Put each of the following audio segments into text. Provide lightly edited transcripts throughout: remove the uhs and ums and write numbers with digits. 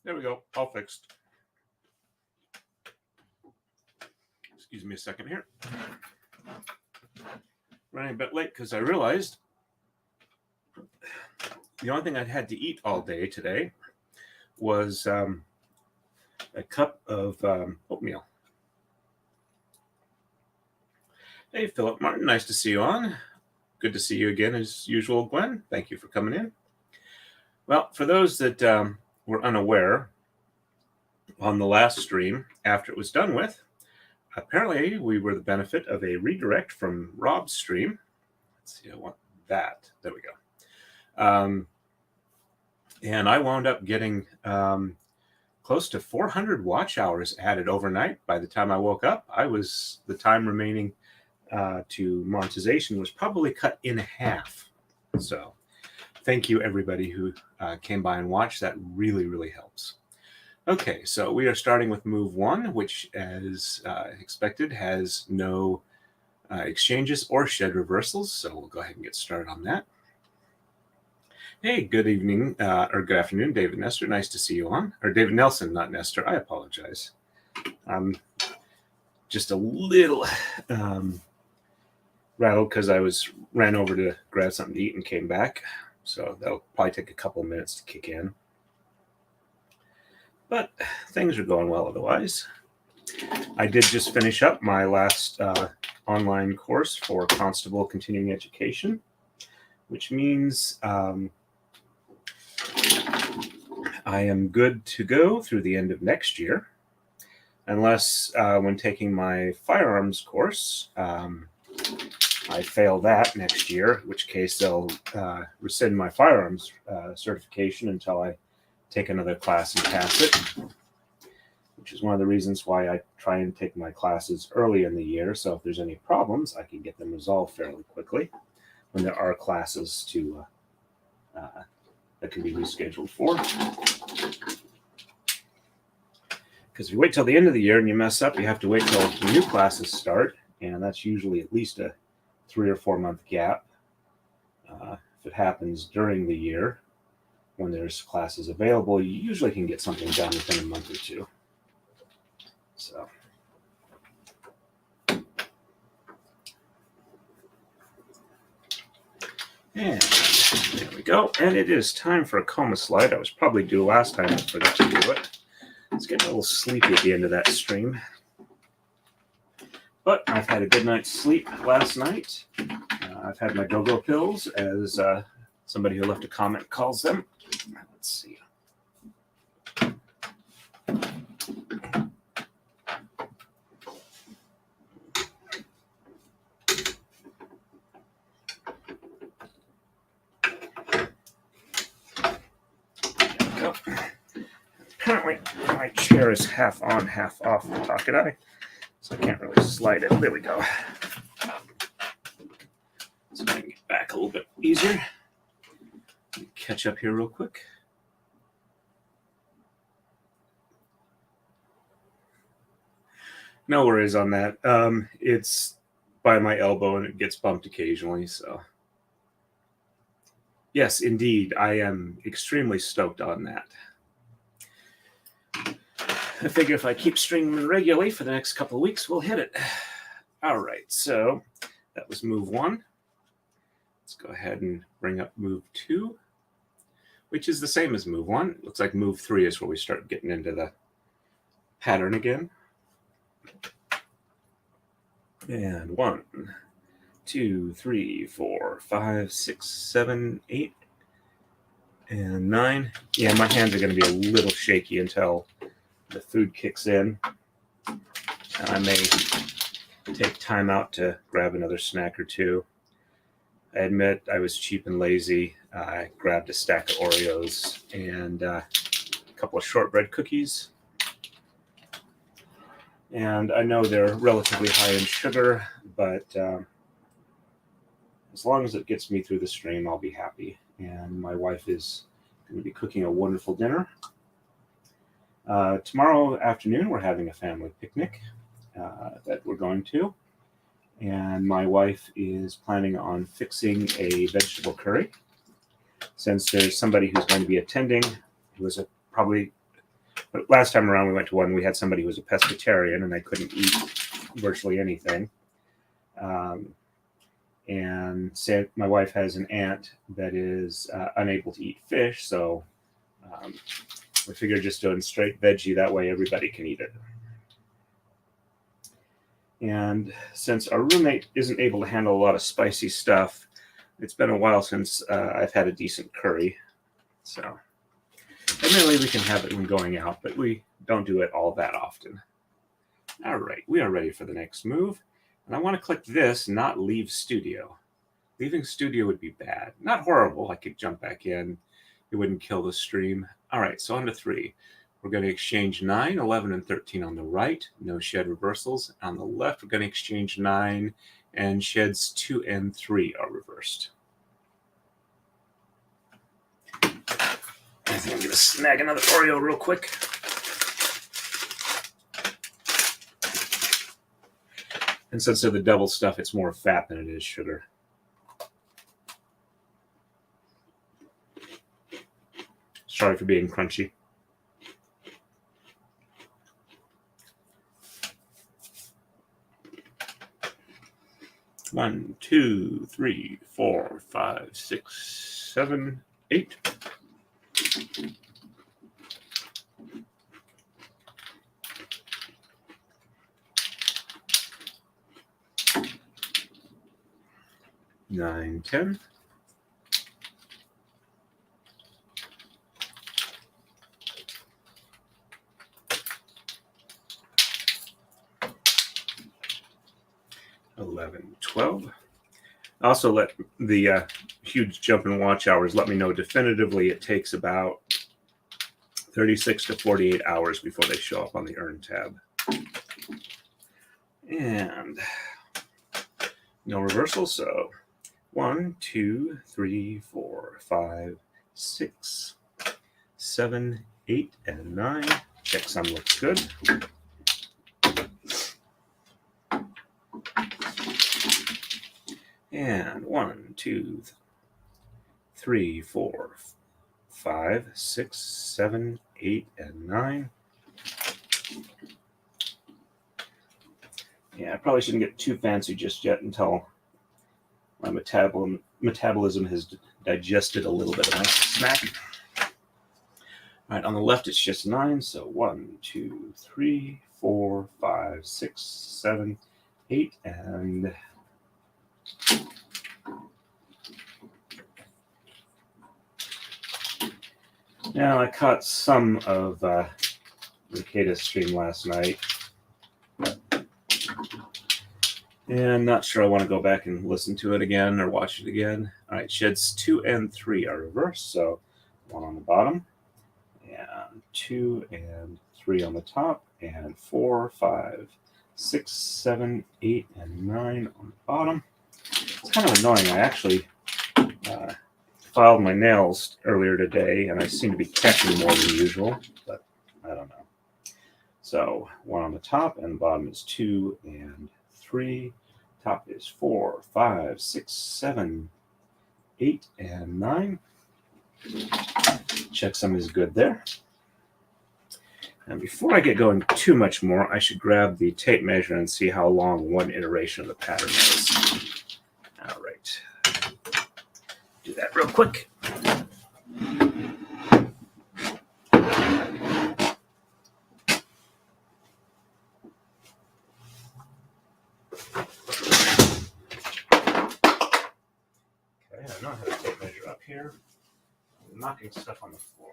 There we go. All fixed. Excuse me a second here. Running a bit late because I realized the only thing I'd had to eat all day today was a cup of oatmeal. Hey, Philip Martin, nice to see you on. Good to see you again as usual, Gwen. Thank you for coming in. Well, for those that were unaware, on the last stream, after it was done with, apparently we were the benefit of a redirect from Rob's stream. Let's see, I want that. There we go. And I wound up getting close to 400 watch hours added overnight. By the time I woke up, the time remaining to monetization was probably cut in half. So thank you, everybody who came by and watched. That really, really helps. Okay, so we are starting with move 1, which, as expected, has no exchanges or shed reversals. So we'll go ahead and get started on that. Hey, good evening, or good afternoon, David Nestor. Nice to see you on. Or David Nelson, not Nestor. I apologize. I'm just a little rattled because I ran over to grab something to eat and came back. So that'll probably take a couple of minutes to kick in. But things are going well otherwise. I did just finish up my last online course for Constable Continuing Education, which means I am good to go through the end of next year, unless when taking my firearms course, I fail that next year, in which case they'll rescind my firearms certification until I take another class and pass it, which is one of the reasons why I try and take my classes early in the year. So if there's any problems, I can get them resolved fairly quickly when there are classes to that can be rescheduled for. Because if you wait till the end of the year and you mess up, you have to wait till the new classes start, and that's usually at least a 3 or 4 month gap. If it happens during the year, when there's classes available, you usually can get something done within a month or two. So, and there we go. And it is time for a coma slide. I was probably due last time, I forgot to do it. It's getting a little sleepy at the end of that stream. But I've had a good night's sleep last night. I've had my go-go pills, as somebody who left a comment calls them. Let's see. There we go. Apparently, my chair is half on, half off the Taka-Dai, so I can't really slide it. There we go. So I can get back a little bit easier. Catch up here real quick. No worries on that. It's by my elbow and it gets bumped occasionally. So yes, indeed, I am extremely stoked on that. I figure if I keep streaming regularly for the next couple of weeks, we'll hit it. All right, so that was move 1. Let's go ahead and bring up move 2. Which is the same as move 1. Looks like move 3 is where we start getting into the pattern again. And 1, 2, 3, 4, 5, 6, 7, 8, and 9. Yeah, my hands are going to be a little shaky until the food kicks in. And I may take time out to grab another snack or two. I admit I was cheap and lazy. I grabbed a stack of Oreos and a couple of shortbread cookies. And I know they're relatively high in sugar, but as long as it gets me through the stream, I'll be happy. And my wife is going to be cooking a wonderful dinner. Tomorrow afternoon, we're having a family picnic that we're going to. And my wife is planning on fixing a vegetable curry. Since there's somebody who's going to be attending who is probably But last time around we went to one, we had somebody who was a pescatarian and they couldn't eat virtually anything. And my wife has an aunt that is unable to eat fish, so we figured just doing straight veggie, that way everybody can eat it. And since our roommate isn't able to handle a lot of spicy stuff, it's been a while since I've had a decent curry. So admittedly, we can have it when going out, but we don't do it all that often. All right, we are ready for the next move. And I want to click this, not leave studio. Leaving studio would be bad. Not horrible. I could jump back in. It wouldn't kill the stream. All right, so on to 3. We're going to exchange 9, 11, and 13 on the right. No shed reversals. On the left, we're going to exchange 9, and sheds 2 and 3 are reversed. I think I'm going to snag another Oreo real quick. And since they're the double stuff, it's more fat than it is sugar. Sorry for being crunchy. One, 2, 3, 4, 5, 6, 7, 8. Nine, 10. $11, $12. Also, let the huge jump in watch hours let me know definitively it takes about 36 to 48 hours before they show up on the Earn tab. And no reversal, so 1, 2, 3, 4, 5, 6, 7, 8, and 9. Checksum looks good. And 1, 2, 3, 4, 5, 6, 7, 8, and 9. Yeah, I probably shouldn't get too fancy just yet until my metabolism has digested a little bit of my snack. All right, on the left it's just 9, so 1, 2, 3, 4, 5, 6, 7, 8, and now I caught some of Makiko's stream last night, and not sure I want to go back and listen to it again or watch it again. All right, sheds 2 and 3 are reversed, so 1 on the bottom, and 2 and 3 on the top, and 4, 5, 6, 7, 8, and 9 on the bottom. It's kind of annoying. I actually filed my nails earlier today, and I seem to be catching more than usual, but I don't know. So 1 on the top, and the bottom is 2 and 3. Top is 4, 5, 6, 7, 8, and 9. Checksum is good there. And before I get going too much more, I should grab the tape measure and see how long one iteration of the pattern is. All right. Do that real quick. Okay, I know how to tape measure up here. I'm knocking stuff on the floor.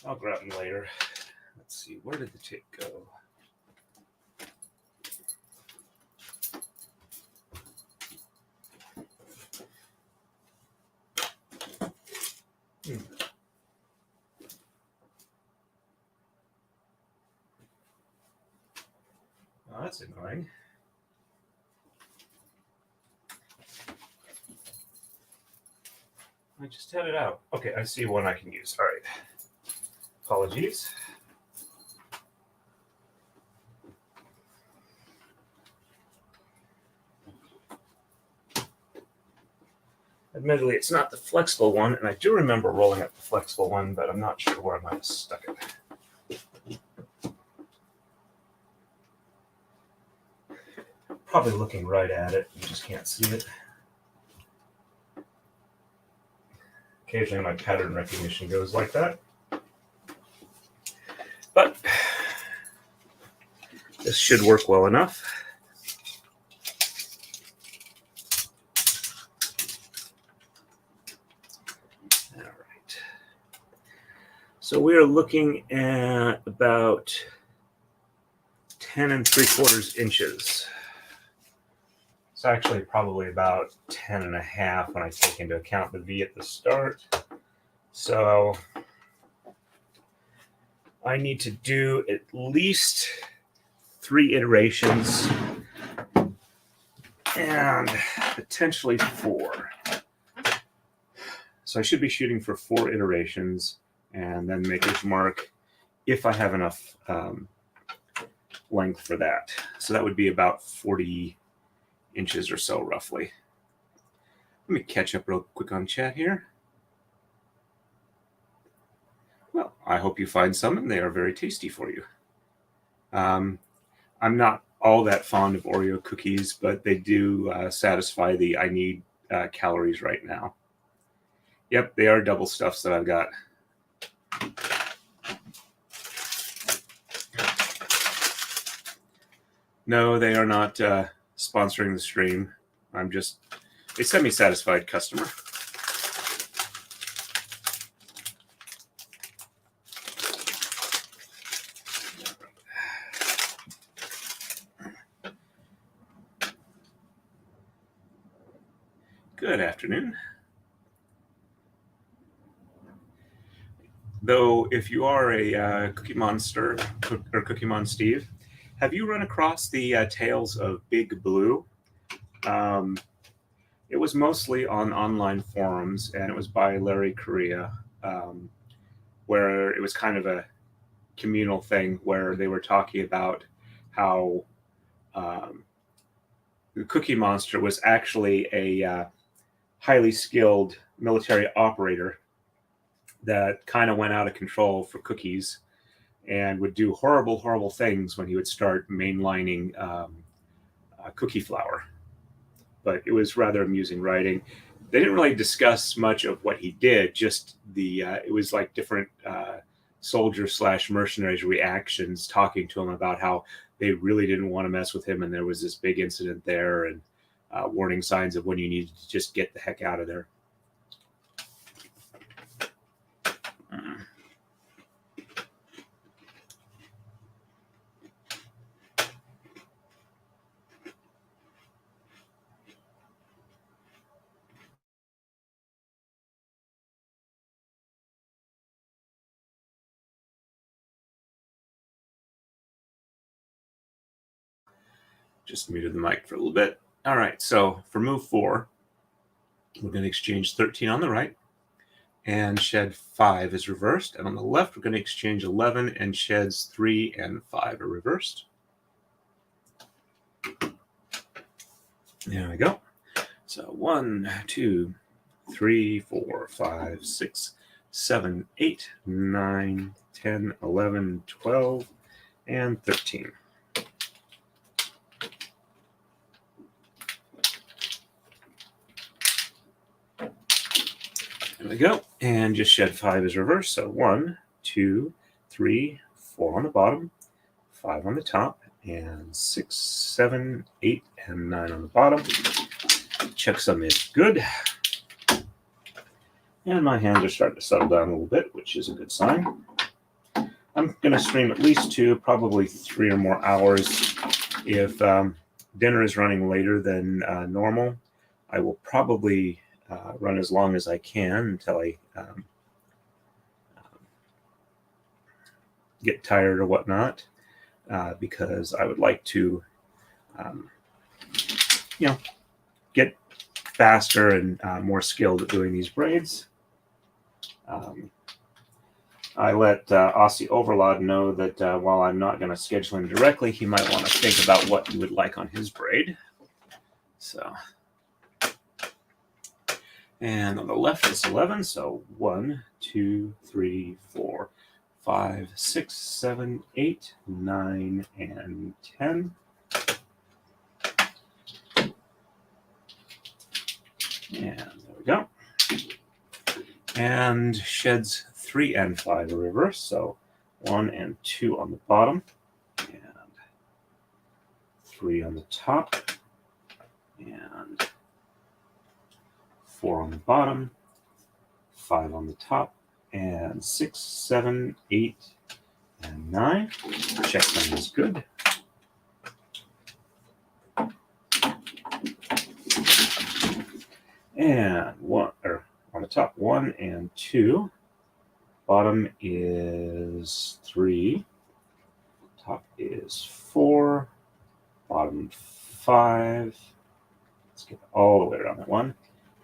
I'll grab them later. Let's see, where did the tape go? Oh, that's annoying. I just had it out. Okay, I see one I can use. All right. Apologies. Admittedly, it's not the flexible one, and I do remember rolling up the flexible one, but I'm not sure where I might have stuck it. Probably looking right at it, you just can't see it. Occasionally my pattern recognition goes like that. But this should work well enough. All right. So we are looking at about 10 3/4 inches. It's actually probably about 10 1/2 when I take into account the V at the start. So I need to do at least 3 iterations and potentially 4. So I should be shooting for 4 iterations and then maker's mark if I have enough length for that. So that would be about 40 inches or so, roughly. Let me catch up real quick on chat here. Well, I hope you find some, and they are very tasty for you. I'm not all that fond of Oreo cookies, but they do satisfy the I need calories right now. Yep, they are double stuffs that I've got. No, they are not sponsoring the stream. I'm just a semi-satisfied customer. Good afternoon. Though, if you are a Cookie Monster or Cookie Mon Steve, have you run across the tales of Big Blue? It was mostly on online forums, and it was by Clarie Cassan, where it was kind of a communal thing where they were talking about how the Cookie Monster was actually a highly skilled military operator that kind of went out of control for cookies and would do horrible, horrible things when he would start mainlining cookie flour. But it was rather amusing writing. They didn't really discuss much of what he did, just the it was like different soldier/mercenaries reactions talking to him about how they really didn't want to mess with him, and there was this big incident there, and warning signs of when you needed to just get the heck out of there. Just muted the mic for a little bit. All right, so for move 4, we're going to exchange 13 on the right, and shed 5 is reversed. And on the left, we're going to exchange 11, and sheds 3 and 5 are reversed. There we go. So 1, 2, 3, 4, 5, 6, 7, 8, 9, 10, 11, 12, and 13. There we go. And just shed 5 is reversed. So 1, 2, 3, 4 on the bottom, 5 on the top, and 6, 7, 8, and 9 on the bottom. Checksum is good. And my hands are starting to settle down a little bit, which is a good sign. I'm going to stream at least 2, probably 3 or more hours. If dinner is running later than normal, I will probably run as long as I can until I get tired or whatnot, because I would like to, get faster and more skilled at doing these braids. I let Aussie Overlord know that while I'm not going to schedule him directly, he might want to think about what he would like on his braid. So, And on the left is 11, so 1, 2, 3, 4, 5, 6, 7, 8, 9, and 10. And there we go. And sheds 3 and 5 are reversed, so 1 and 2 on the bottom, and 3 on the top, and 4 on the bottom, 5 on the top, and 6, 7, 8, and 9. Checksum is good. And on the top, 1 and 2. Bottom is 3. Top is 4. Bottom 5. Let's get all the way around that one.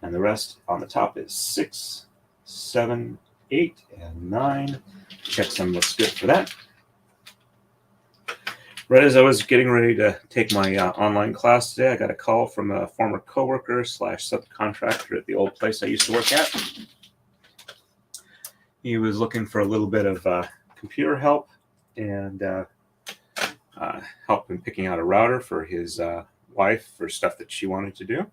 And the rest on the top is 6, 7, 8, and 9. Checksum looks good for that. Right as I was getting ready to take my online class today, I got a call from a former coworker / subcontractor at the old place I used to work at. He was looking for a little bit of computer help and help in picking out a router for his wife for stuff that she wanted to do.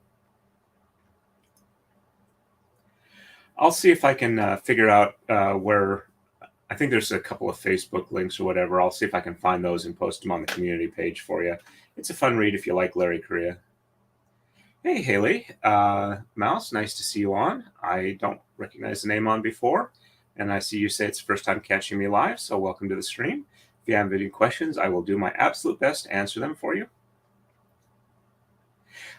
I'll see if I can figure out where. I think there's a couple of Facebook links or whatever. I'll see if I can find those and post them on the community page for you. It's a fun read if you like Clarie Cassan. Hey, Haley. Mouse, nice to see you on. I don't recognize the name on before, and I see you say it's the first time catching me live, so welcome to the stream. If you have any questions, I will do my absolute best to answer them for you.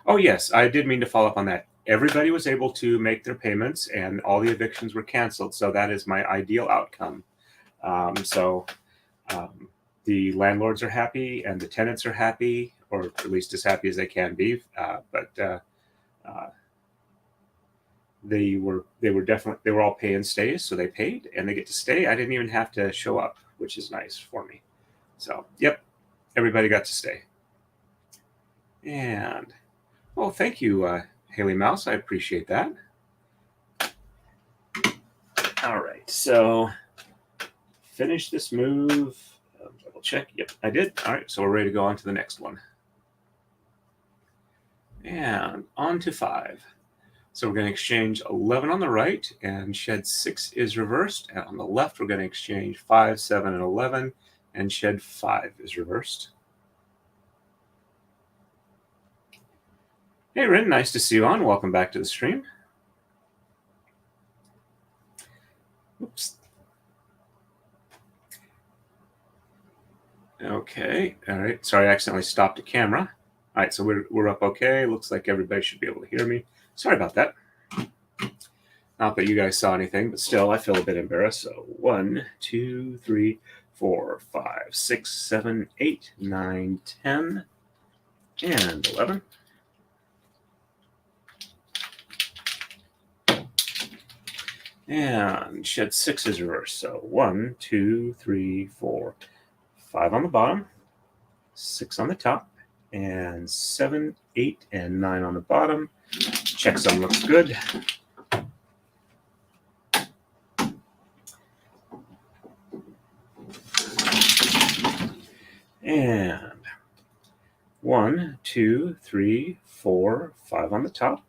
Oh, yes, I did mean to follow up on that. Everybody was able to make their payments, and all the evictions were canceled, so that is my ideal outcome. The landlords are happy and the tenants are happy, or at least as happy as they can be. They were all pay and stays, so they paid and they get to stay. I didn't even have to show up, which is nice for me. So, yep, everybody got to stay. And well, thank you, Haley Mouse. I appreciate that. All right, so finish this move. Double check. Yep, I did. All right, so we're ready to go on to the next one. And on to 5. So we're going to exchange 11 on the right, and shed 6 is reversed. And on the left, we're going to exchange 5, 7, and 11, and shed 5 is reversed. Hey, Rin, nice to see you on. Welcome back to the stream. Oops. Okay, all right. Sorry, I accidentally stopped the camera. All right, so we're up okay. Looks like everybody should be able to hear me. Sorry about that. Not that you guys saw anything, but still, I feel a bit embarrassed. So 1, 2, 3, 4, 5, 6, 7, 8, 9, 10, and 11. And shed 6 is reversed. So 1, 2, 3, 4, 5 on the bottom, 6 on the top, and 7, 8, and 9 on the bottom. Checksum looks good. And 1, 2, 3, 4, 5 on the top,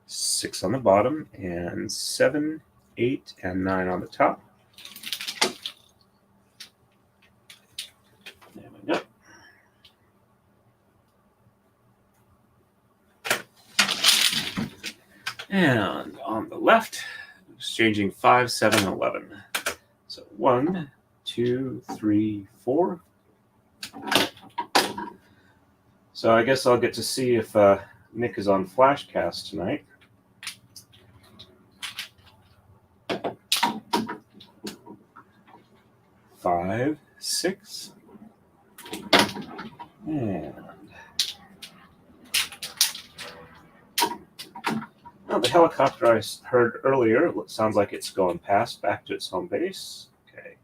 6 on the bottom, and 7, 8, and 9 on the top. There we go. And on the left, exchanging 5, 7, and 11. So 1, 2, 3, 4. So I guess I'll get to see if Nick is on Flashcast tonight. Five, 6, and well, the helicopter I heard earlier sounds like it's going back to its home base. Okay,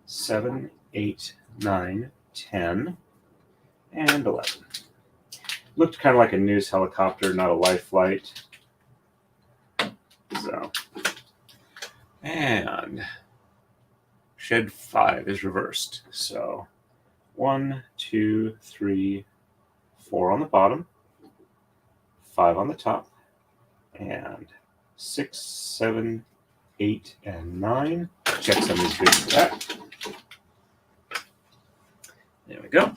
7, 8, 9, 10, and 11. Looked kind of like a news helicopter, not a life flight. So, and shed 5 is reversed. So 1, 2, 3, 4 on the bottom, 5 on the top, and 6, 7, 8, and 9. Checksum is good for that. There we go.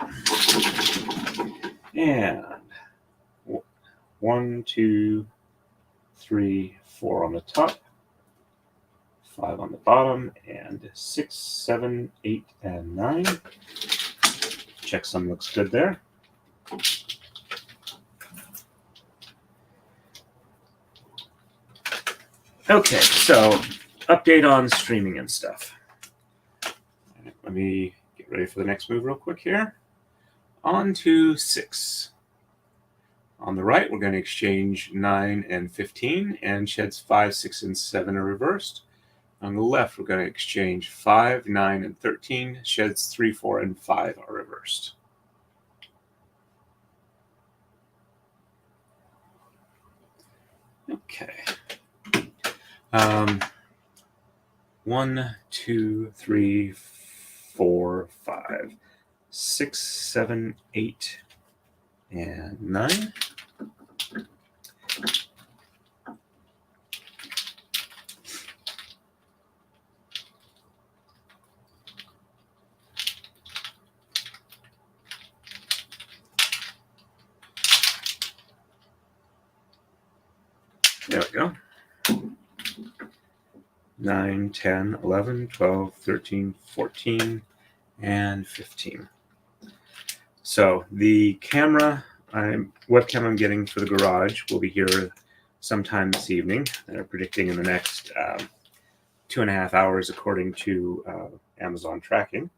And 1, 2, 3, 4 on the top, 5 on the bottom, and 6, 7, 8, and 9. Checksum looks good there. Okay, so update on streaming and stuff. Let me get ready for the next move real quick here. On to 6. On the right, we're going to exchange 9 and 15, and sheds 5, 6, and 7 are reversed. On the left, we're going to exchange 5, 9, and 13. Sheds 3, 4, and 5 are reversed. Okay. 1, 2, 3, 4, 5, 6, 7, 8, and 9. There we go. 9, 10, 11, 12, 13, 14, and 15. So the webcam I'm getting for the garage will be here sometime this evening. They're predicting in the next 2.5 hours according to Amazon tracking.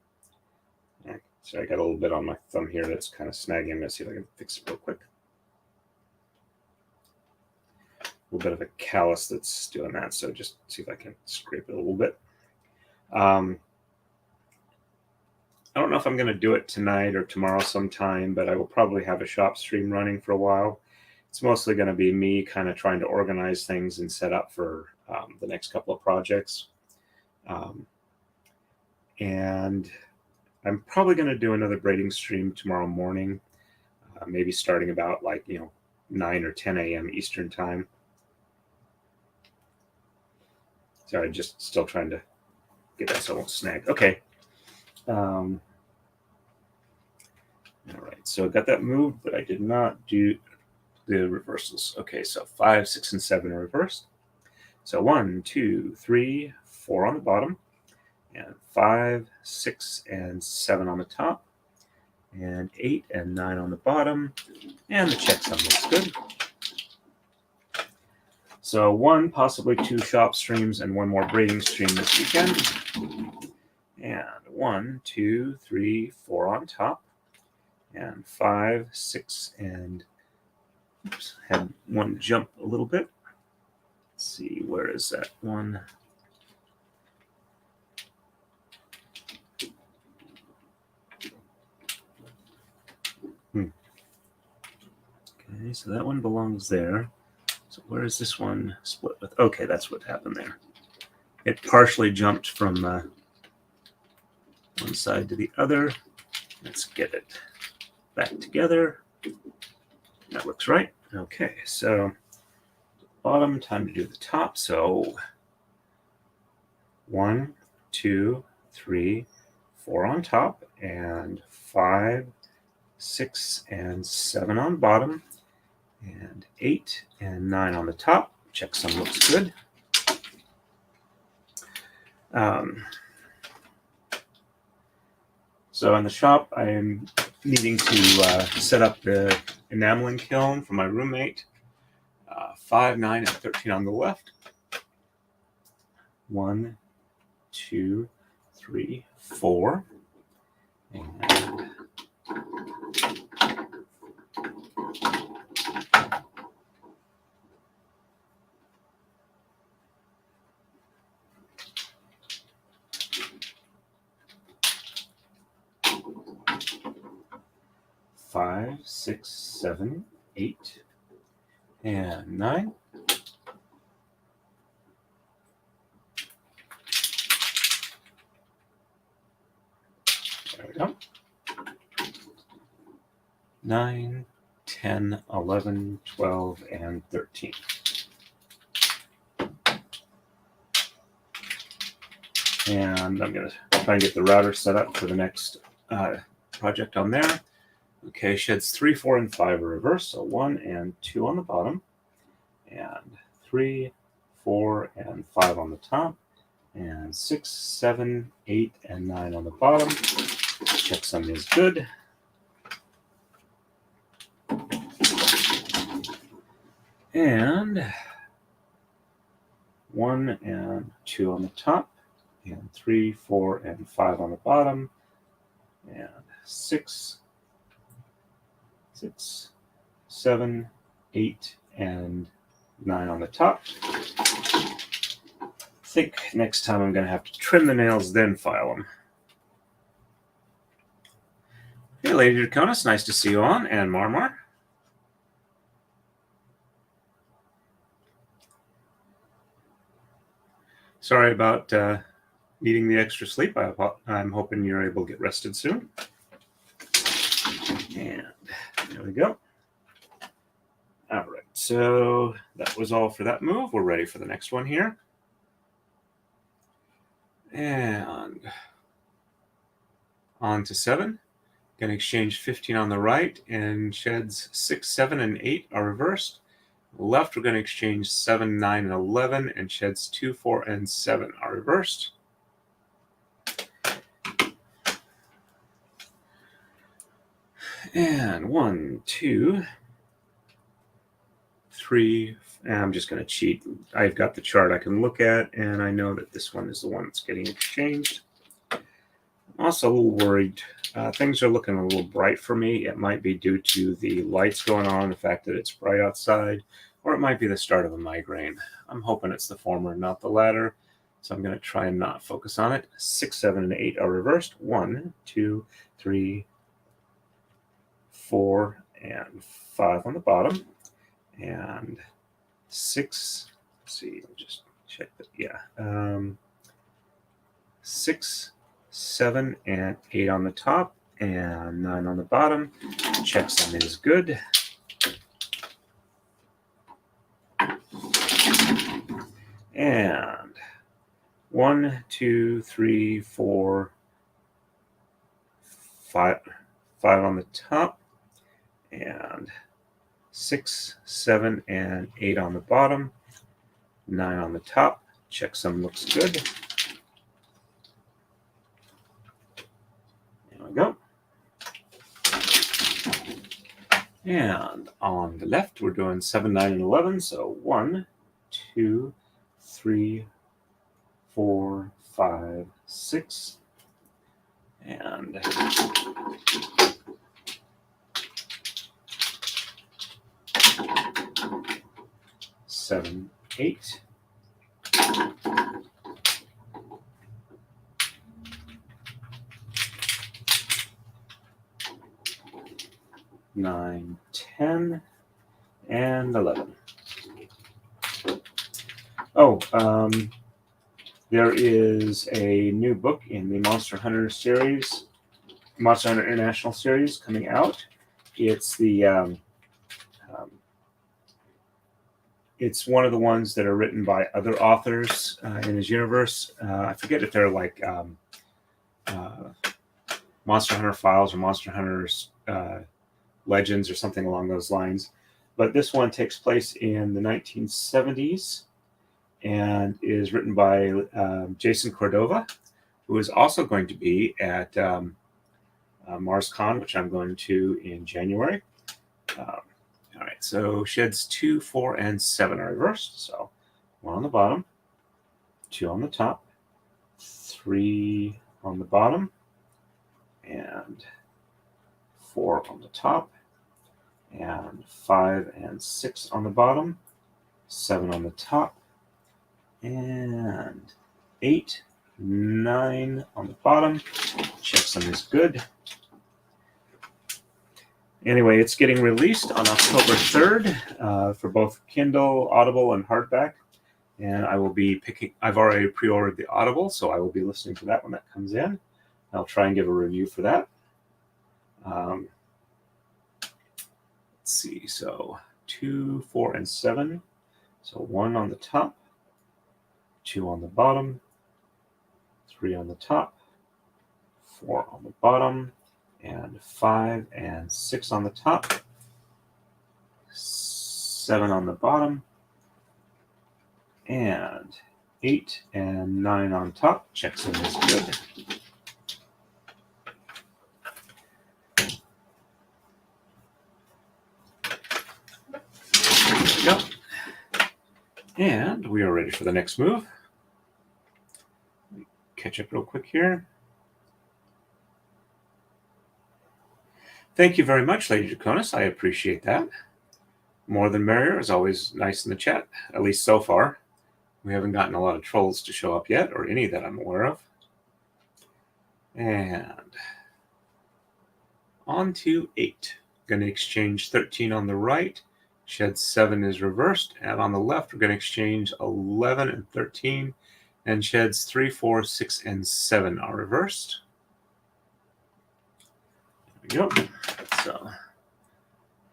So I got a little bit on my thumb here that's kind of snagging. Let's see if I can fix it real quick. A little bit of a callus that's doing that, so just see if I can scrape it a little bit. I don't know if I'm going to do it tonight or tomorrow sometime, but I will probably have a shop stream running for a while. It's mostly going to be me kind of trying to organize things and set up for the next couple of projects. And I'm probably going to do another braiding stream tomorrow morning, maybe starting about 9 or 10 a.m. Eastern time. Sorry, just still trying to get that so I won't snag. Okay. All right, so I got that moved, but I did not do the reversals. Okay, so 5, 6, and 7 are reversed. So 1, 2, 3, 4 on the bottom, and 5, 6, and 7 on the top, and 8 and 9 on the bottom, and the checksum looks good. So 1, possibly 2 shop streams and 1 more braiding stream this weekend. And 1, 2, 3, 4 on top, and 5, 6, and oops, had one jump a little bit. Let's see, where is that one? Okay, so that one belongs there. So where is this one split with? Okay, that's what happened there. It partially jumped from one side to the other. Let's get it back together. That looks right. Okay, so bottom, time to do the top. So 1, 2, 3, 4 on top, and 5, 6, and 7 on bottom, and 8 and 9 on the top. Checksum looks good. So in the shop, I am needing to set up the enameling kiln for my roommate. 5, 9, and 13 on the left. 1, 2, 3, 4. And 5, 6, 7, 8, and 9. 9, 10, 11, 12, and 13. And I'm going to try and get the router set up for the next project on there. Okay, sheds 3, 4, and 5 are reversed, so 1 and 2 on the bottom, and 3, 4, and 5 on the top, and 6, 7, 8, and 9 on the bottom. Checksum is good. And 1 and 2 on the top, and 3, 4, and 5 on the bottom, and 6, 7, 8, and 9 on the top. I think next time I'm going to have to trim the nails, then file them. Hey, Lady Draconis, nice to see you on, and Marmar. Sorry about needing the extra sleep. I'm hoping you're able to get rested soon. And there we go. All right, so that was all for that move. We're ready for the next one here. And on to 7. Going to exchange 15 on the right, and sheds 6, 7, and 8 are reversed. Left, we're going to exchange 7, 9, and 11, and sheds 2, 4, and 7 are reversed. And 1, 2, 3, and I'm just going to cheat. I've got the chart I can look at, and I know that this one is the one that's getting exchanged. I'm also a little worried. Things are looking a little bright for me. It might be due to the lights going on, the fact that it's bright outside, or it might be the start of a migraine. I'm hoping it's the former, not the latter. So I'm going to try and not focus on it. 6, 7, and 8 are reversed. 1, 2, 3, 4, and 5 on the bottom. And 6, let's see, I'll just check that. Yeah. 6, 7, and 8 on the top, and 9 on the bottom. Checksum is good. And 1, 2, 3, 4, 5 on the top, and 6, 7, and 8 on the bottom, 9 on the top. Checksum looks good. There we go. And on the left, we're doing 7, 9, and 11. So 1, 2, 3, 4, 5, 6, and 7, 8. Nine, 10, and 11. Oh, there is a new book in the Monster Hunter series, Monster Hunter International series, coming out. It's the it's one of the ones that are written by other authors in his universe. I forget if they're like Monster Hunter Files or Monster Hunter's Legends or something along those lines. But this one takes place in the 1970s and is written by Jason Cordova, who is also going to be at MarsCon, which I'm going to in January. All right, so sheds 2, 4, and 7 are reversed. So 1 on the bottom, 2 on the top, 3 on the bottom, and 4 on the top, and 5 and 6 on the bottom, 7 on the top, and 8, 9 on the bottom. Checksum is good. Anyway, it's getting released on October 3rd for both Kindle, Audible, and hardback. And I will be I've already pre-ordered the Audible, so I will be listening to that when that comes in. I'll try and give a review for that. see. So 2, 4, and 7. So 1 on the top, 2 on the bottom, 3 on the top, 4 on the bottom, and 5 and 6 on the top, 7 on the bottom, and 8 and 9 on top. Checksum is good. There we go. And we are ready for the next move. Catch up real quick here. Thank you very much, Lady Draconis. I appreciate that. More than merrier is always nice in the chat, at least so far. We haven't gotten a lot of trolls to show up yet, or any that I'm aware of. And on to 8. Going to exchange 13 on the right. Shed 7 is reversed. And on the left, we're going to exchange 11 and 13. And sheds 3, 4, 6, and 7 are reversed. There we go. So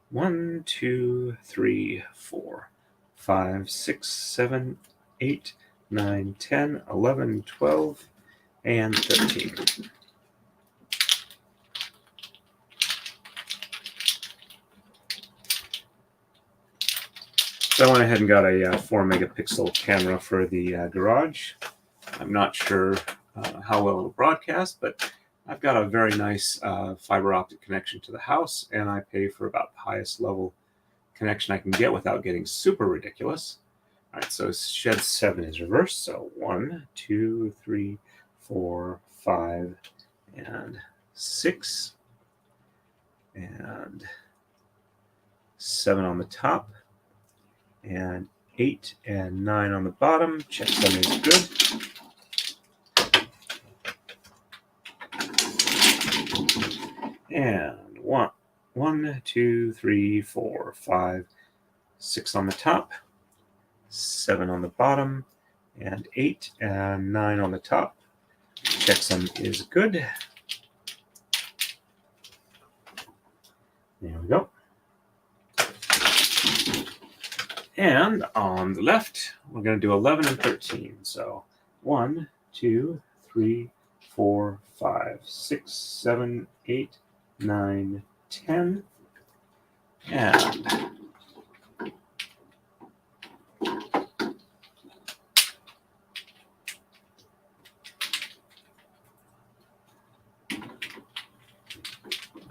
1, 2, 3, 4, 5, 6, 7, 8, 9, 10, 11, 12, and 13. So I went ahead and got a 4 megapixel camera for the garage. I'm not sure how well it'll broadcast, but I've got a very nice fiber optic connection to the house, and I pay for about the highest level connection I can get without getting super ridiculous. All right, so shed 7 is reversed. So 1, 2, 3, 4, 5, and 6, and 7 on the top, and 8 and 9 on the bottom. Checksum is good. And 1, 2, 3, 4, 5, 6 on the top, 7 on the bottom, and 8 and 9 on the top. Checksum is good. There we go. And on the left, we're going to do 11 and 13. So 1, 2, 3, 4, 5, 6, 7, 8, 9, 10. And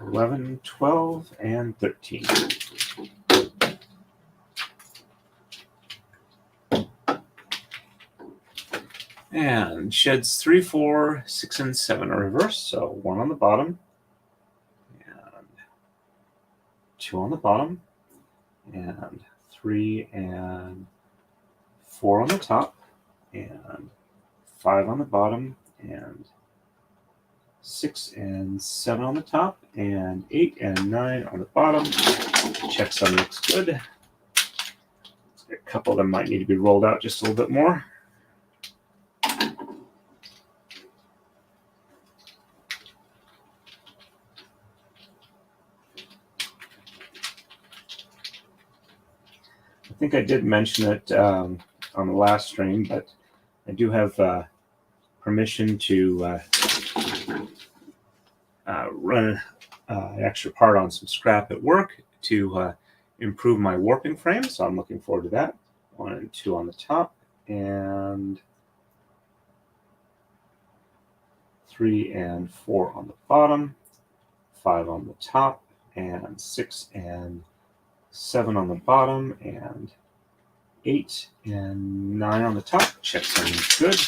11, 12, and 13. And sheds 3, 4, 6, and 7 are reversed. So 1 on the bottom, and 2 on the bottom, and 3 and 4 on the top, and 5 on the bottom, and 6 and 7 on the top, and 8 and 9 on the bottom. Checksum looks good. A couple of them might need to be rolled out just a little bit more. I think I did mention it on the last stream, but I do have permission to run an extra part on some scrap at work to improve my warping frame. So I'm looking forward to that. 1 and 2 on the top, and 3 and 4 on the bottom, 5 on the top, and 6 and 7 on the bottom, and 8 and 9 on the top. Checksum is good.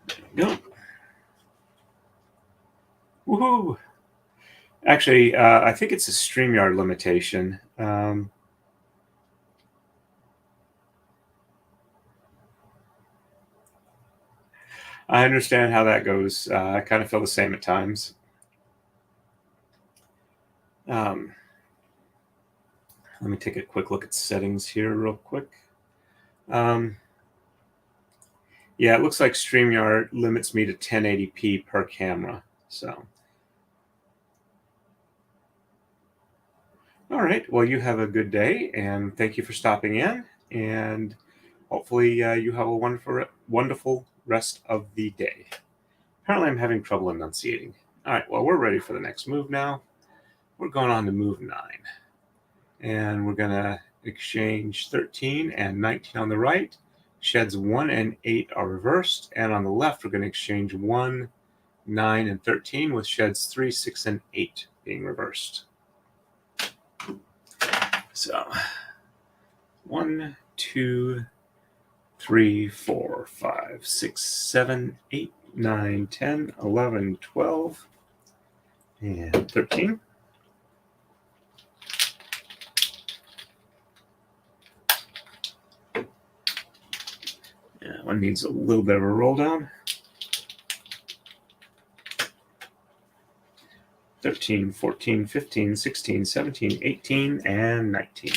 There we go. Woohoo! Actually, I think it's a StreamYard limitation. I understand how that goes. I kind of feel the same at times. Let me take a quick look at settings here real quick. Yeah, it looks like StreamYard limits me to 1080p per camera. So, all right. Well, you have a good day, and thank you for stopping in. And hopefully, you have a wonderful rest of the day. Apparently, I'm having trouble enunciating. All right. Well, we're ready for the next move now. We're going on to move 9, and we're going to exchange 13 and 19 on the right. Sheds 1 and 8 are reversed, and on the left, we're going to exchange 1, 9, and 13 with sheds 3, 6, and 8 being reversed. So 1, 2, 3, 4, 5, 6, 7, 8, 9, 10, 11, 12, and 13. Yeah, one needs a little bit of a roll down. 13, 14, 15, 16, 17, 18, and 19.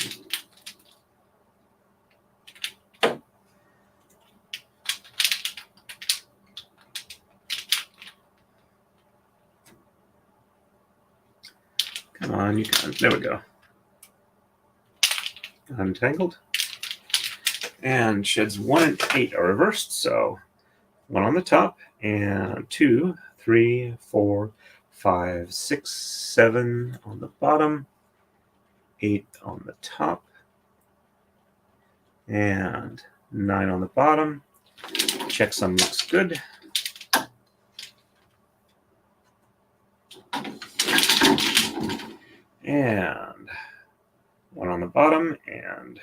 Come on, you can. There we go. Untangled. And sheds 1 and 8 are reversed, so 1 on the top, and 2, 3, 4, 5, 6, 7 on the bottom, 8 on the top, and 9 on the bottom. Checksum looks good. And 1 on the bottom, and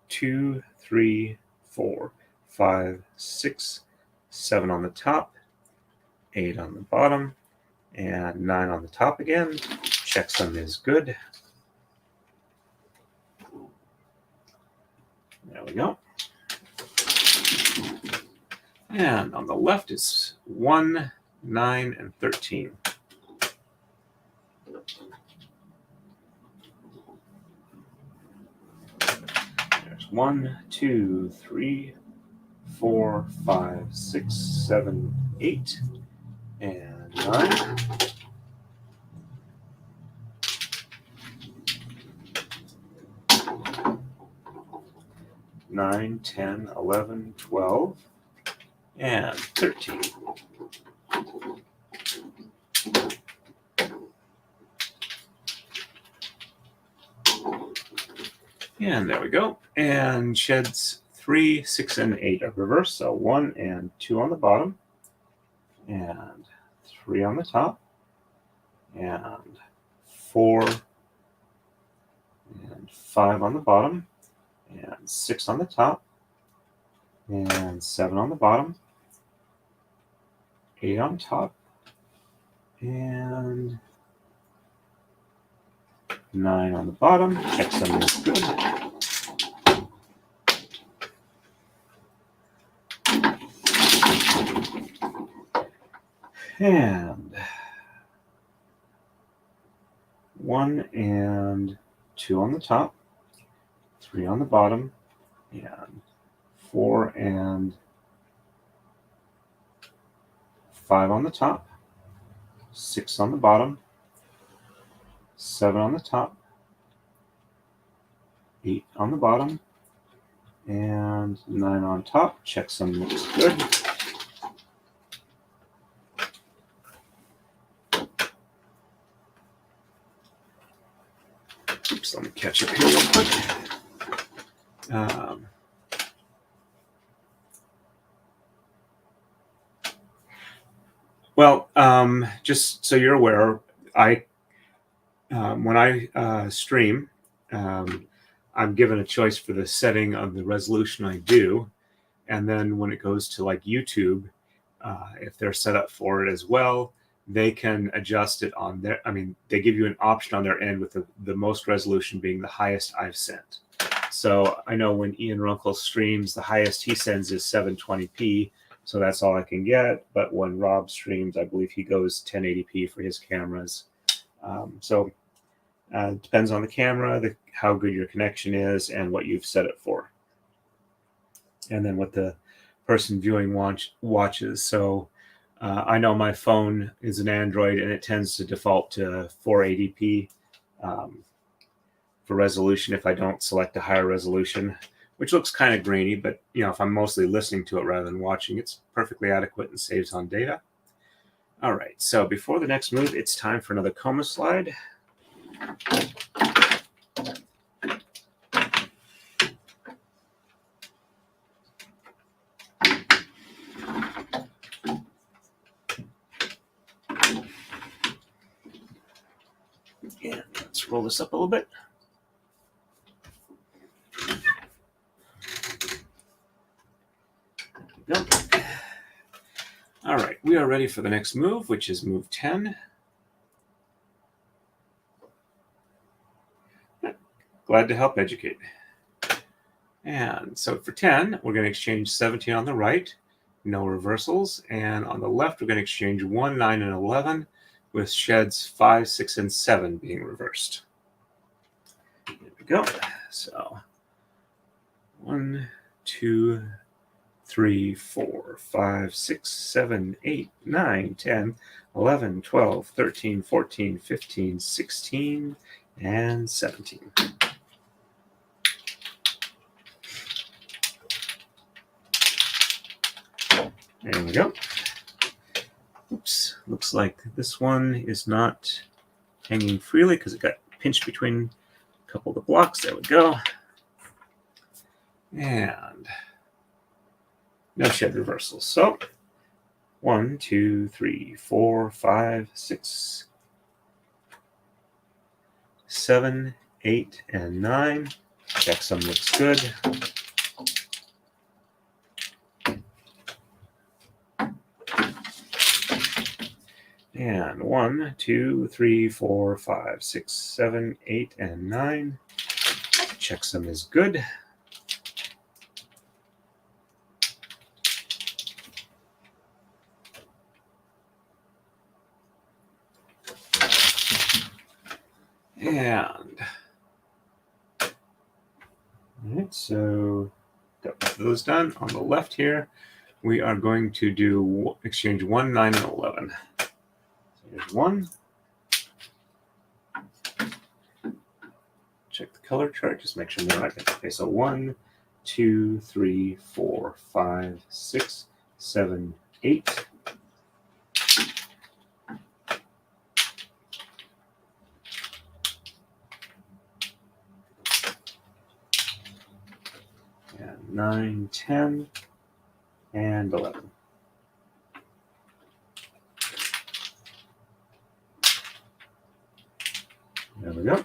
2, 3, 4, 5, 6, 7 on the top, 8 on the bottom, and 9 on the top again. Checksum is good. There we go. And on the left is 1, 9, and 13. There's 1, 2, 3, 4, 5, 6, 7, 8, and 9. Nine, 10, 11, 12, and 13. And there we go. And sheds 3, 6, and 8 are reversed. So 1 and 2 on the bottom, and 3 on the top, and 4 and 5 on the bottom, and 6 on the top, and 7 on the bottom, 8 on top, and 9 on the bottom. Checksum is good. And 1 and 2 on the top, 3 on the bottom, and 4 and 5 on the top, 6 on the bottom, 7 on the top, 8 on the bottom, and 9 on top. Checksum looks good. Oops, let me catch up here real quick. Just so you're aware, when I stream, I'm given a choice for the setting of the resolution I do, and then when it goes to like YouTube, if they're set up for it as well, they can adjust it on their. I mean, they give you an option on their end with the most resolution being the highest I've sent. So I know when Ian Runkle streams, the highest he sends is 720p. So that's all I can get. But when Rob streams, I believe he goes 1080p for his cameras. It depends on the camera, how good your connection is, and what you've set it for. And then with the person viewing watches. So I know my phone is an Android and it tends to default to 480p for resolution if I don't select a higher resolution, which looks kind of grainy, but if I'm mostly listening to it rather than watching, it's perfectly adequate and saves on data. All right, so before the next move, it's time for another coma slide. And let's roll this up a little bit. There we go. All right, we are ready for the next move, which is move 10. Glad to help educate. And so for 10, we're going to exchange 17 on the right, no reversals. And on the left, we're going to exchange 1, 9, and 11, with sheds 5, 6, and 7 being reversed. There we go. So 1, 2, 3, 4, 5, 6, 7, 8, 9, 10, 11, 12, 13, 14, 15, 16, and 17. There we go. Oops, looks like this one is not hanging freely because it got pinched between a couple of the blocks. There we go. And no shed reversals. So 1, 2, 3, 4, 5, 6, 7, 8, and 9. Checksum looks good. And 1, 2, 3, 4, 5, 6, 7, 8, and 9. Checksum is good. And all right, so got both of those done. On the left here, we are going to do exchange 1, 9, and 11. So here's 1. Check the color chart, just make sure they're right. Okay, so 1, 2, 3, 4, 5, 6, 7, 8. And 9, 10, and 11. There we go.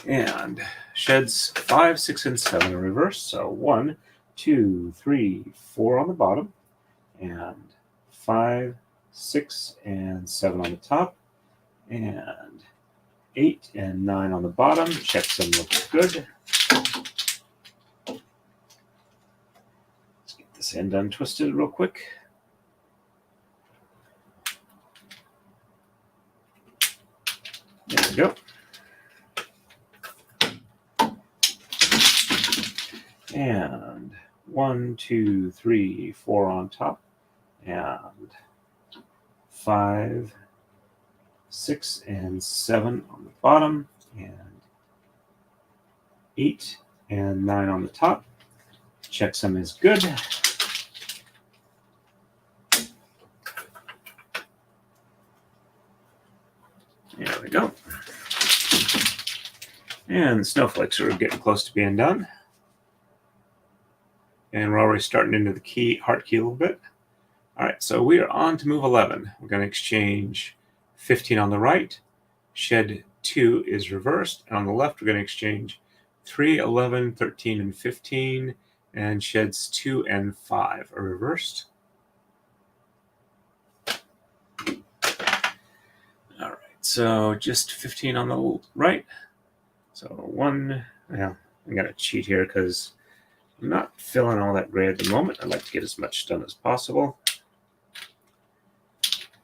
And sheds 5, 6, and 7 are reversed. So 1, 2, 3, 4 on the bottom, and 5, 6, and 7 on the top, and 8 and 9 on the bottom. Checksum looks good. Let's get this end untwisted real quick. There we go. And 1, 2, 3, 4 on top, and 5, 6, and 7 on the bottom, and 8 and 9 on the top. Checksum is good. There we go. And the snowflakes are getting close to being done. And we're already starting into the heart key a little bit. All right, so we are on to move 11. We're going to exchange 15 on the right. Shed 2 is reversed. And on the left, we're going to exchange 3, 11, 13, and 15. And sheds 2 and 5 are reversed. All right, so just 15 on the right. So 1, well, I'm going to cheat here because I'm not feeling all that great at the moment. I'd like to get as much done as possible.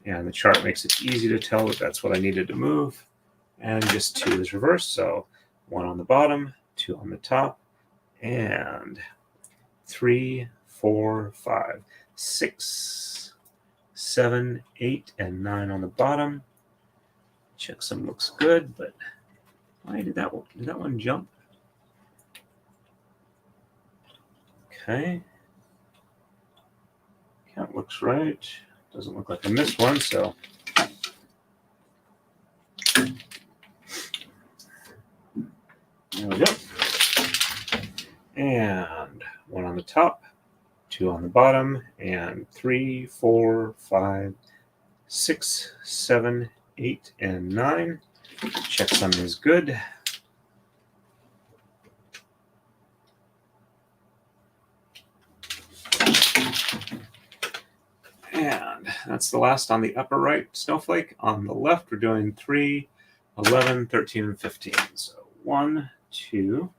And the chart makes it easy to tell that that's what I needed to move. And just 2 is reversed. So 1 on the bottom, 2 on the top, and 3, 4, 5, 6, 7, 8, and 9 on the bottom. Checksum looks good, but why did that one jump? Okay. Count looks right. Doesn't look like I missed one, so. There we go. And 1 on the top, 2 on the bottom, and 3, 4, 5, 6, 7, 8, and 9. Checksum is good. And that's the last on the upper right snowflake. On the left, we're doing 3, 11, 13, and 15. So 1, 2,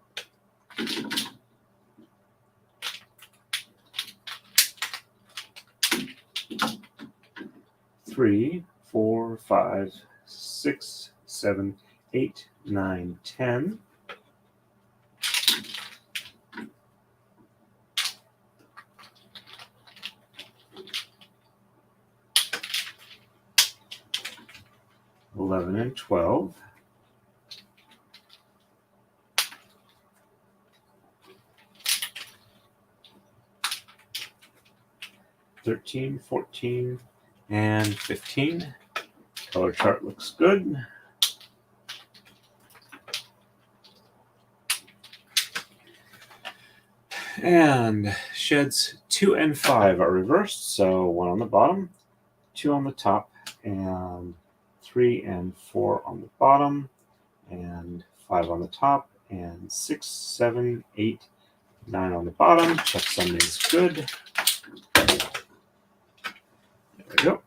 3, 4, 5, 6, 7, 8, 9, 10. And 12. 13, 14, and 15. Color chart looks good. And sheds 2 and 5 are reversed. So 1 on the bottom, 2 on the top, and 3 and 4 on the bottom, and 5 on the top, and 6, 7, 8, 9 on the bottom. Checksum is good. There we go.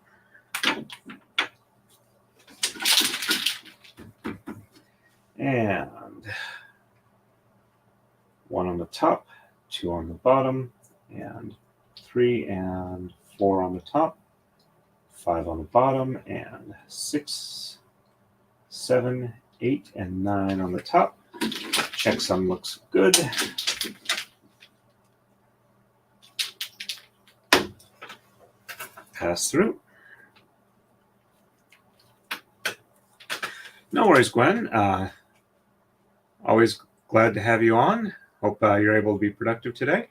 And 1 on the top, 2 on the bottom, and 3 and 4 on the top, 5 on the bottom, and 6, 7, 8, and 9 on the top. Checksum looks good. Pass through. No worries, Gwen. Always glad to have you on. Hope you're able to be productive today.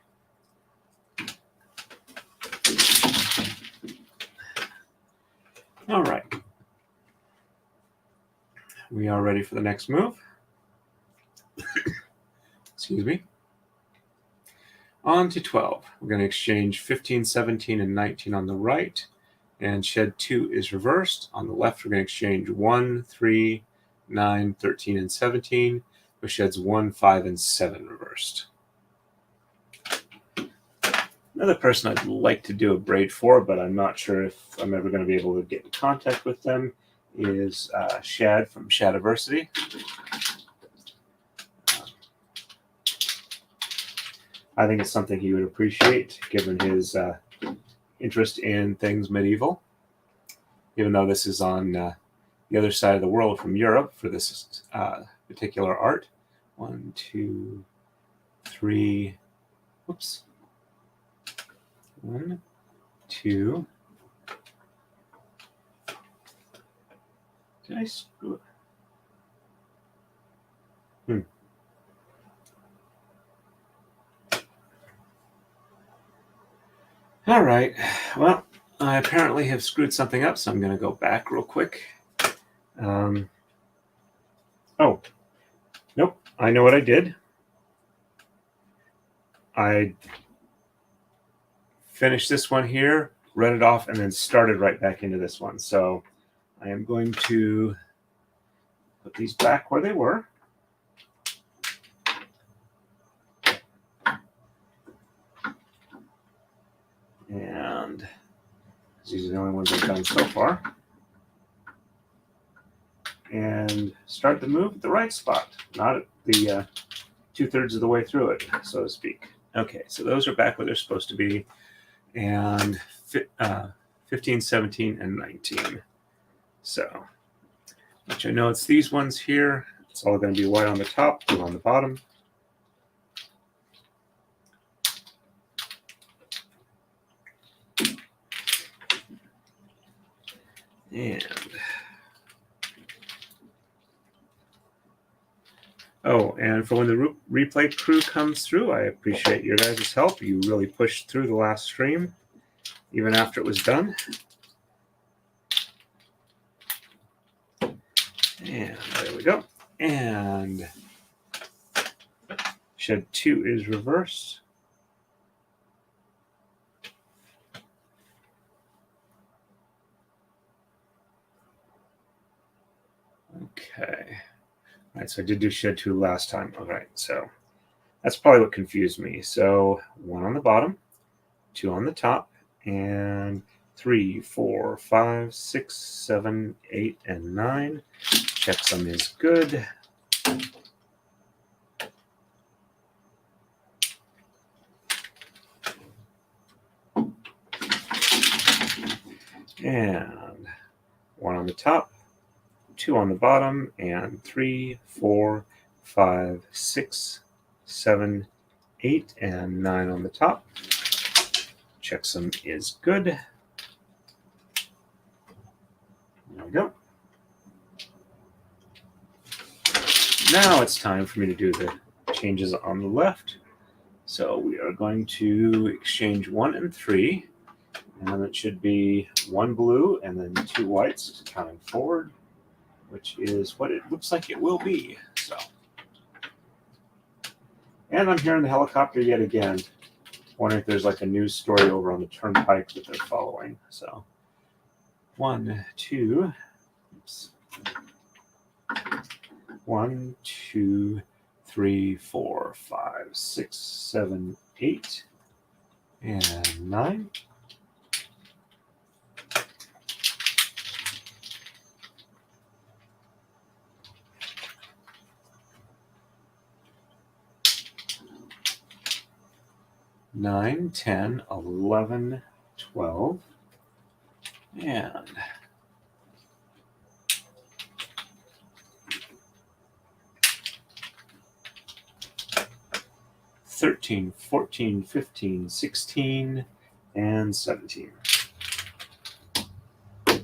All right. We are ready for the next move. Excuse me. On to 12. We're going to exchange 15, 17, and 19 on the right, and shed 2 is reversed. On the left, we're going to exchange 1, 3, 9, 13, and 17, with sheds 1, 5, and 7 reversed. Another person I'd like to do a braid for, but I'm not sure if I'm ever going to be able to get in contact with them, is Shad from Shadiversity. I think it's something he would appreciate, given his interest in things medieval. Even though this is on the other side of the world from Europe for this particular art. 1, 2, 3. Whoops. 1, 2. Did I screw it? All right. Well, I apparently have screwed something up, so I'm going to go back real quick. Oh, nope. I know what I did. I finished this one here, read it off, and then started right back into this one. So I am going to put these back where they were. And these are the only ones I've done so far. And start the move at the right spot, not at the 2/3 of the way through it, so to speak. Okay, so those are back where they're supposed to be. And 15, 17, and 19. So, which I know it's these ones here. It's all going to be white on the top, blue on the bottom. And oh, and for when the replay crew comes through, I appreciate your guys' help. You really pushed through the last stream, even after it was done. And there we go. And shed 2 is reversed. Okay. All right, so I did do shed 2 last time. All right, so that's probably what confused me. So 1 on the bottom, 2 on the top, and 3, 4, 5, 6, 7, 8, and 9. Checksum is good. And 1 on the top, 2 on the bottom, and 3, 4, 5, 6, 7, 8, and 9 on the top. Checksum is good. There we go. Now it's time for me to do the changes on the left. So we are going to exchange 1 and 3. And it should be 1 blue and then 2 whites counting forward, which is what it looks like it will be. So, and I'm hearing the helicopter yet again. Wondering if there's like a news story over on the turnpike that they're following. So 1, 2, oops. 1, 2, 3, 4, 5, 6, 7, 8, and 9. Nine, 10, 11, 12, and 13, 14, 15, 16, and 17. A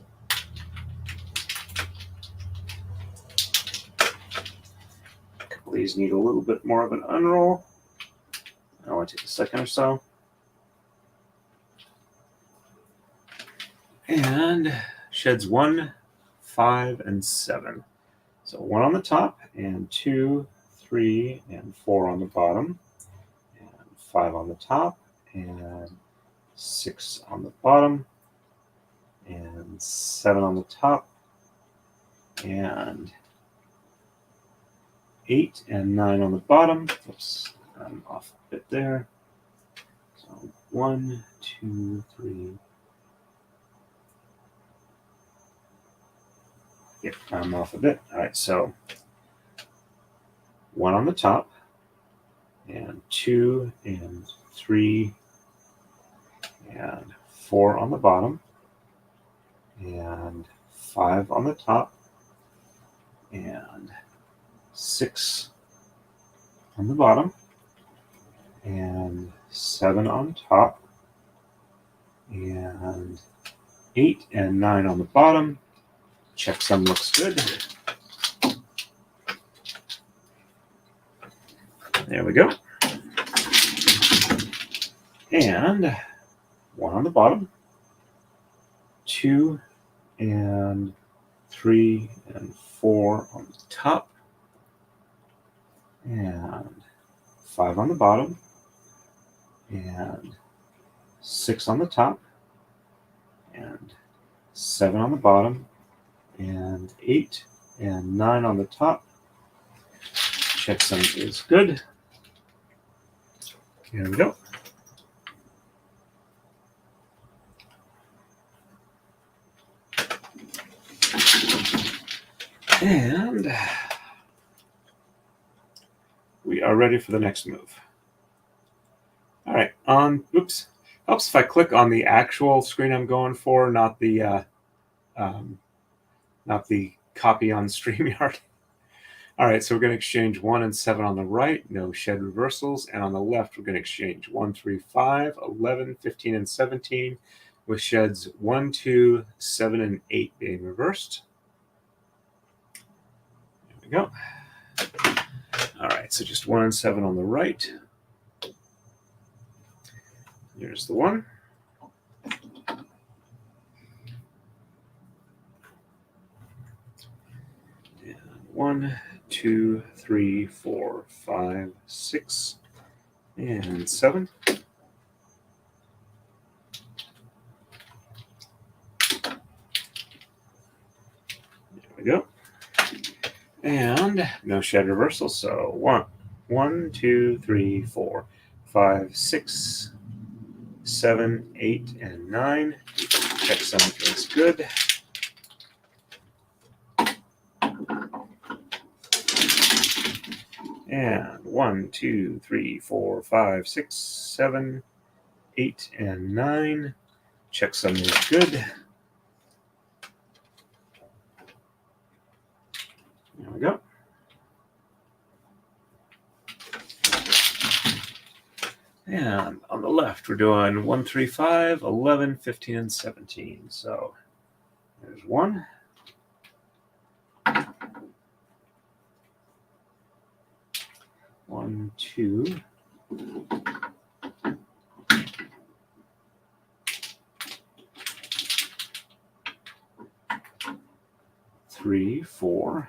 couple of these need a little bit more of an unroll. I want to take a second or so. And sheds 1, 5, and 7. So 1 on the top, and 2, 3, and 4 on the bottom, and 5 on the top, and 6 on the bottom, and 7 on the top, and 8 and 9 on the bottom. Oops, I'm off a bit there. So 1, 2, 3. Yep, I'm off a bit. All right, so 1 on the top, and 2 and 3, and 4 on the bottom, and 5 on the top, and 6 on the bottom, and 7 on top, and 8 and 9 on the bottom. Checksum looks good. There we go. And 1 on the bottom, 2 and 3 and 4 on the top, and 5 on the bottom, and 6 on the top, and 7 on the bottom, and 8 and 9 on the top. Checksum is good. Here we go. And we are ready for the next move. All right, oops. Helps if I click on the actual screen I'm going for, not the copy on StreamYard. All right, so we're going to exchange 1 and 7 on the right, no shed reversals. And on the left, we're going to exchange 1, 3, 5, 11, 15, and 17 with sheds 1, 2, 7, and 8 being reversed. There we go. All right, so just 1 and 7 on the right. Here's the 1. And 1, 2, 3, 4, 5, 6, and 7. There we go. And no shed reversal, so 1, 2, 3, 4, 5, 6, 7, 8, and 9. Checksum is good. And 1, 2, 3, 4, 5, 6, 7, 8, and 9. Checksum is good. There we go. And on the left, we're doing 1, 3, 5, 11, 15, and 17. So there's 1. 1, 2. 3, 4.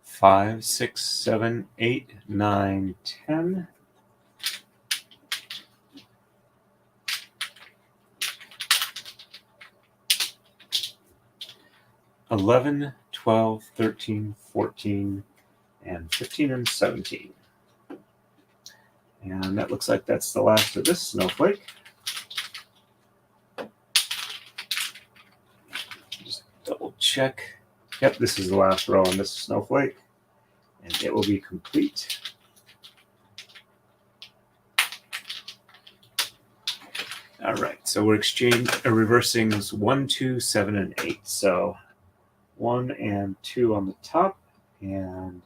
5, 6, 7, 8, 9, 10. 11, 12, 13, 14, and 15, and 17. And that looks like that's the last of this snowflake. Just double check. Yep, this is the last row on this snowflake, and it will be complete. All right, so we're reversing 1, 2, 7, and 8. So 1 and 2 on the top, and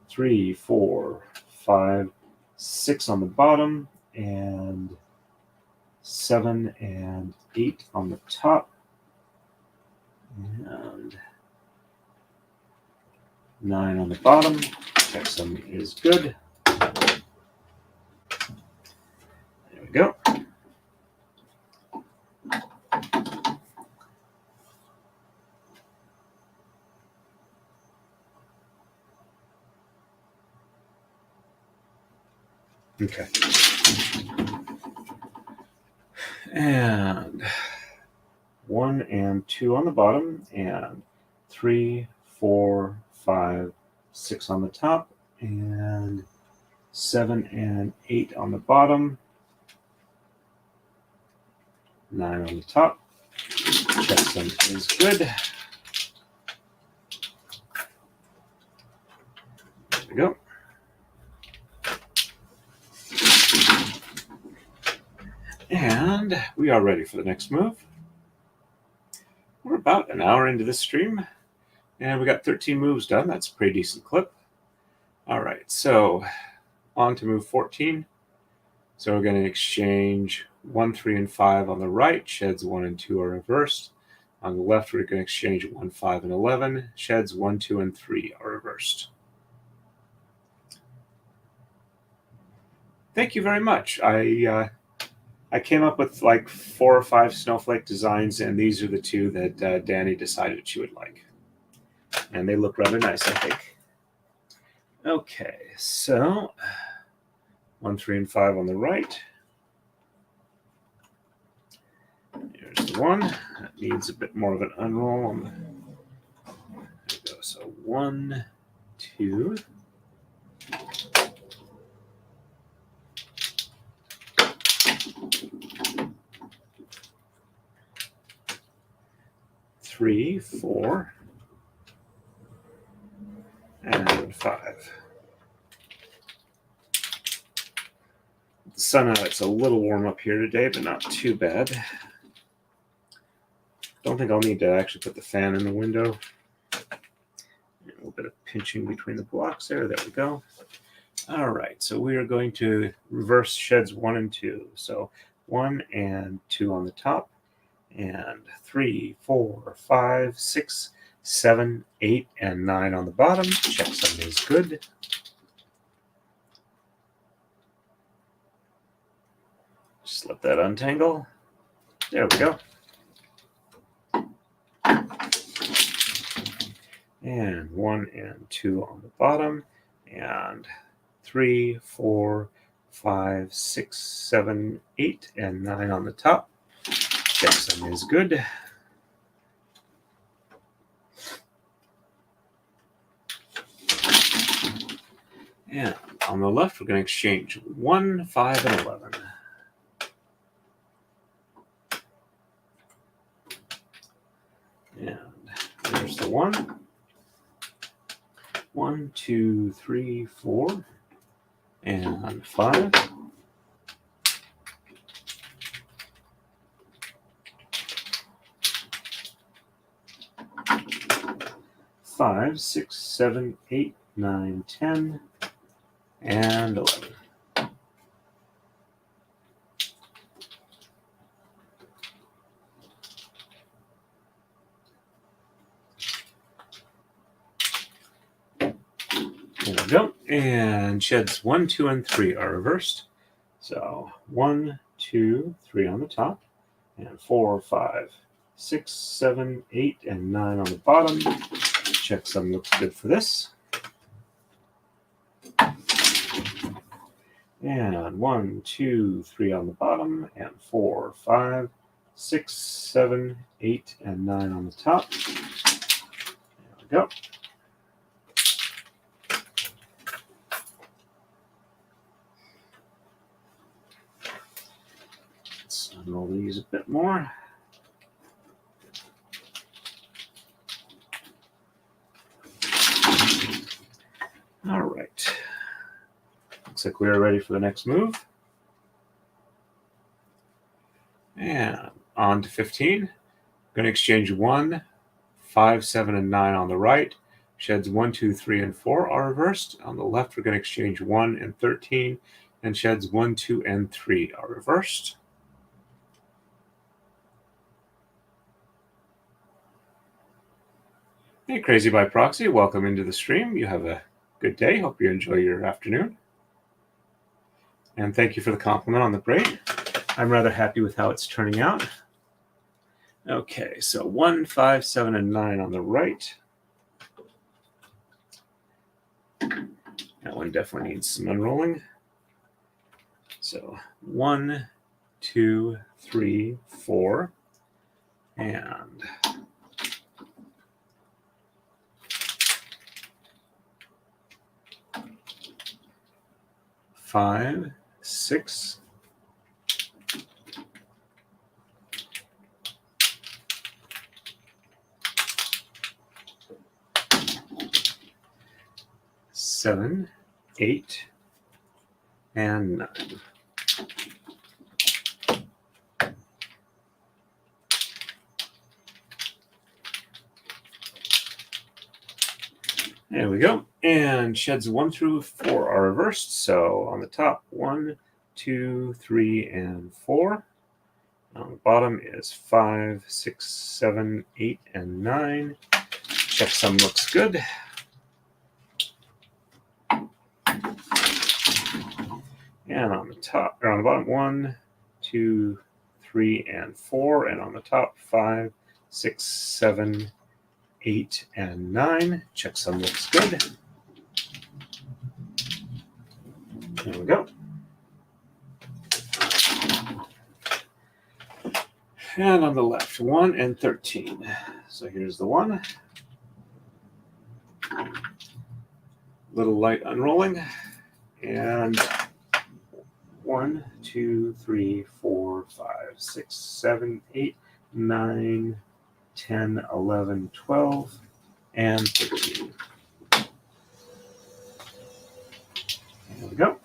3, 4, 5, 6 on the bottom, and 7 and 8 on the top, and 9 on the bottom. Checksum is good. There we go. Okay. And 1 and 2 on the bottom, and 3, 4, 5, 6 on the top, and 7 and 8 on the bottom, 9 on the top. Checksum is good. There we go. And we are ready for the next move. We're about an hour into this stream, and we got 13 moves done. That's a pretty decent clip. All right, so on to move 14. So we're going to exchange 1, 3, and 5 on the right. Sheds 1 and 2 are reversed. On the left, we're going to exchange 1, 5, and 11. Sheds 1, 2, and 3 are reversed. Thank you very much. I came up with like 4 or 5 snowflake designs, and these are the 2 that Dani decided she would like. And they look rather nice, I think. Okay, so 1, 3, and 5 on the right. Here's the 1. That needs a bit more of an unroll. There we go. So 1, 2. 3, 4, and 5. The sun out, it's a little warm up here today, but not too bad. Don't think I'll need to actually put the fan in the window. A little bit bit of pinching between the blocks there. There we go. All right, so we are going to reverse sheds 1 and 2. So 1 and 2 on the top, and 3, 4, 5, 6, 7, 8, and 9 on the bottom. Checksum is good. Just let that untangle. There we go. And 1 and 2 on the bottom, and 3, 4, 5, 6, 7, 8, and 9 on the top. Checksum is good. And on the left, we're going to exchange 1, 5, and 11. And there's the 1. 1, 2, 3, 4, and 5. 5, 6, 7, 8, 9, 10, and 11. There we go. And sheds 1, 2, and 3 are reversed. So 1, 2, 3 on the top, and 4, 5, 6, 7, 8, and 9 on the bottom. Checksum looks good for this. And 1, 2, 3 on the bottom, and 4, 5, 6, 7, 8, and 9 on the top. There we go. Let's unroll these a bit more. All right. Looks like we are ready for the next move. And on to 15. Going to exchange 1, 5, 7, and 9 on the right. Sheds 1, 2, 3, and 4 are reversed. On the left, we're going to exchange 1 and 13. And sheds 1, 2, and 3 are reversed. Hey, Crazy by Proxy, welcome into the stream. You have a good day. Hope you enjoy your afternoon. And thank you for the compliment on the braid. I'm rather happy with how it's turning out. Okay, so 1, 5, 7, and 9 on the right. That one definitely needs some unrolling. So 1, 2, 3, 4, and 5, 6, 7, 8, and 9. There we go. And sheds 1 through 4 are reversed. So on the top, 1, 2, 3, and 4. On the bottom is 5, 6, 7, 8, and 9. Checksum looks good. And on the top, or on the bottom, 1, 2, 3, and 4. And on the top, 5, 6, 7, 8, and 9. Checksum looks good. There we go. And on the left, 1 and 13. So here's the 1. Little light unrolling. And 1, 2, 3, 4, 5, 6, 7, 8, 9, 10, 11, 12, and 13. There we go.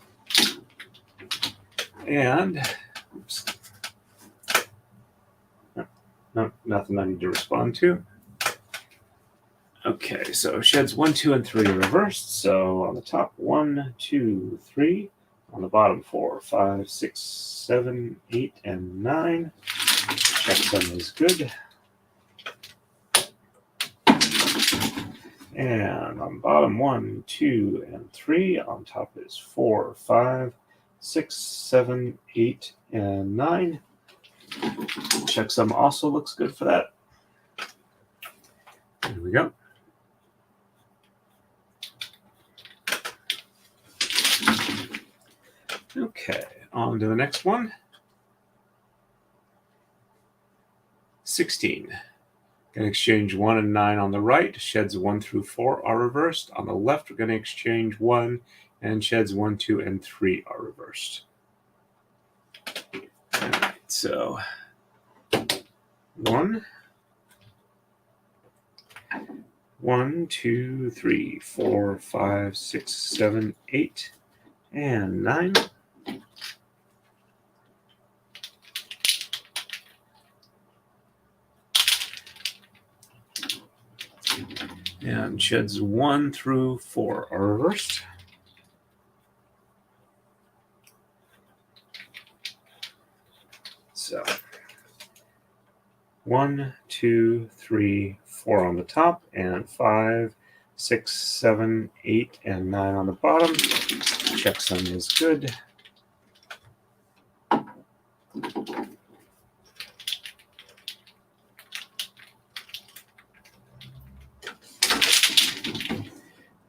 And oops. No, nothing I need to respond to. Okay, so sheds 1, 2, and 3 are reversed. So on the top, 1, 2, 3. On the bottom, 4, 5, 6, 7, 8, and 9. Checksum is good. And on the bottom, 1, 2, and 3. On top is 4, 5, 6, 7, 8, and 9. Checksum also looks good for that. Here we go. Okay, on to the next one. 16. Going to exchange 1 and 9 on the right. Sheds 1 through 4 are reversed. On the left, we're going to exchange 1, and sheds 1, 2, and 3 are reversed. All right, so 1, 2, 3, 4, 5, 6, 7, 8, and 9. And sheds 1 through 4 are reversed. So 1, 2, 3, 4 on the top, and 5, 6, 7, 8, and 9 on the bottom. Checksum is good.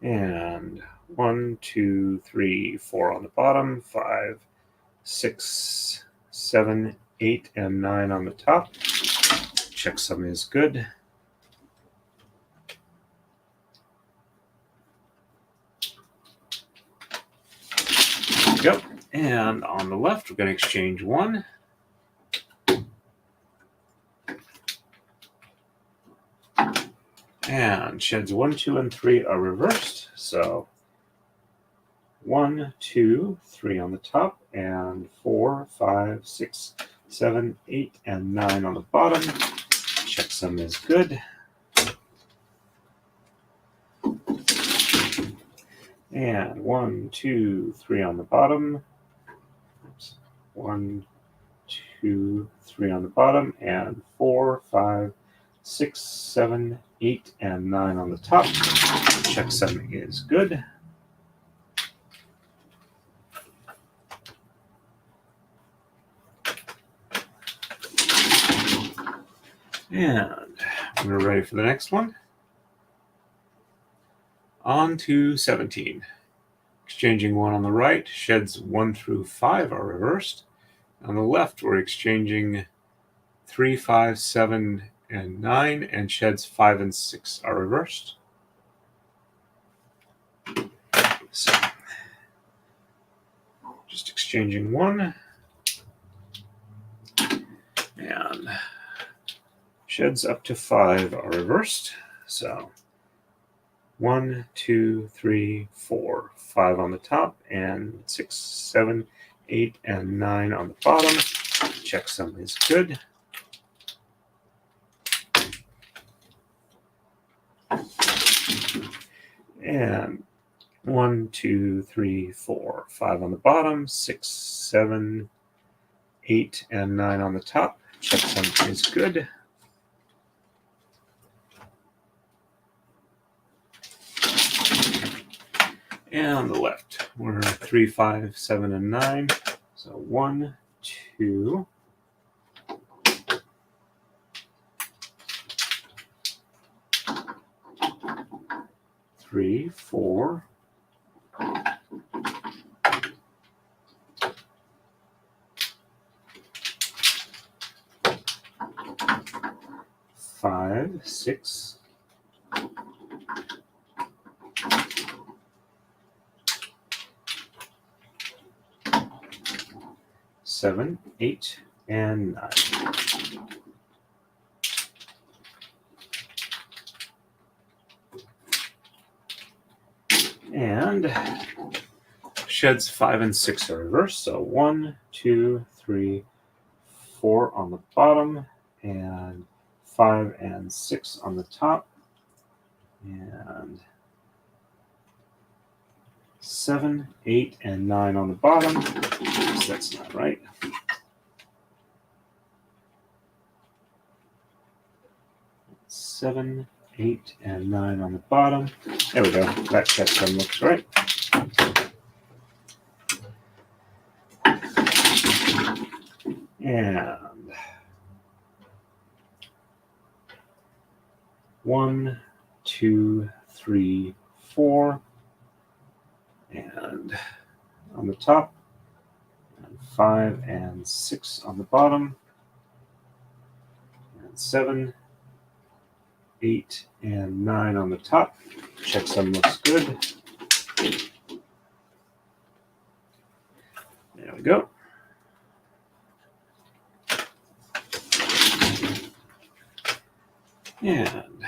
And 1, 2, 3, 4 on the bottom, 5, 6, 7, 8, and 9 on the top. Checksum is good. There we go. And on the left, we're going to exchange 1. And sheds 1, 2, and 3 are reversed. So 1, 2, 3 on the top, and 4, 5, 6, 7, 8, and 9 on the bottom. Checksum is good. And 1, 2, 3 on the bottom. Oops. 1, 2, 3 on the bottom, and 4, 5, 6, 7, 8, and 9 on the top. Checksum is good. And we're ready for the next one. On to 17. Exchanging 1 on the right, sheds 1 through 5 are reversed. On the left, we're exchanging 3, 5, 7, and 9, and sheds 5 and 6 are reversed. So, just exchanging 1. And sheds up to 5 are reversed. So 1, 2, 3, 4, 5 on the top, and 6, 7, 8, and 9 on the bottom. Checksum is good. And 1, 2, 3, 4, 5 on the bottom, 6, 7, 8, and 9 on the top. Checksum is good. And on the left, we're 3, 5, 7, and 9. So 1, 2, 3, 4, 5, 6, 7, 8, and 9. And sheds 5 and 6 are reversed. So 1, 2, 3, 4 on the bottom, and 5 and 6 on the top. And 7, 8, and 9 on the bottom. Oops, that's not right. Seven, 8, and 9 on the bottom. There we go. That cutsom looks right. And 1, 2, 3, 4, and on the top, and 5 and 6 on the bottom, and 7, 8, and 9 on the top. Checksum looks good. There we go. And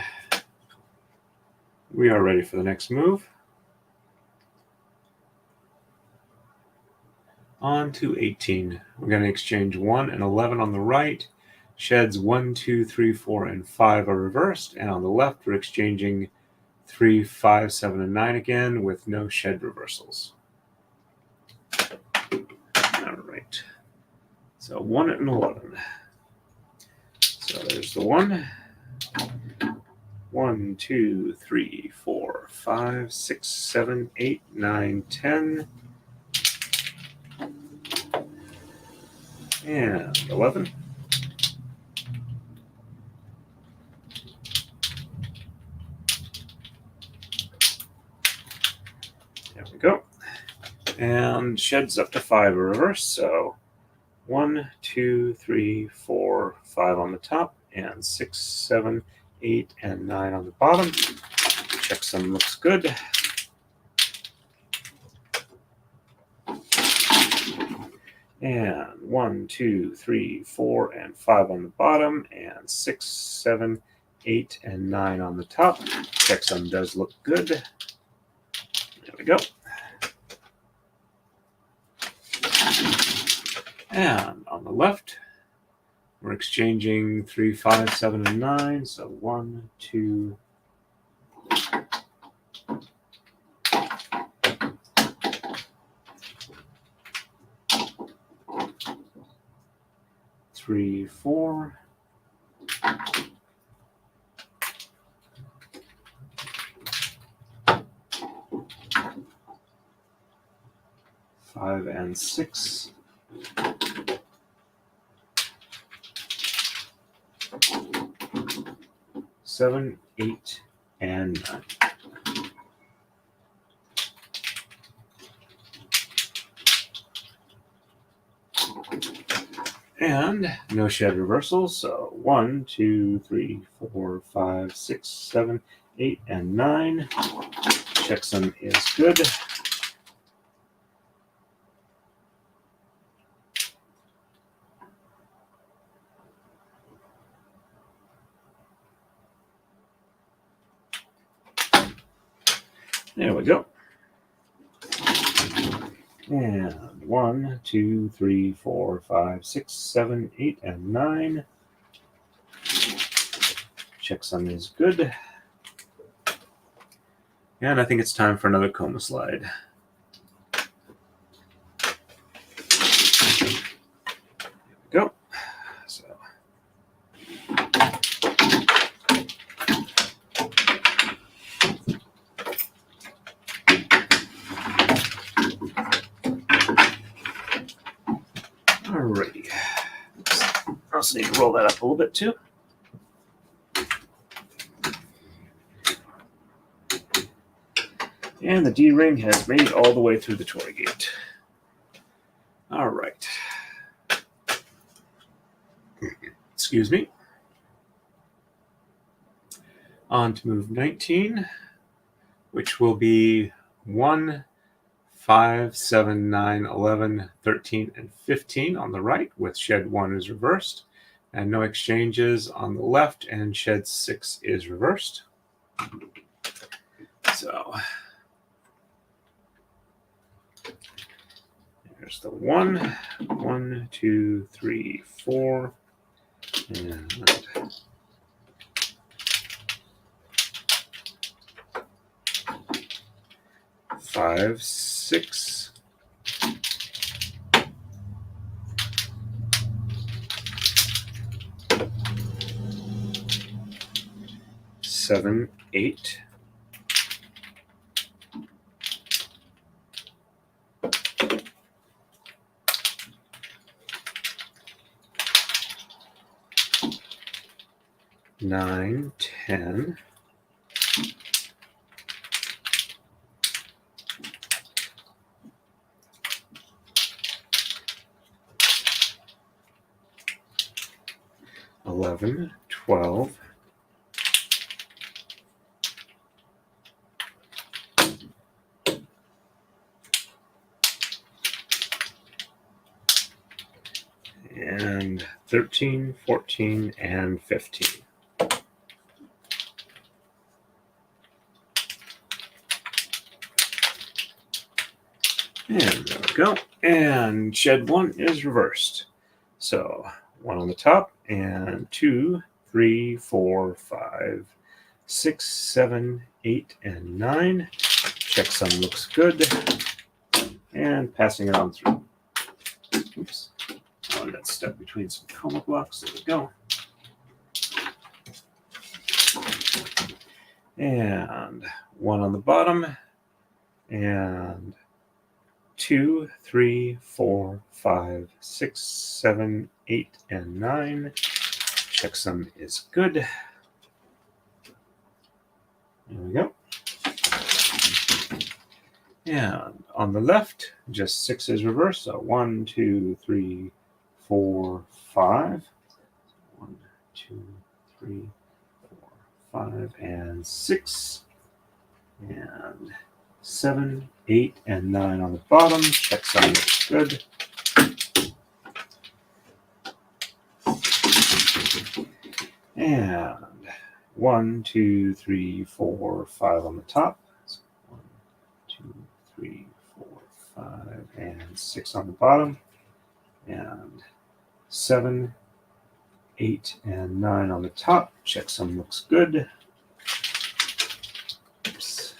we are ready for the next move. On to 18. We're going to exchange 1 and 11 on the right. Sheds 1, 2, 3, 4, and 5 are reversed. And on the left, we're exchanging 3, 5, 7, and 9 again with no shed reversals. All right. So 1 and 11. So there's the 1. 1, 2, 3, 4, 5, 6, 7, 8, 9, 10. And 11. There we go. And sheds up to 5 are reversed. So 1, 2, 3, 4, 5 on the top, and 6, 7, 8, and 9 on the bottom. Checksum looks good. And 1, 2, 3, 4, and 5 on the bottom, and 6, 7, 8, and 9 on the top. Checksum does look good. There we go. And on the left, we're exchanging 3, 5, 7, and 9. So 1, 2, 3, 4. 5 and 6. 7, 8, and 9. And no shed reversals. So 1, 2, 3, 4, 5, 6, 7, 8, and 9. Checksum is good. There we go. And 1, 2, 3, 4, 5, 6, 7, 8, and 9. Checksum is good. And I think it's time for another coma slide. There we go. So. Alrighty. I also need to roll that up a little bit too. And the D-ring has made it all the way through the toy gate. All right. Excuse me. On to move 19, which will be 1, 5, 7, 9, 11, 13, and 15 on the right, with shed 1 is reversed, and no exchanges on the left, and shed 6 is reversed. So there's the 1, 1, 2, 3, 4, and 5, 6, 7, 8, 9, 10, 11, 12, 13, 14, and 15. And there we go. And shed 1 is reversed. So 1 on the top, and 2, 3, 4, 5, 6, 7, 8, and 9. Checksum looks good. And passing it on through. Oops. Oh, I got stuck between some coma blocks. There we go. And 1 on the bottom, and 2, 3, 4, 5, 6, 7, 8, and 9. Checksum is good. There we go. And on the left, just 6 is reversed. So 1, 2, 3, 4, 5. 1, 2, 3, 4, 5, and 6. And 7, 8, and 9 on the bottom. Checksum looks good. And 1, 2, 3, 4, 5 on the top. So 1, 2, 3, 4, 5, and 6 on the bottom. And 7, 8, and 9 on the top. Checksum looks good. Oops.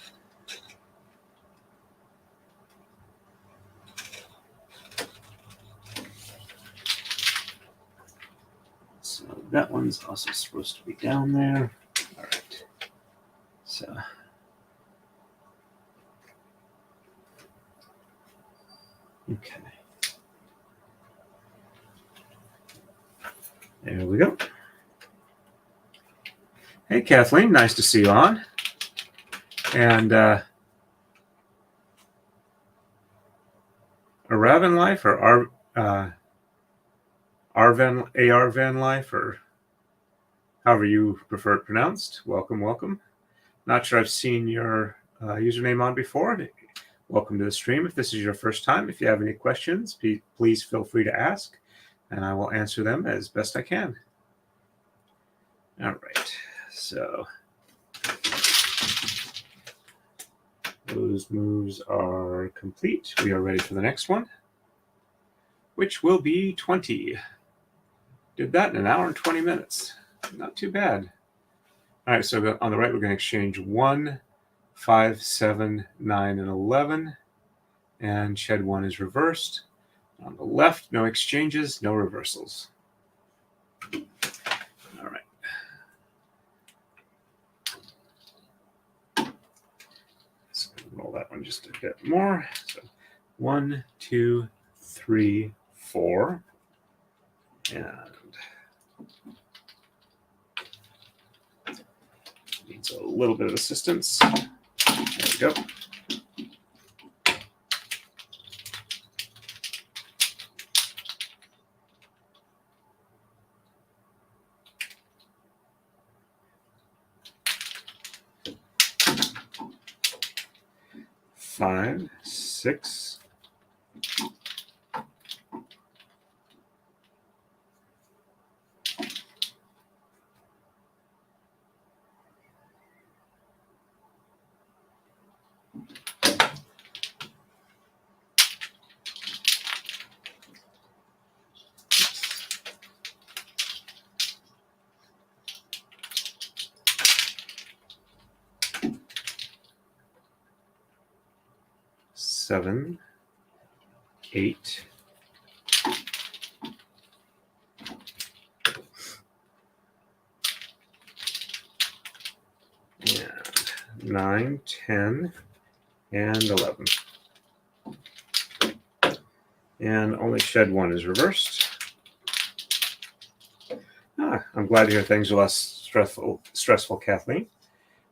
So that one's also supposed to be down there. All right. So okay. There we go. Hey, Kathleen, nice to see you on. And a Raven Life or AR Van Life, or however you prefer it pronounced. Welcome, welcome. Not sure I've seen your username on before. Welcome to the stream. If this is your first time, if you have any questions, please feel free to ask, and I will answer them as best I can. All right, so those moves are complete. We are ready for the next one, which will be 20. Did that in an hour and 20 minutes. Not too bad. All right, so on the right, we're going to exchange 1, 5, 7, 9, and 11. And shed 1 is reversed. On the left, no exchanges, no reversals. All right. So roll that one just a bit more. So 1, 2, 3, 4. And needs a little bit of assistance. There we go. Five, 6, 5, 7, 8, and 9, 10, and 11. And only shed 1 is reversed. I'm glad to hear things are less stressful, Kathleen.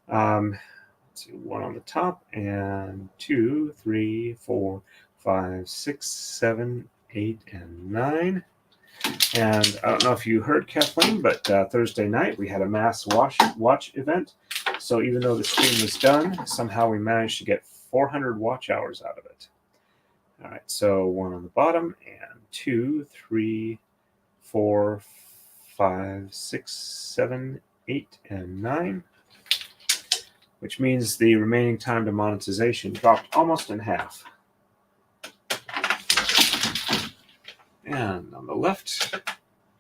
Let's see, 1 on the top, and 2, 3, 4, 5, 6, 7, 8, and 9. And I don't know if you heard, Kathleen, but Thursday night we had a mass watch event. So even though the stream was done, somehow we managed to get 400 watch hours out of it. All right, so 1 on the bottom, and 2, 3, 4, 5, 6, 7, 8, and 9, which means the remaining time to monetization dropped almost in half. And on the left,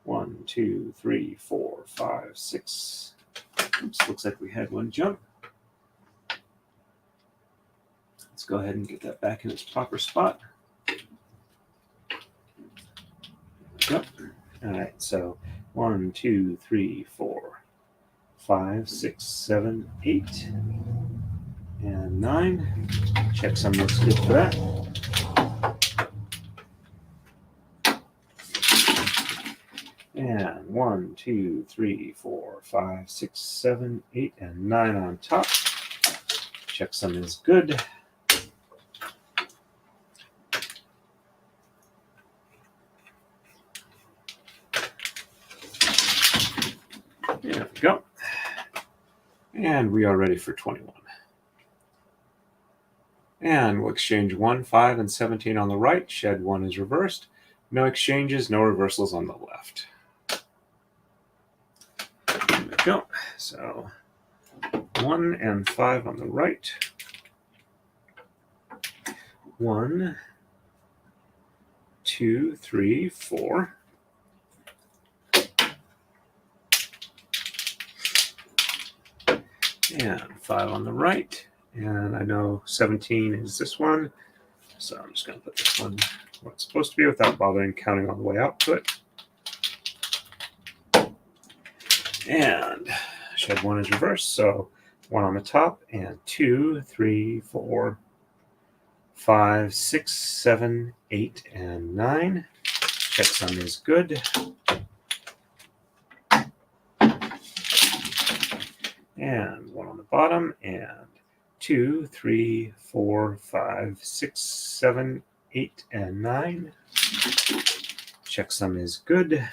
1, 2, 3, 4, 5, 6. Oops, looks like we had 1 jump. Let's go ahead and get that back in its proper spot. Yep. All right, so 1, 2, 3, 4, 5, 6, 7, 8, and 9. Checksum looks good for that. And 1, 2, 3, 4, 5, 6, 7, 8, and 9 on top. Checksum is good. There we go. And we are ready for 21. And we'll exchange 1, 5, and 17 on the right. Shed 1 is reversed. No exchanges, no reversals on the left. There we go. So 1 and 5 on the right. 1, 2, 3, 4. And 5 on the right. And I know 17 is this one. So I'm just going to put this one where it's supposed to be without bothering counting all the way out to it. And shed 1 is reversed. So 1 on the top, and 2, 3, 4, 5, 6, 7, 8, and 9. Checksum is good. And 1 on the bottom, and 2, 3, 4, 5, 6, 7, 8, and 9. Checksum is good.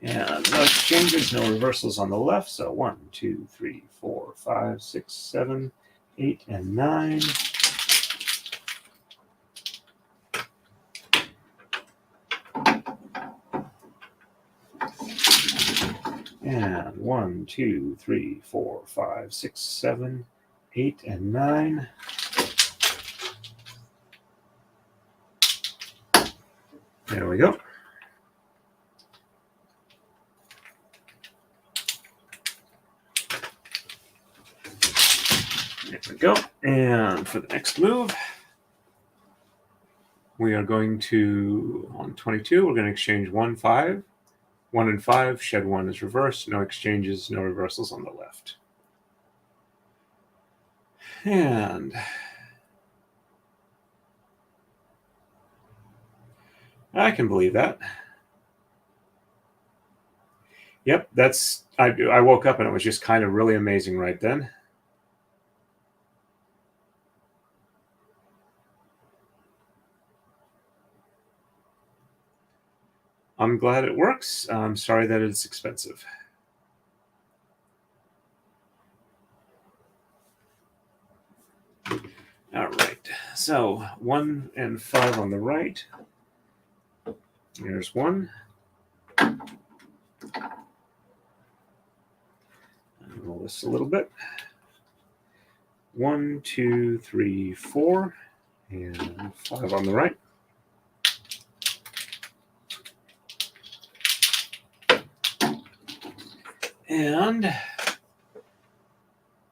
And no exchanges, no reversals on the left. So 1, 2, 3, 4, 5, 6, 7, 8, and 9. And 1, 2, 3, 4, 5, 6, 7, 8, and 9. There we go. There we go. And for the next move, we are going to, on 22, we're going to exchange 1, 5. 1 and 5, shed 1 is reversed. No exchanges, no reversals on the left. And I can believe that. Yep, I woke up and it was just kind of really amazing right then. I'm glad it works. I'm sorry that it's expensive. All right, so 1 and 5 on the right. There's 1. Roll this a little bit. 1, 2, 3, 4, and 5 on the right. And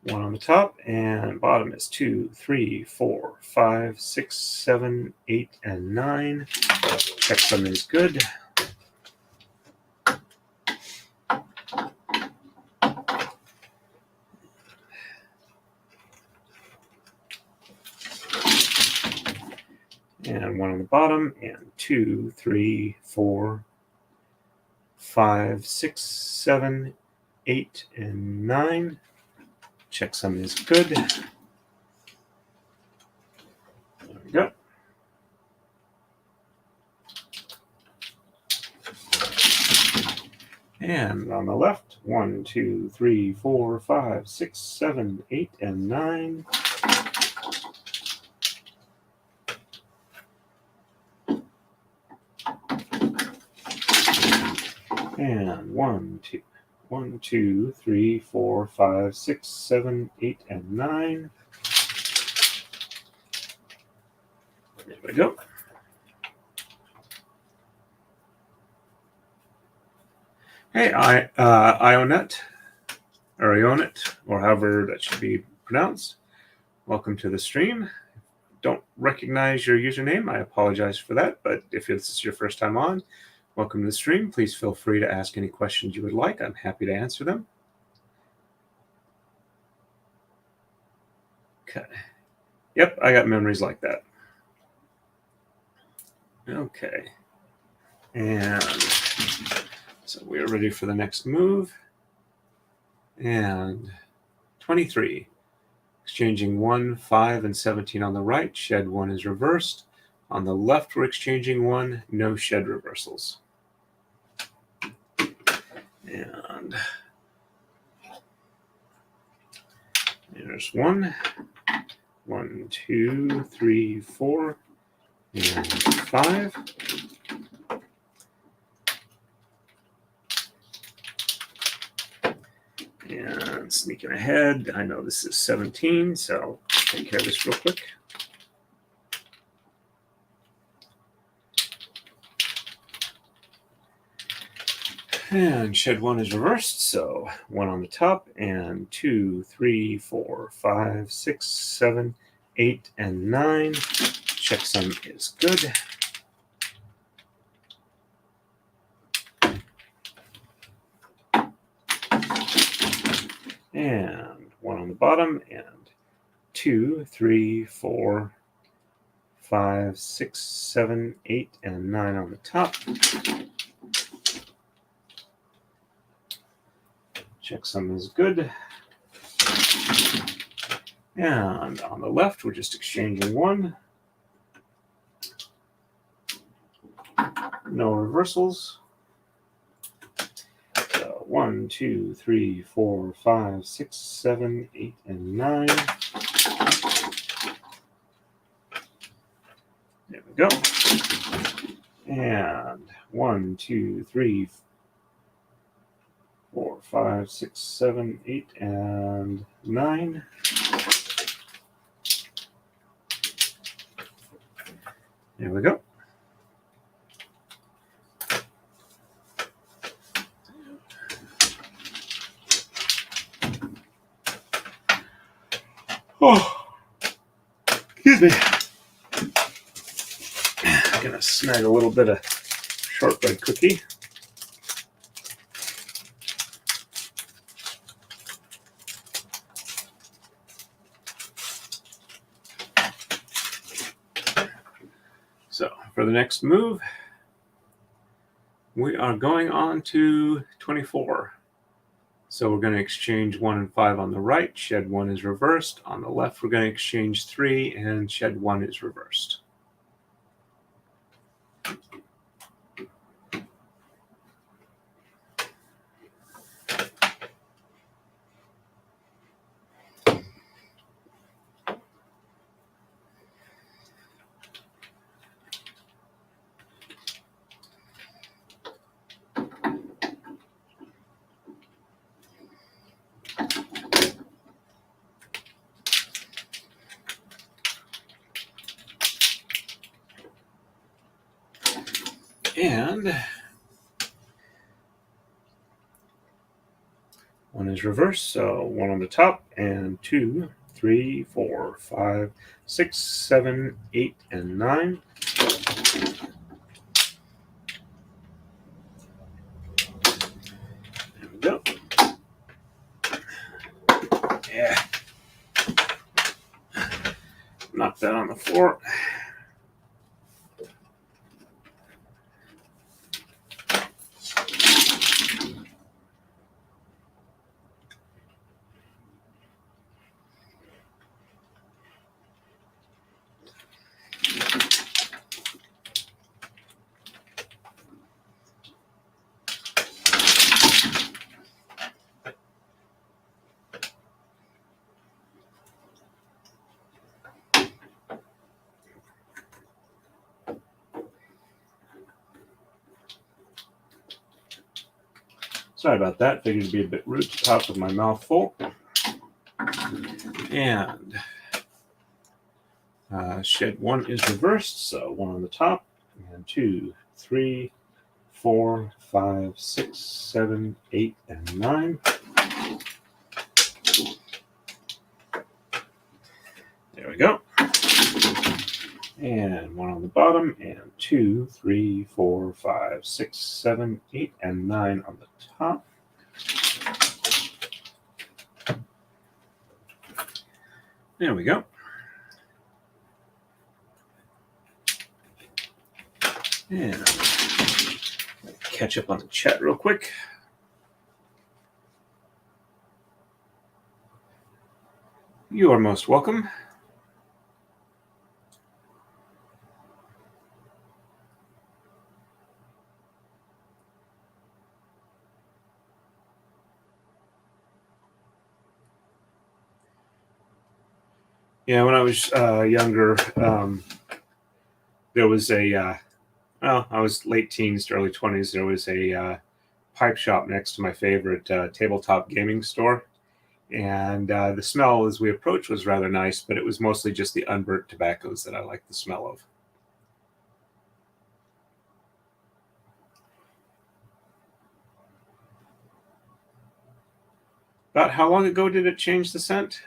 1 on the top, and bottom is 2, 3, 4, 5, 6, 7, 8, and 9. Checksum is good. And 1 on the bottom, and 2, 3, 4, 5, 6, 7, 8, and 9. Checksum is good. There we go. And on the left, 1, 2, 3, 4, 5, 6, 7, 8, and 9. And 1, 2, 3, 4, 5, 6, 7, 8, and 9. There we go. Hey, Ionet, or Ionet, or however that should be pronounced. Welcome to the stream. Don't recognize your username. I apologize for that, but if this is your first time on, welcome to the stream. Please feel free to ask any questions you would like. I'm happy to answer them. Okay. Yep, I got memories like that. Okay. And so we're ready for the next move. And 23. Exchanging 1, 5, and 17 on the right. Shed 1 is reversed. On the left, we're exchanging 1. No shed reversals. And there's 1, 1, 2, 3, 4, and 5. And sneaking ahead, I know this is 17, so take care of this real quick. And shed 1 is reversed, so 1 on the top, and 2, 3, 4, 5, 6, 7, 8, and 9. Checksum is good. And 1 on the bottom, and 2, 3, 4, 5, 6, 7, 8, and 9 on the top. Checksum is good. And on the left, we're just exchanging 1. No reversals. So 1, 2, 3, 4, 5, 6, 7, 8, and 9. There we go. And 1, 2, 3, 4, 5, 6, 7, 8, and 9. There we go. Oh, excuse me. I'm gonna snag a little bit of shortbread cookie. So for the next move, we are going on to 24. So we're going to exchange 1 and 5 on the right. Shed 1 is reversed. On the left, we're going to exchange 3, and shed 1 is reversed. And 1 One is reversed, so 1 on the top, and 2, 3, 4, 5, 6, 7, 8, and 9. There we go. Yeah. Knock that on the floor. Sorry about that. Figured it'd be a bit rude to talk with my mouth full. And shed 1 is reversed, so 1 on the top, and 2, 3, 4, 5, 6, 7, 8, and 9. There we go. And 1 on the bottom, and 2, 3, 4, 5, 6, 7, 8, and 9 on the top. There we go. And catch up on the chat real quick. You are most welcome. Yeah, when I was younger, there was a, well, I was late teens to early 20s. There was a pipe shop next to my favorite tabletop gaming store. And the smell as we approached was rather nice, but it was mostly just the unburnt tobaccos that I liked the smell of. About how long ago did it change the scent?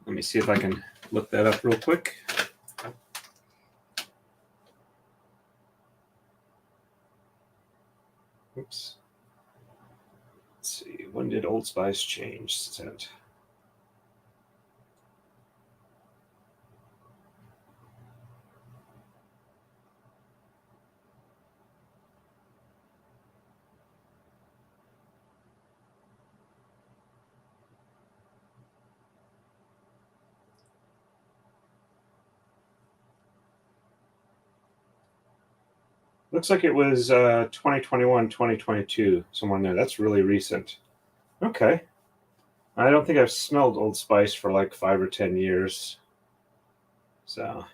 Let me see if I can look that up real quick. Oops. Let's see. When did Old Spice change scent? Looks like it was 2021, 2022, somewhere in there. That's really recent. Okay. I don't think I've smelled Old Spice for like 5 or 10 years. So,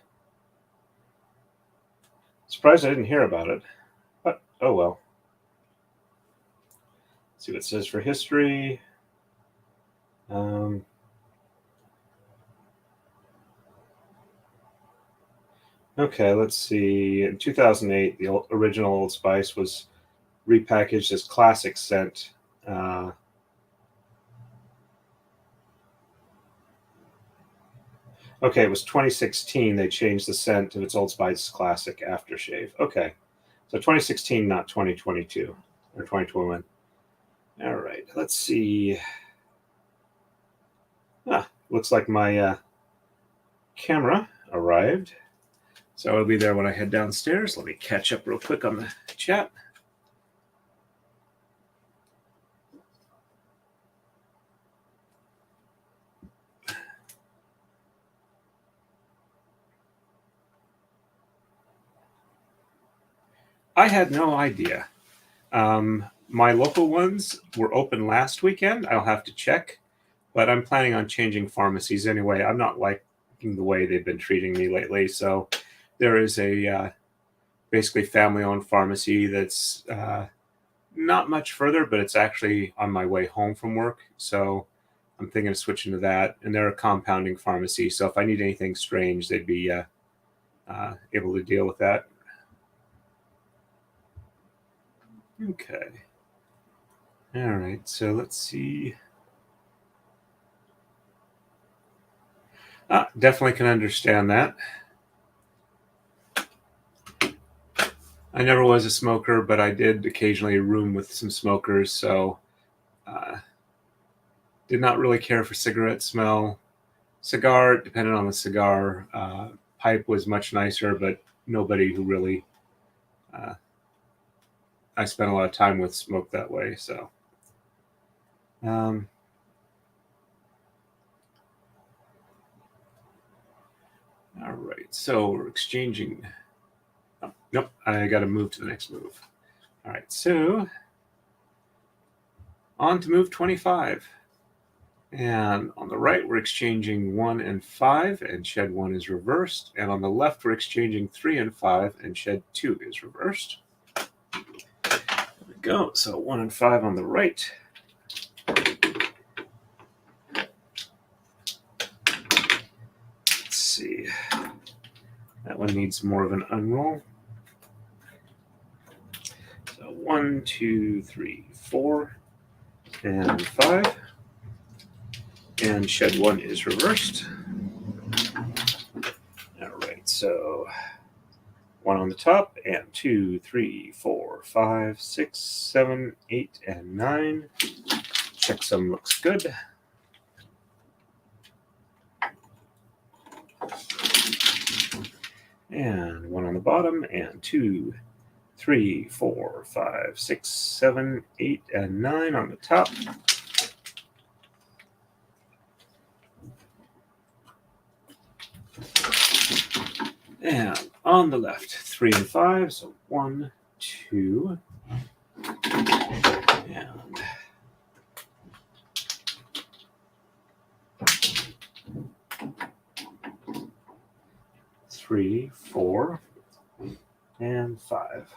surprised I didn't hear about it. But, oh well. Let's see what it says for history. Okay, let's see. In 2008, the original Old Spice was repackaged as classic scent. Okay, it was 2016. They changed the scent of its Old Spice Classic aftershave. Okay, so 2016, not 2022 or 2021. All right, let's see. Looks like my camera arrived. So it'll be there when I head downstairs. Let me catch up real quick on the chat. I had no idea. My local ones were open last weekend. I'll have to check, but I'm planning on changing pharmacies anyway. I'm not liking the way they've been treating me lately. So there is a basically family-owned pharmacy that's not much further, but it's actually on my way home from work. So I'm thinking of switching to that. And they're a compounding pharmacy. So if I need anything strange, they'd be able to deal with that. Okay. All right, so let's see. Definitely can understand that. I never was a smoker, but I did occasionally room with some smokers, so did not really care for cigarette smell. Cigar, depending on the cigar. Pipe was much nicer, but nobody who really I spent a lot of time with smoked that way. So, all right. So we're exchanging. Oh, nope, I got to move to the next move. All right, so on to move 25. And on the right, we're exchanging 1 and 5, and shed 1 is reversed. And on the left, we're exchanging 3 and 5, and shed 2 is reversed. There we go. So 1 and 5 on the right. Let's see. That one needs more of an unroll. So 1, 2, 3, 4, and 5. And shed 1 is reversed. All right, so 1 on the top, and 2, 3, 4, 5, 6, 7, 8, and 9. Checksum looks good. And 1 on the bottom, and 2, 3, 4, 5, 6, 7, 8, and 9 on the top. And on the left, 3 and 5, so 1, 2, and 3, 4, and 5.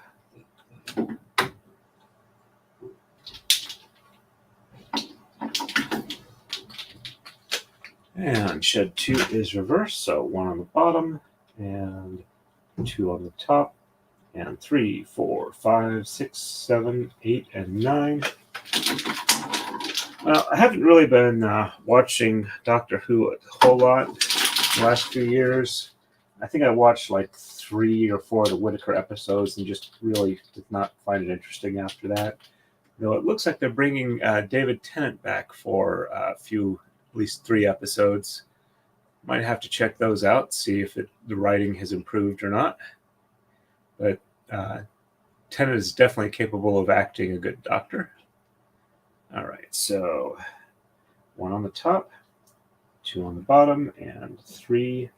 And shed 2 is reversed, so 1 on the bottom, and 2 on the top, and 3, 4, 5, 6, 7, 8, and 9. Well, I haven't really been watching Doctor Who a whole lot the last few years. I think I watched like 3 or 4 of the Whittaker episodes and just really did not find it interesting after that. Though it looks like they're bringing David Tennant back for a few, at least 3 episodes. Might have to check those out, see if the writing has improved or not. But Tennant is definitely capable of acting a good doctor. All right, so 1 on the top, 2 on the bottom, and 3,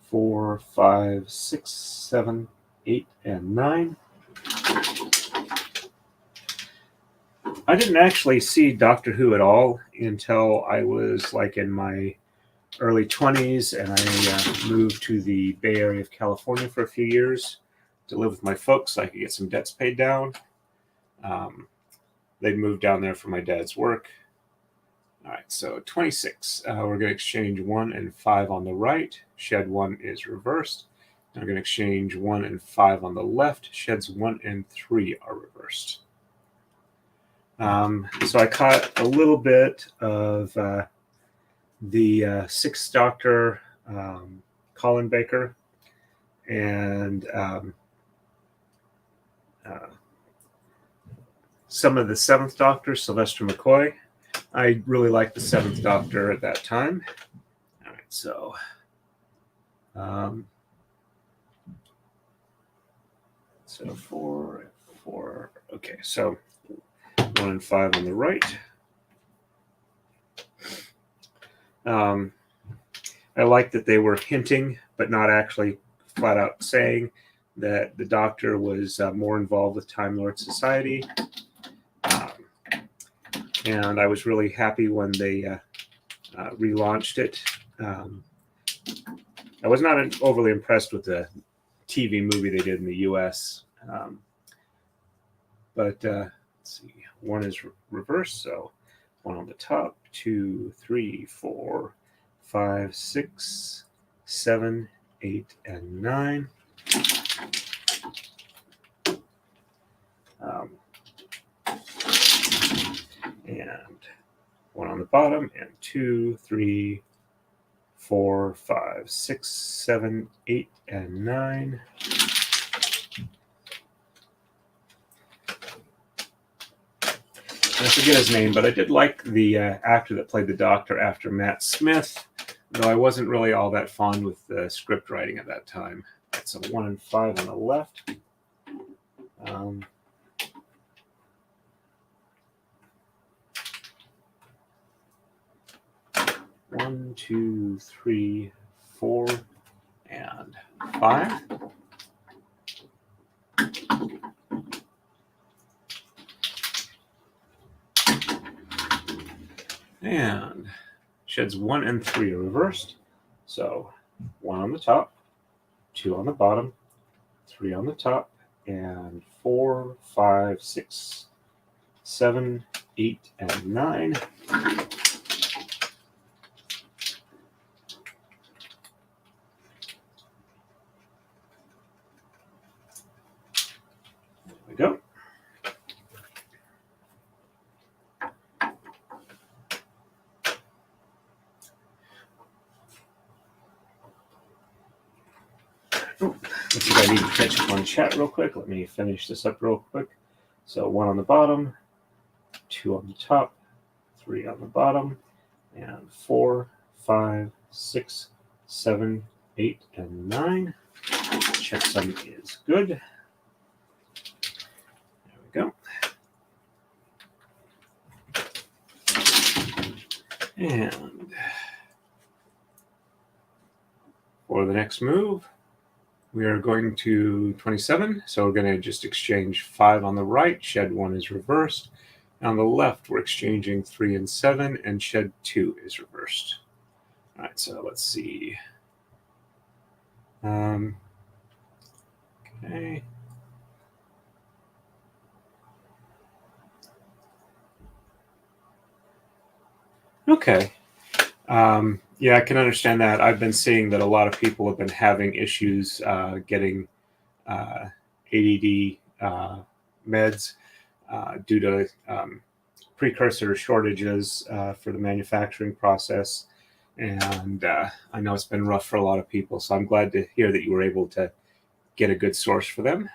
4, 5, 6, 7, 8, and 9. I didn't actually see Doctor Who at all until I was like in my early 20s, and I moved to the Bay Area of California for a few years to live with my folks so I could get some debts paid down. They moved down there for my dad's work. All right, so 26. We're going to exchange 1 and 5 on the right. Shed 1 is reversed. We're going to exchange 1 and 5 on the left. Sheds 1 and 3 are reversed. So I caught a little bit of the 6th Doctor, Colin Baker, and some of the 7th Doctor, Sylvester McCoy. I really liked the 7th Doctor at that time. All right, so so 4, 4. Okay, so 1 and 5 on the right. I like that they were hinting, but not actually flat out saying that the Doctor was more involved with Time Lord Society. And I was really happy when they relaunched it. I was not overly impressed with the TV movie they did in the U.S. But let's see, 1 is reversed, so 1 on the top, 2, 3, 4, 5, 6, 7, 8, and 9. and 1 on the bottom, and 2, 3, 4, 5, 6, 7, 8, and 9. I forget his name, but I did like the actor that played the Doctor after Matt Smith, though I wasn't really all that fond with the script writing at that time. So 1 and 5 on the left. 1, 2, 3, 4, and 5. And sheds 1 and 3 are reversed. So 1 on the top, 2 on the bottom, 3 on the top, and 4, 5, 6, 7, 8, and 9. There we go. Let's see if I need to catch up on chat real quick. Let me finish this up real quick. So 1 on the bottom, 2 on the top, 3 on the bottom, and 4, 5, 6, 7, 8, and 9. Checksum is good. There we go. And for the next move, we are going to 27. So we're going to just exchange 5 on the right. Shed 1 is reversed. On the left, we're exchanging 3 and 7, and shed 2 is reversed. All right, so let's see. Okay. Okay. Yeah, I can understand that. I've been seeing that a lot of people have been having issues getting ADD meds due to precursor shortages for the manufacturing process. And I know it's been rough for a lot of people, so I'm glad to hear that you were able to get a good source for them.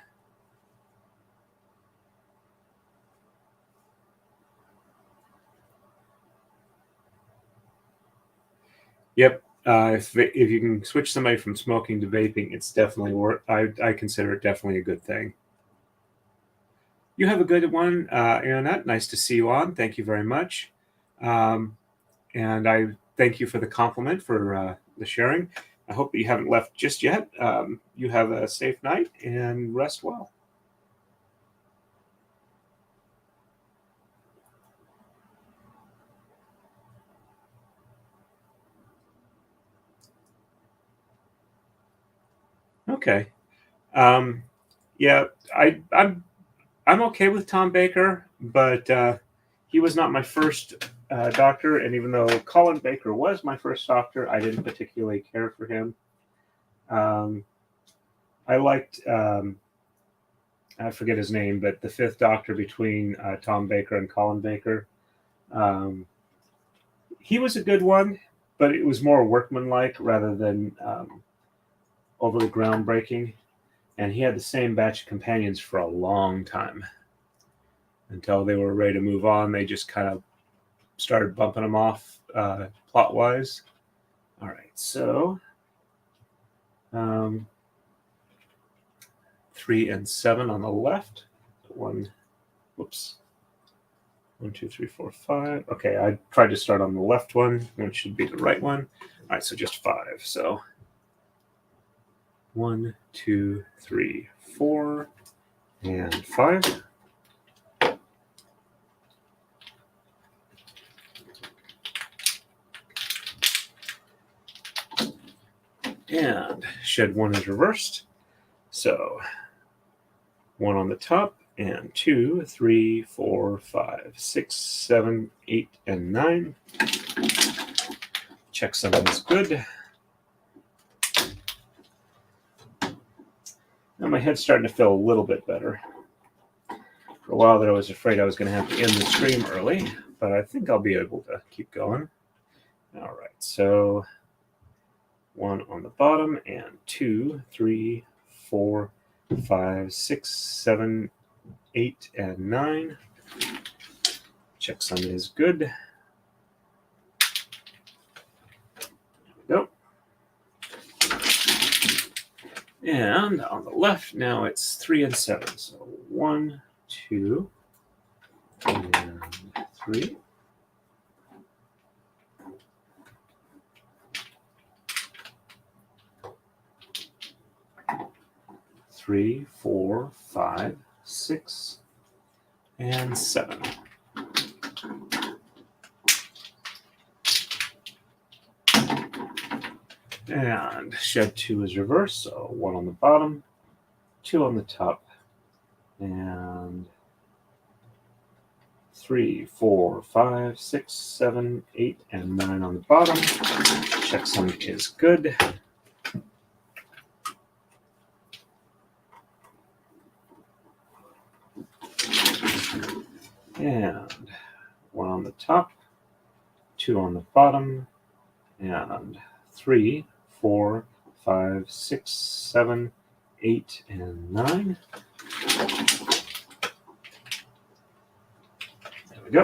Yep. If you can switch somebody from smoking to vaping, it's definitely I consider it definitely a good thing. You have a good one, Annette. Nice to see you on. Thank you very much. And I thank you for the compliment for the sharing. I hope that you haven't left just yet. You have a safe night and rest well. Okay. Yeah, I'm okay with Tom Baker, but he was not my first doctor, and even though Colin Baker was my first doctor, I didn't particularly care for him. I liked, I forget his name, but the 5th doctor between Tom Baker and Colin Baker. He was a good one, but it was more workmanlike rather than overly groundbreaking. And he had the same batch of companions for a long time. Until they were ready to move on, they just kind of started bumping them off plot-wise. All right, so 3 and 7 on the left. 1, 2, 3, 4, 5. Okay, I tried to start on the left one. One should be the right one. All right, so just 5. So 1, 2, 3, 4, and 5. And shed 1 is reversed. So 1 on the top, and 2, 3, 4, 5, 6, 7, 8, and 9. Checksum is good. Now my head's starting to feel a little bit better. For a while there, I was afraid I was going to have to end the stream early, but I think I'll be able to keep going. All right, so 1 on the bottom, and 2, 3, 4, 5, 6, 7, 8, and 9. Checksum is good. There we go. And on the left, now it's 3 and 7. So 1, 2, and 3. Three, 4, 5, 6, and 7. And shed 2 is reversed, so 1 on the bottom, 2 on the top, and 3, 4, 5, 6, 7, 8, and 9 on the bottom. Checksum is good. And 1 on the top, 2 on the bottom, and 3, 4, 5, 6, 7, 8, and 9. There we go.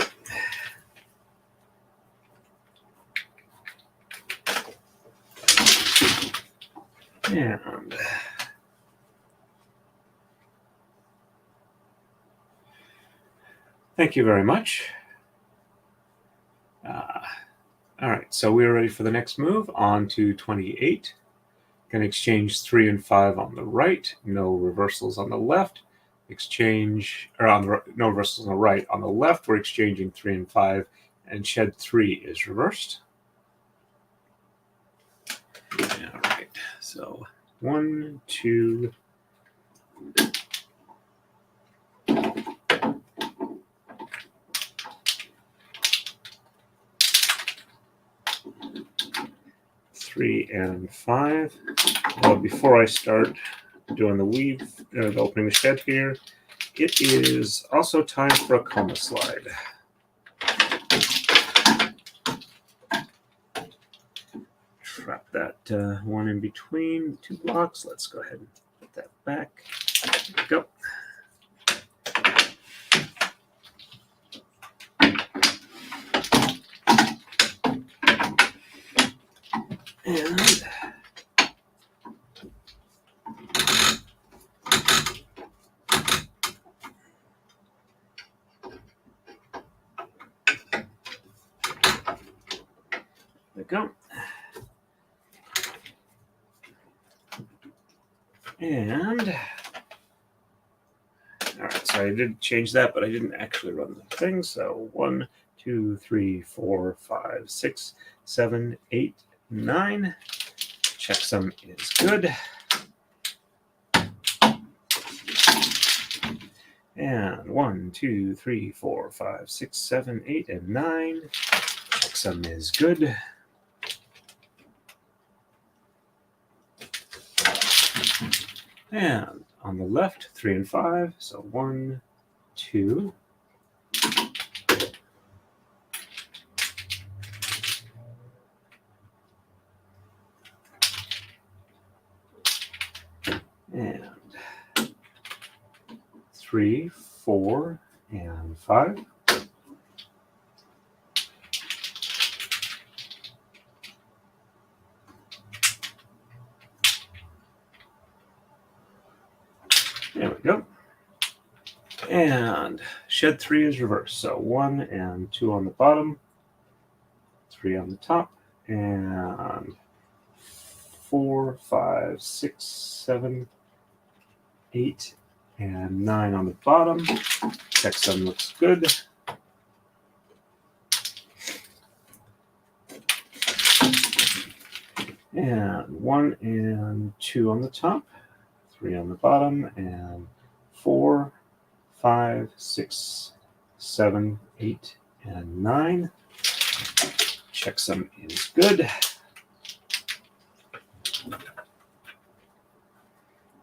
And thank you very much. All right, so we're ready for the next move. On to 28. Going to exchange 3 and 5 on the right. No reversals on the left. Exchange, or on the no reversals on the right. On the left, we're exchanging 3 and 5, and shed 3 is reversed. All right, so 1, 2. 3 and 5. Before I start doing the weave, the opening the shed here, it is also time for a coma slide. Trap that one in between the 2 blocks. Let's go ahead and put that back. There we go. And there we go. And all right, so I did change that, but I didn't actually run the thing. So 1, 2, 3, 4, 5, 6, 7, 8, 9. Checksum is good. And 1, 2, 3, 4, 5, 6, 7, 8, and 9. Checksum is good. And on the left, 3 and 5. So 1, 2. And 3, 4, and 5. There we go. And shed 3 is reversed. So 1 and 2 on the bottom, 3 on the top, and 4, 5, 6, 7, 8, and 9 on the bottom. Checksum looks good. And 1 and 2 on the top, 3 on the bottom, and 4, 5, 6, 7, 8, and 9. Checksum is good.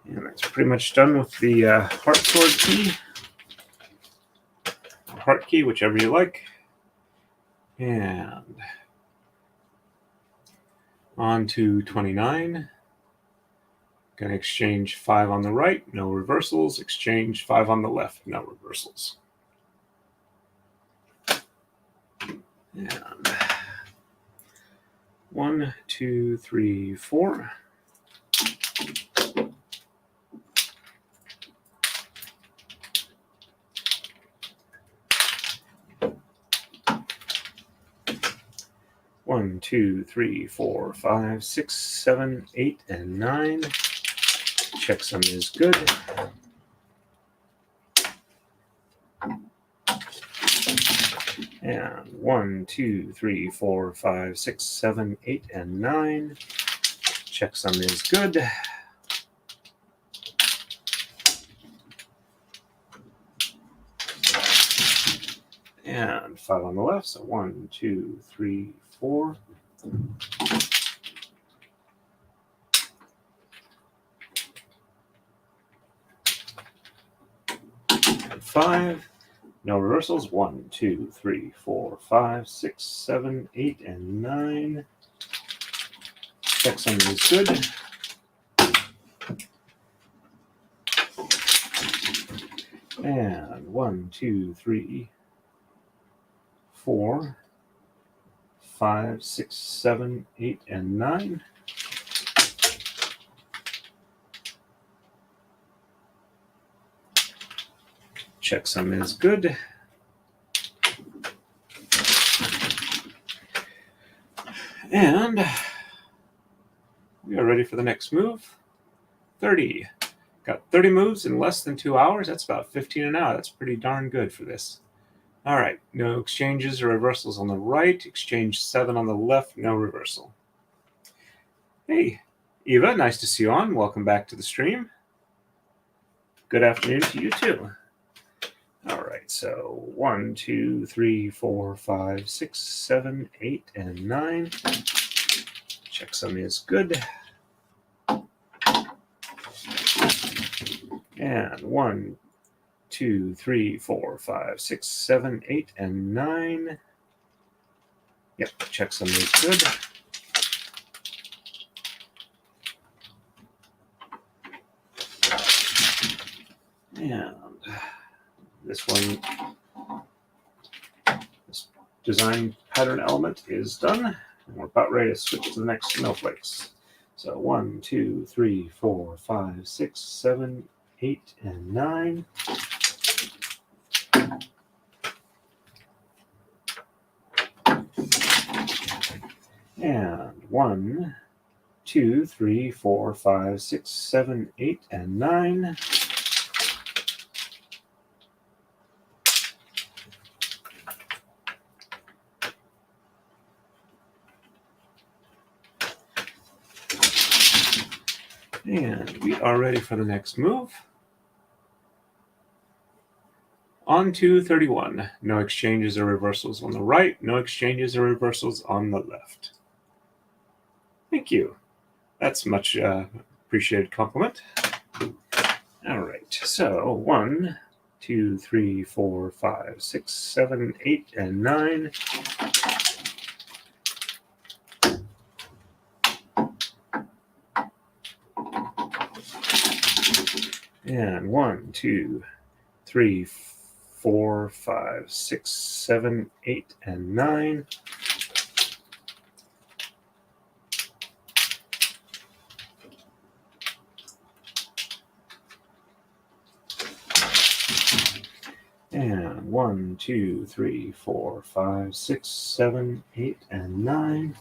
And that's pretty much done with the heart sword key. Heart key, whichever you like. And on to 29. Going to exchange 5 on the right, no reversals. Exchange 5 on the left, no reversals. And 1, 2, 3, 4. One, 2, 3, 4, 5, 6, 7, 8, and 9. Checksum is good. And 1, 2, 3, 4, 5, 6, 7, 8, and 9. Checksum is good. And 5 on the left, so 1, 2, 3, 4. And 5. No reversals. 1, 2, 3, 4, 5, 6, 7, 8, and 9. Checksum is good. And 1, 2, 3, 4, 5, 6, 7, 8, and 9. Checksum is good. And we are ready for the next move. 30. Got 30 moves in less than 2 hours. That's about 15 an hour. That's pretty darn good for this. All right, no exchanges or reversals on the right. Exchange 7 on the left, no reversal. Hey, Eva, nice to see you on. Welcome back to the stream. Good afternoon to you too. All right, so 1, 2, 3, 4, 5, 6, 7, 8, and 9. Checksum is good. And 1, 2, 3, 4, 5, 6, 7, 8, and 9. Yep, checksum is good. And this one, this design pattern element is done. And we're about ready to switch to the next snowflakes. So 1, 2, 3, 4, 5, 6, 7, 8, and 9. And 1, 2, 3, 4, 5, 6, 7, 8, and 9. And we are ready for the next move. On to 31. No exchanges or reversals on the right. No exchanges or reversals on the left. Thank you. That's much appreciated compliment. All right. So 1, 2, 3, 4, 5, 6, 7, 8, and 9. And 1, 2, 3, 4, 5, 6, 7, 8, and 9. And 1, 2, 3, 4, 5, 6, 7, 8, and 9.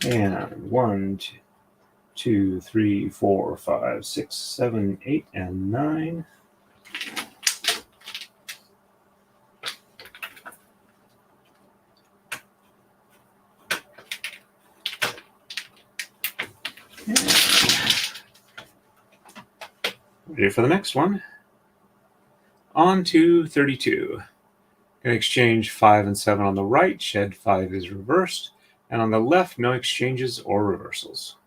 And 1, 2, 3, 4, 5, 6, 7, 8, and 9. Ready for the next one. On to 32. Going to exchange 5 and 7 on the right. Shed 5 is reversed. And on the left, no exchanges or reversals.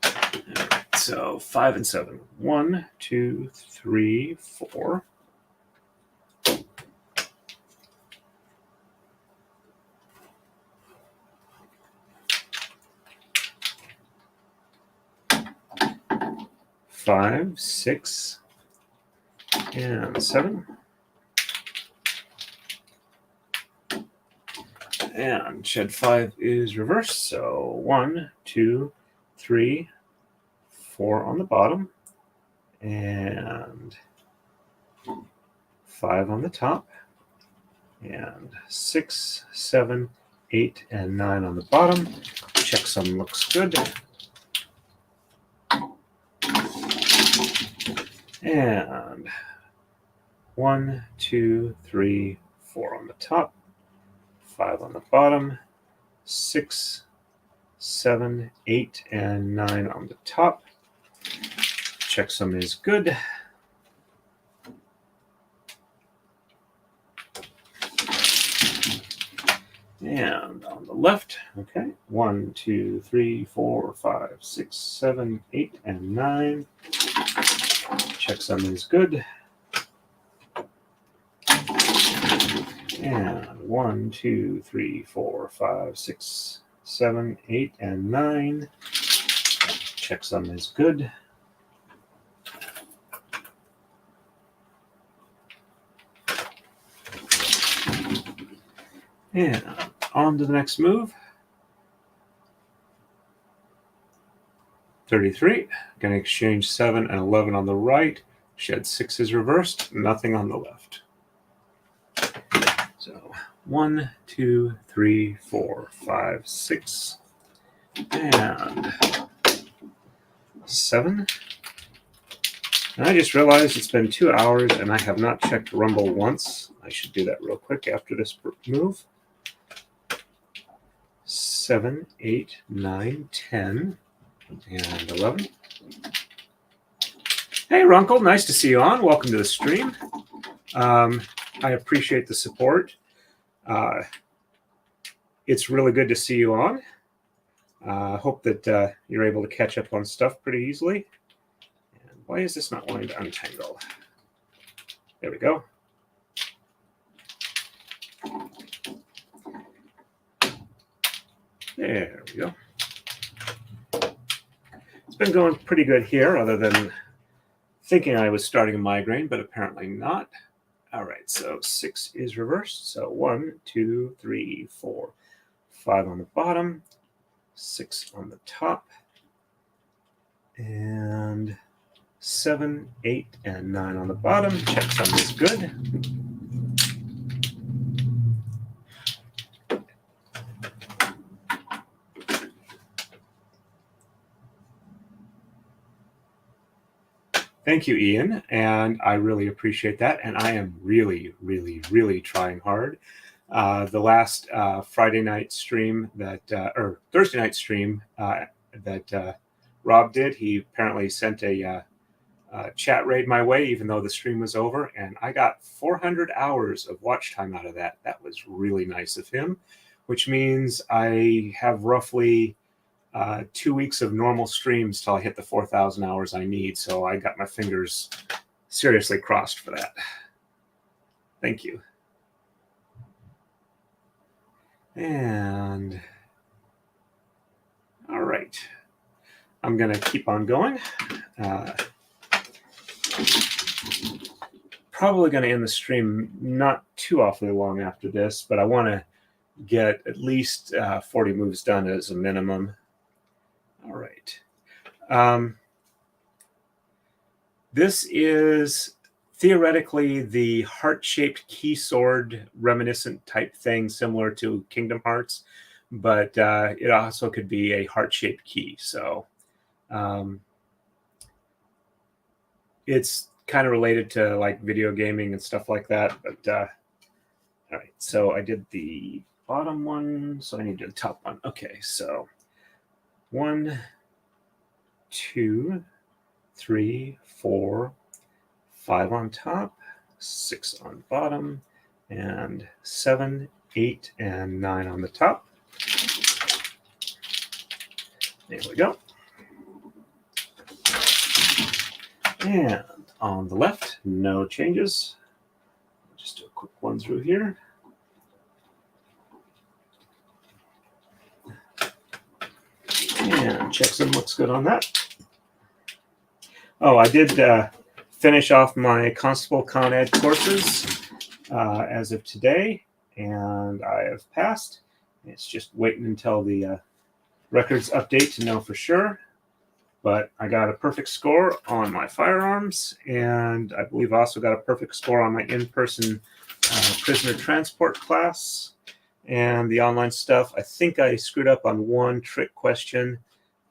Right. so 5 and 7. 1, 2, 3, 4. Five, 6, and 7. And shed 5 is reversed. So 1, 2, 3, 4 on the bottom, and 5 on the top, and 6, 7, 8, and 9 on the bottom. Checksum looks good. And 1, 2, 3, 4 on the top, 5 on the bottom, 6, 7, 8, and 9 on the top. Checksum is good. And on the left, okay, 1, 2, 3, 4, 5, 6, 7, 8, and 9. Checksum is good. And 1, 2, 3, 4, 5, 6, 7, 8, and 9. Checksum is good. And on to the next move. 33. Going to exchange 7 and 11 on the right. Shed 6 is reversed. Nothing on the left. So 1, 2, 3, 4, 5, 6, and 7. And I just realized it's been 2 hours and I have not checked Rumble once. I should do that real quick after this move. 7, 8, 9, 10, and 11. Hey, Runkle, nice to see you on. Welcome to the stream. I appreciate the support. It's really good to see you on. Hope that you're able to catch up on stuff pretty easily. And why is this not wanting to untangle? There we go. There we go. It's been going pretty good here, other than thinking I was starting a migraine, but apparently not. All right, so 6 is reversed. So 1, 2, 3, 4, 5 on the bottom, 6 on the top, and 7, 8, and 9 on the bottom. Checksum is good. Thank you, Ian, and I really appreciate that. And I am really, really, really trying hard. The last Friday night stream or Thursday night stream that Rob did, he apparently sent a chat raid my way, even though the stream was over, and I got 400 hours of watch time out of that. That was really nice of him, which means I have roughly 2 weeks of normal streams till I hit the 4,000 hours I need. So I got my fingers seriously crossed for that. Thank you. And all right, I'm going to keep on going. Probably going to end the stream not too awfully long after this, but I want to get at least 40 moves done as a minimum. All right. This is theoretically the heart-shaped key sword reminiscent type thing, similar to Kingdom Hearts, but it also could be a heart-shaped key. So it's kind of related to like video gaming and stuff like that. But all right, so I did the bottom one, so I need to do the top one. Okay, so 1, 2, 3, 4, 5 on top, 6 on bottom, and 7, 8, and 9 on the top. There we go. And on the left, no changes. Just do a quick one through here. And checksum looks good on that. Oh, I did finish off my Constable Con Ed courses as of today, and I have passed. It's just waiting until the records update to know for sure. But I got a perfect score on my firearms, and I believe I also got a perfect score on my in-person prisoner transport class. And the online stuff, I think I screwed up on one trick question.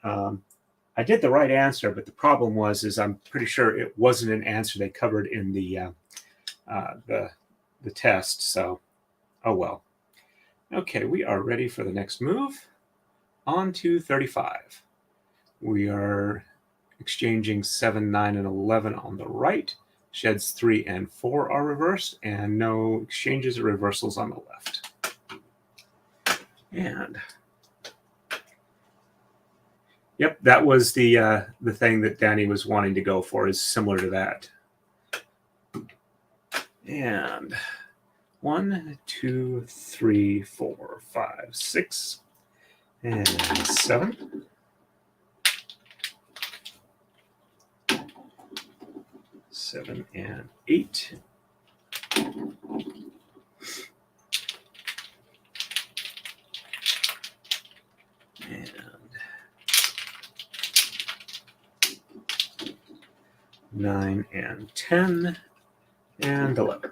I did the right answer, but the problem was I'm pretty sure it wasn't an answer they covered in the test. So, oh well. Okay, we are ready for the next move. On to 35. We are exchanging 7, 9, and 11 on the right. Sheds 3 and 4 are reversed, and no exchanges or reversals on the left. And yep, that was the thing that Dani was wanting to go for, is similar to that. And 1, 2, 3, 4, 5, 6, and 7. 7 and 8. And 9 and 10 and 11.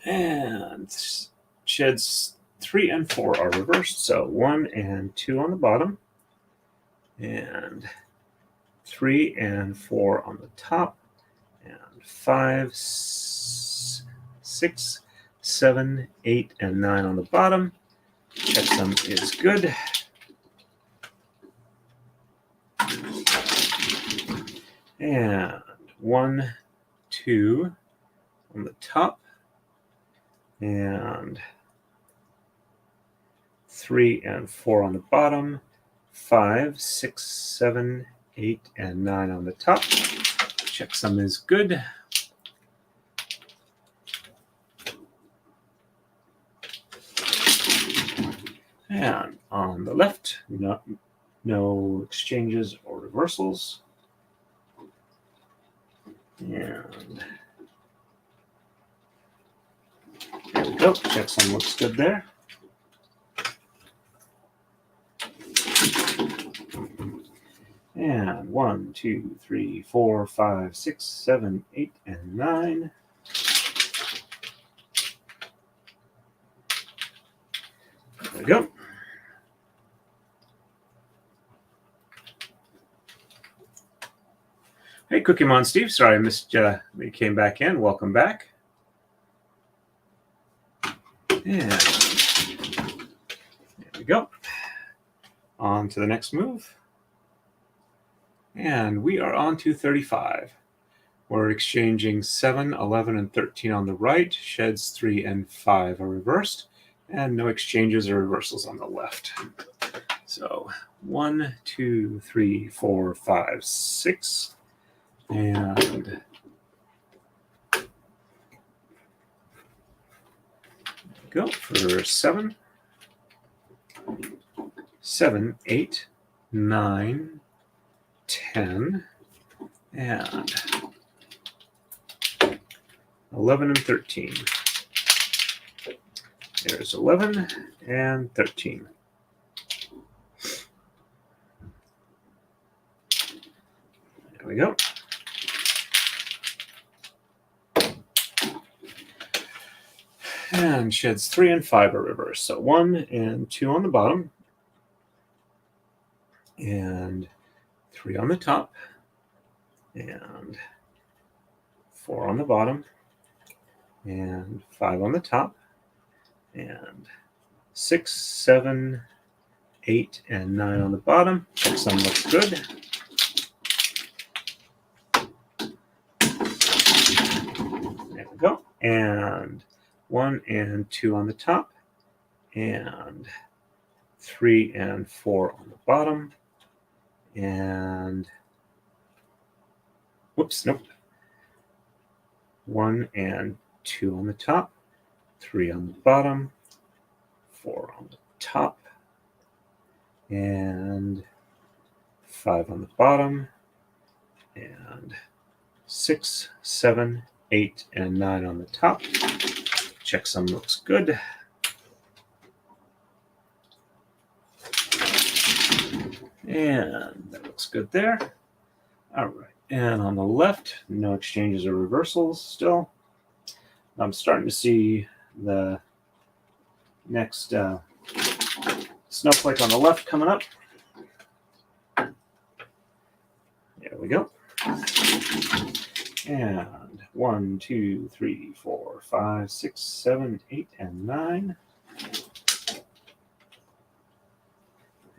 And sheds 3 and 4 are reversed, so 1 and 2 on the bottom, and 3 and 4 on the top, and 5, 6, 7, 8, and 9 on the bottom. Checksum is good. And 1, 2 on the top, and 3 and 4 on the bottom, 5, 6, 7, 8, and 9 on the top. Checksum is good. And on the left, no exchanges or reversals. And there we go. Checksum looks good there. And 1, 2, 3, 4, 5, 6, 7, 8, and 9. There we go. Hey, Cookie Mon Steve. Sorry I missed you. You came back in. Welcome back. And there we go. On to the next move. And we are on to 35. We're exchanging 7, 11, and 13 on the right. Sheds 3 and 5 are reversed, and no exchanges or reversals on the left. So 1, 2, 3, 4, 5, 6, and go for 7, 7, 8, 9, 10, and 11 and 13. There's 11 and 13. There we go. And sheds 3 and 5 are reversed. So 1 and 2 on the bottom, and 3 on the top, and 4 on the bottom, and 5 on the top, and 6, 7, 8, and 9 on the bottom. Checksum looks good. There we go. And 1 and 2 on the top, and 3 and 4 on the bottom, and whoops, nope, 1 and 2 on the top, 3 on the bottom, 4 on the top, and 5 on the bottom, and 6, 7, 8, and 9 on the top. Checksum looks good. And that looks good there. All right. And on the left, no exchanges or reversals still. I'm starting to see the next snowflake on the left coming up. There we go. And 1, 2, 3, 4, 5, 6, 7, 8, and 9.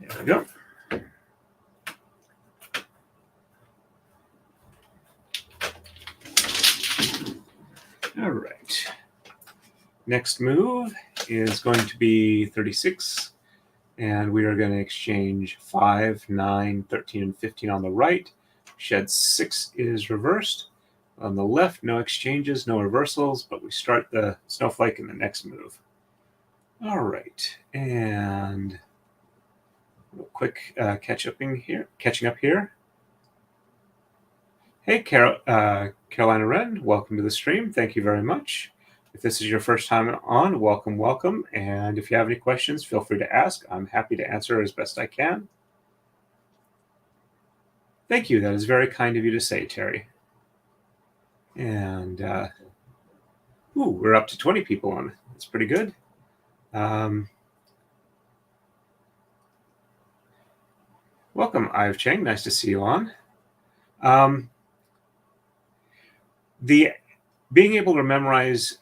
There we go. All right. Next move is going to be 36, and we are going to exchange 5, 9, 13, and 15 on the right. Shed 6 is reversed. On the left, no exchanges, no reversals, but we start the snowflake in the next move. All right, and real quick catching up here. Hey, Carolina Wren, welcome to the stream. Thank you very much. If this is your first time on, welcome, welcome. And if you have any questions, feel free to ask. I'm happy to answer as best I can. Thank you. That is very kind of you to say, Terry. And we're up to 20 people on. That's pretty good. Welcome, Ive Cheng. Nice to see you on. Being able to memorize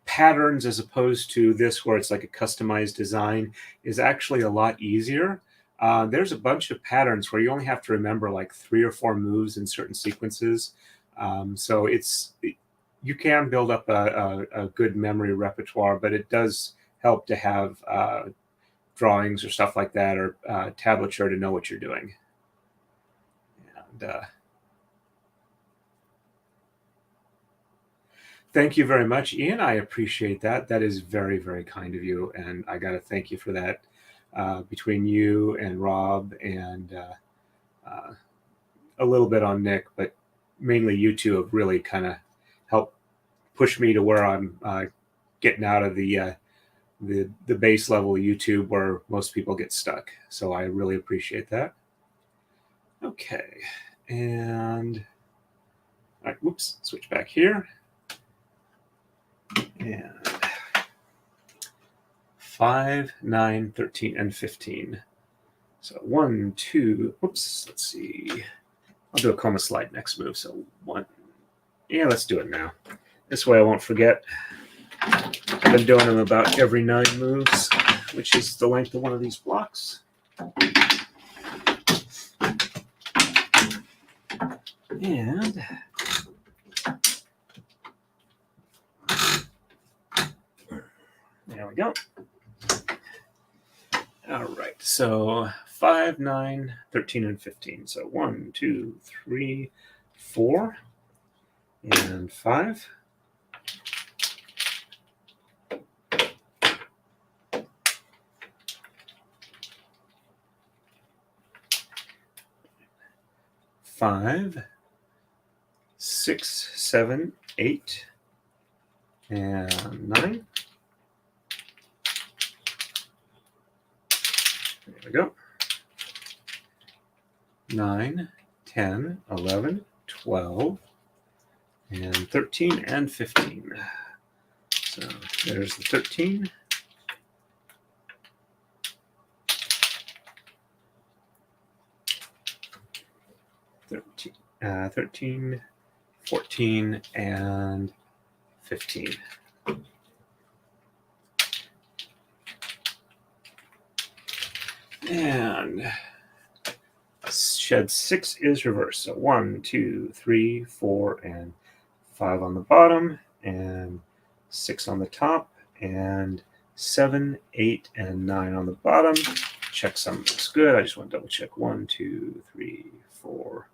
patterns as opposed to this where it's like a customized design is actually a lot easier. There's a bunch of patterns where you only have to remember like 3 or 4 moves in certain sequences. So you can build up a good memory repertoire, but it does help to have drawings or stuff like that, or tablature to know what you're doing. And thank you very much, Ian. I appreciate that. That is very, very kind of you, and I got to thank you for that. Between you and Rob and a little bit on Nick, but mainly you two have really kind of helped push me to where I'm getting out of the base level of YouTube where most people get stuck. So I really appreciate that. Okay, and all right, whoops, switch back here. And 5, 9, 13, and 15. So 1, 2, whoops, let's see. I'll do a coma slide next move. So 1, yeah, let's do it now. This way I won't forget. I've been doing them about every 9 moves, which is the length of one of these blocks. And there we go. All right, so 5, 9, 13, and 15. So 1, 2, 3, 4, and 5. Five, 6, 7, 8, and 9. There we go. 9, 10, 11, 12, and 13, and 15. So there's the 13. Uh, 13, 14, and 15. And shed 6 is reversed. So 1, 2, 3, 4, and 5 on the bottom, and 6 on the top, and 7, 8, and 9 on the bottom. Checksum looks good. I just want to double check. 1, 2, 3, 4.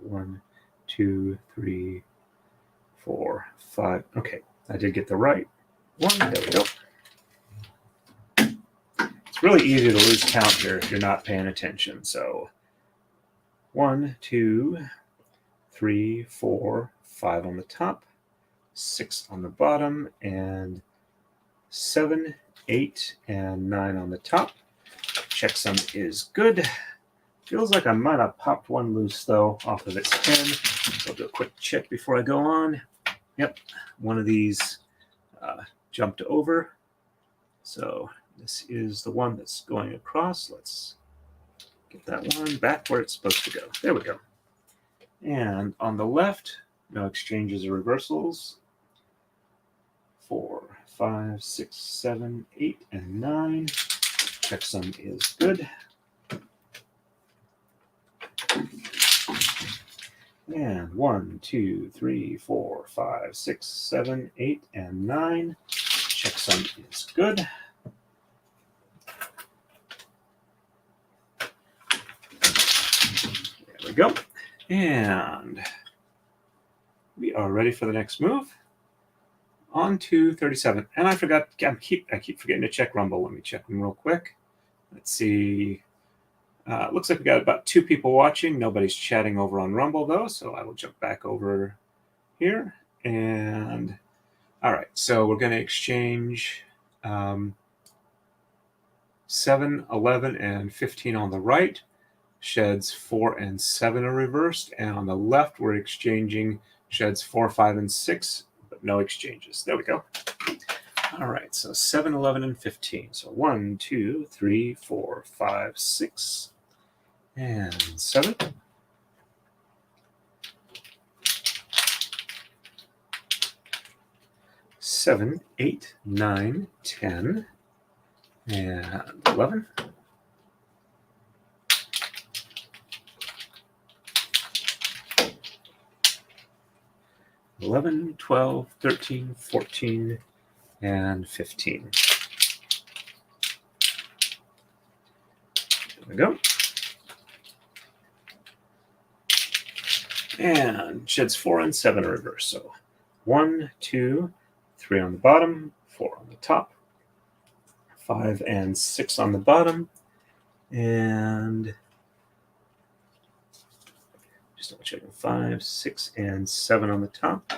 1, 2, 3, 4, 5. Okay, I did get the right one. There we go. It's really easy to lose count here if you're not paying attention. So 1, 2, 3, 4, 5 on the top, 6 on the bottom, and 7, 8, and 9 on the top. Checksum is good. Feels like I might have popped one loose though off of its pin. So I'll do a quick check before I go on. Yep, one of these jumped over. So this is the one that's going across. Let's get that one back where it's supposed to go. There we go. And on the left, no exchanges or reversals. 4, 5, 6, 7, 8, and 9. Checksum is good. And 1, 2, 3, 4, 5, 6, 7, 8, and 9. Checksum is good. There we go. And we are ready for the next move. On to 37. And I forgot, I keep forgetting to check Rumble. Let me check them real quick. Let's see. Looks like we got about 2 people watching. Nobody's chatting over on Rumble though, so I will jump back over here. And all right, so we're going to exchange 7, 11, and 15 on the right. Sheds 4 and 7 are reversed, and on the left we're exchanging sheds 4, 5, and 6, but no exchanges. There we go. All right, so 7, 11, and 15. So 1, 2, 3, 4, 5, 6, and 7. Seven, 8, 9, 10, and 11. 11, 12, 13, 14, and 15. There we go. And sheds 4 and 7 are reversed. So 1, 2, 3 on the bottom, 4 on the top, 5 and 6 on the bottom, and just double checking, 5, 6, and 7 on the top,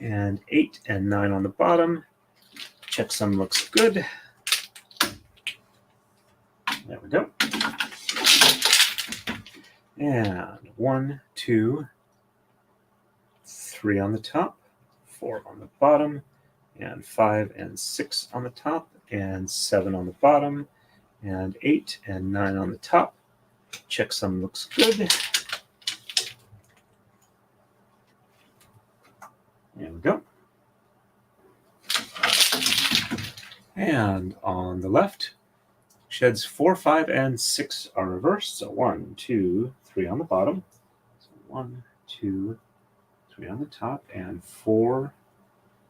and 8 and 9 on the bottom. Checksum looks good. There we go. And 1, 2, 3 on the top, 4 on the bottom, and 5 and 6 on the top, and 7 on the bottom, and 8 and 9 on the top. Checksum looks good. There we go. And on the left, sheds 4, 5, and 6 are reversed. So 1, 2, 3 on the bottom. So 1, 2, 3 on the top, and 4,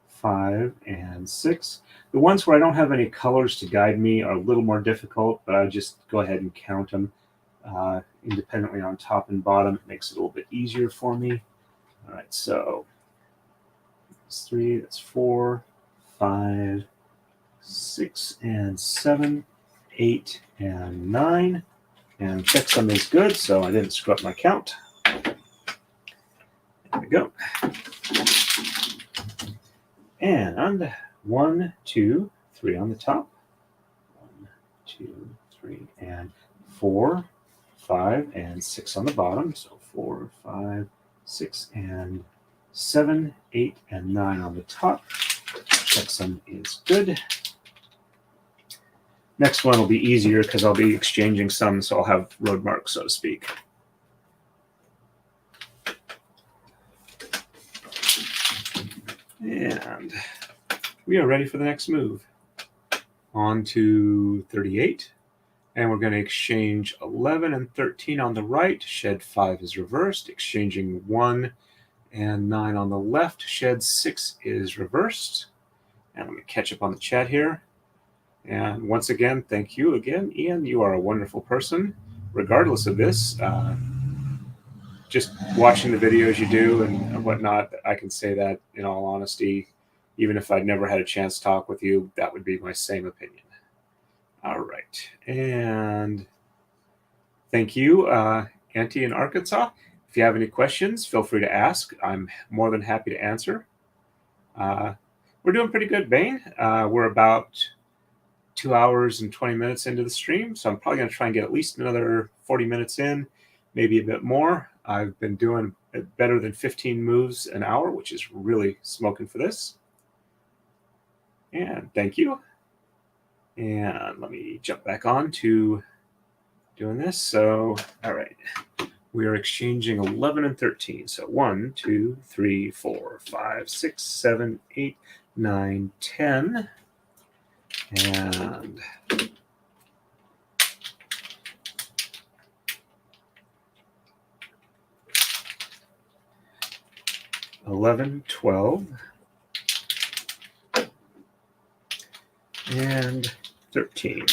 5, and 6. The ones where I don't have any colors to guide me are a little more difficult, but I just go ahead and count them independently on top and bottom. It makes it a little bit easier for me. All right, so that's 3, that's 4, 5, 6, and 7, 8, and 9. And checksum is good, so I didn't screw up my count. There we go. And 1, 2, 3 on the top. 1, 2, 3, and 4, 5, and 6 on the bottom. So 4, 5, 6, and 7, 8, and 9 on the top. Checksum is good. Next one will be easier because I'll be exchanging some, so I'll have road marks, so to speak. And we are ready for the next move. On to 38. And we're going to exchange 11 and 13 on the right. Shed 5 is reversed. Exchanging 1 and 9 on the left. Shed 6 is reversed. And I'm going to catch up on the chat here. And once again, thank you again, Ian. You are a wonderful person, regardless of this. Just watching the videos you do and whatnot, I can say that in all honesty, even if I'd never had a chance to talk with you, that would be my same opinion. All right. And thank you, Auntie in Arkansas. If you have any questions, feel free to ask. I'm more than happy to answer. We're doing pretty good, Bane. We're about 2 hours and 20 minutes into the stream, so I'm probably going to try and get at least another 40 minutes in, maybe a bit more. I've been doing better than 15 moves an hour, which is really smoking for this. And thank you. And let me jump back on to doing this. So, all right. We are exchanging 11 and 13. So 1, 2, 3, 4, 5, 6, 7, 8, 9, 10. And 11, 12, and 13.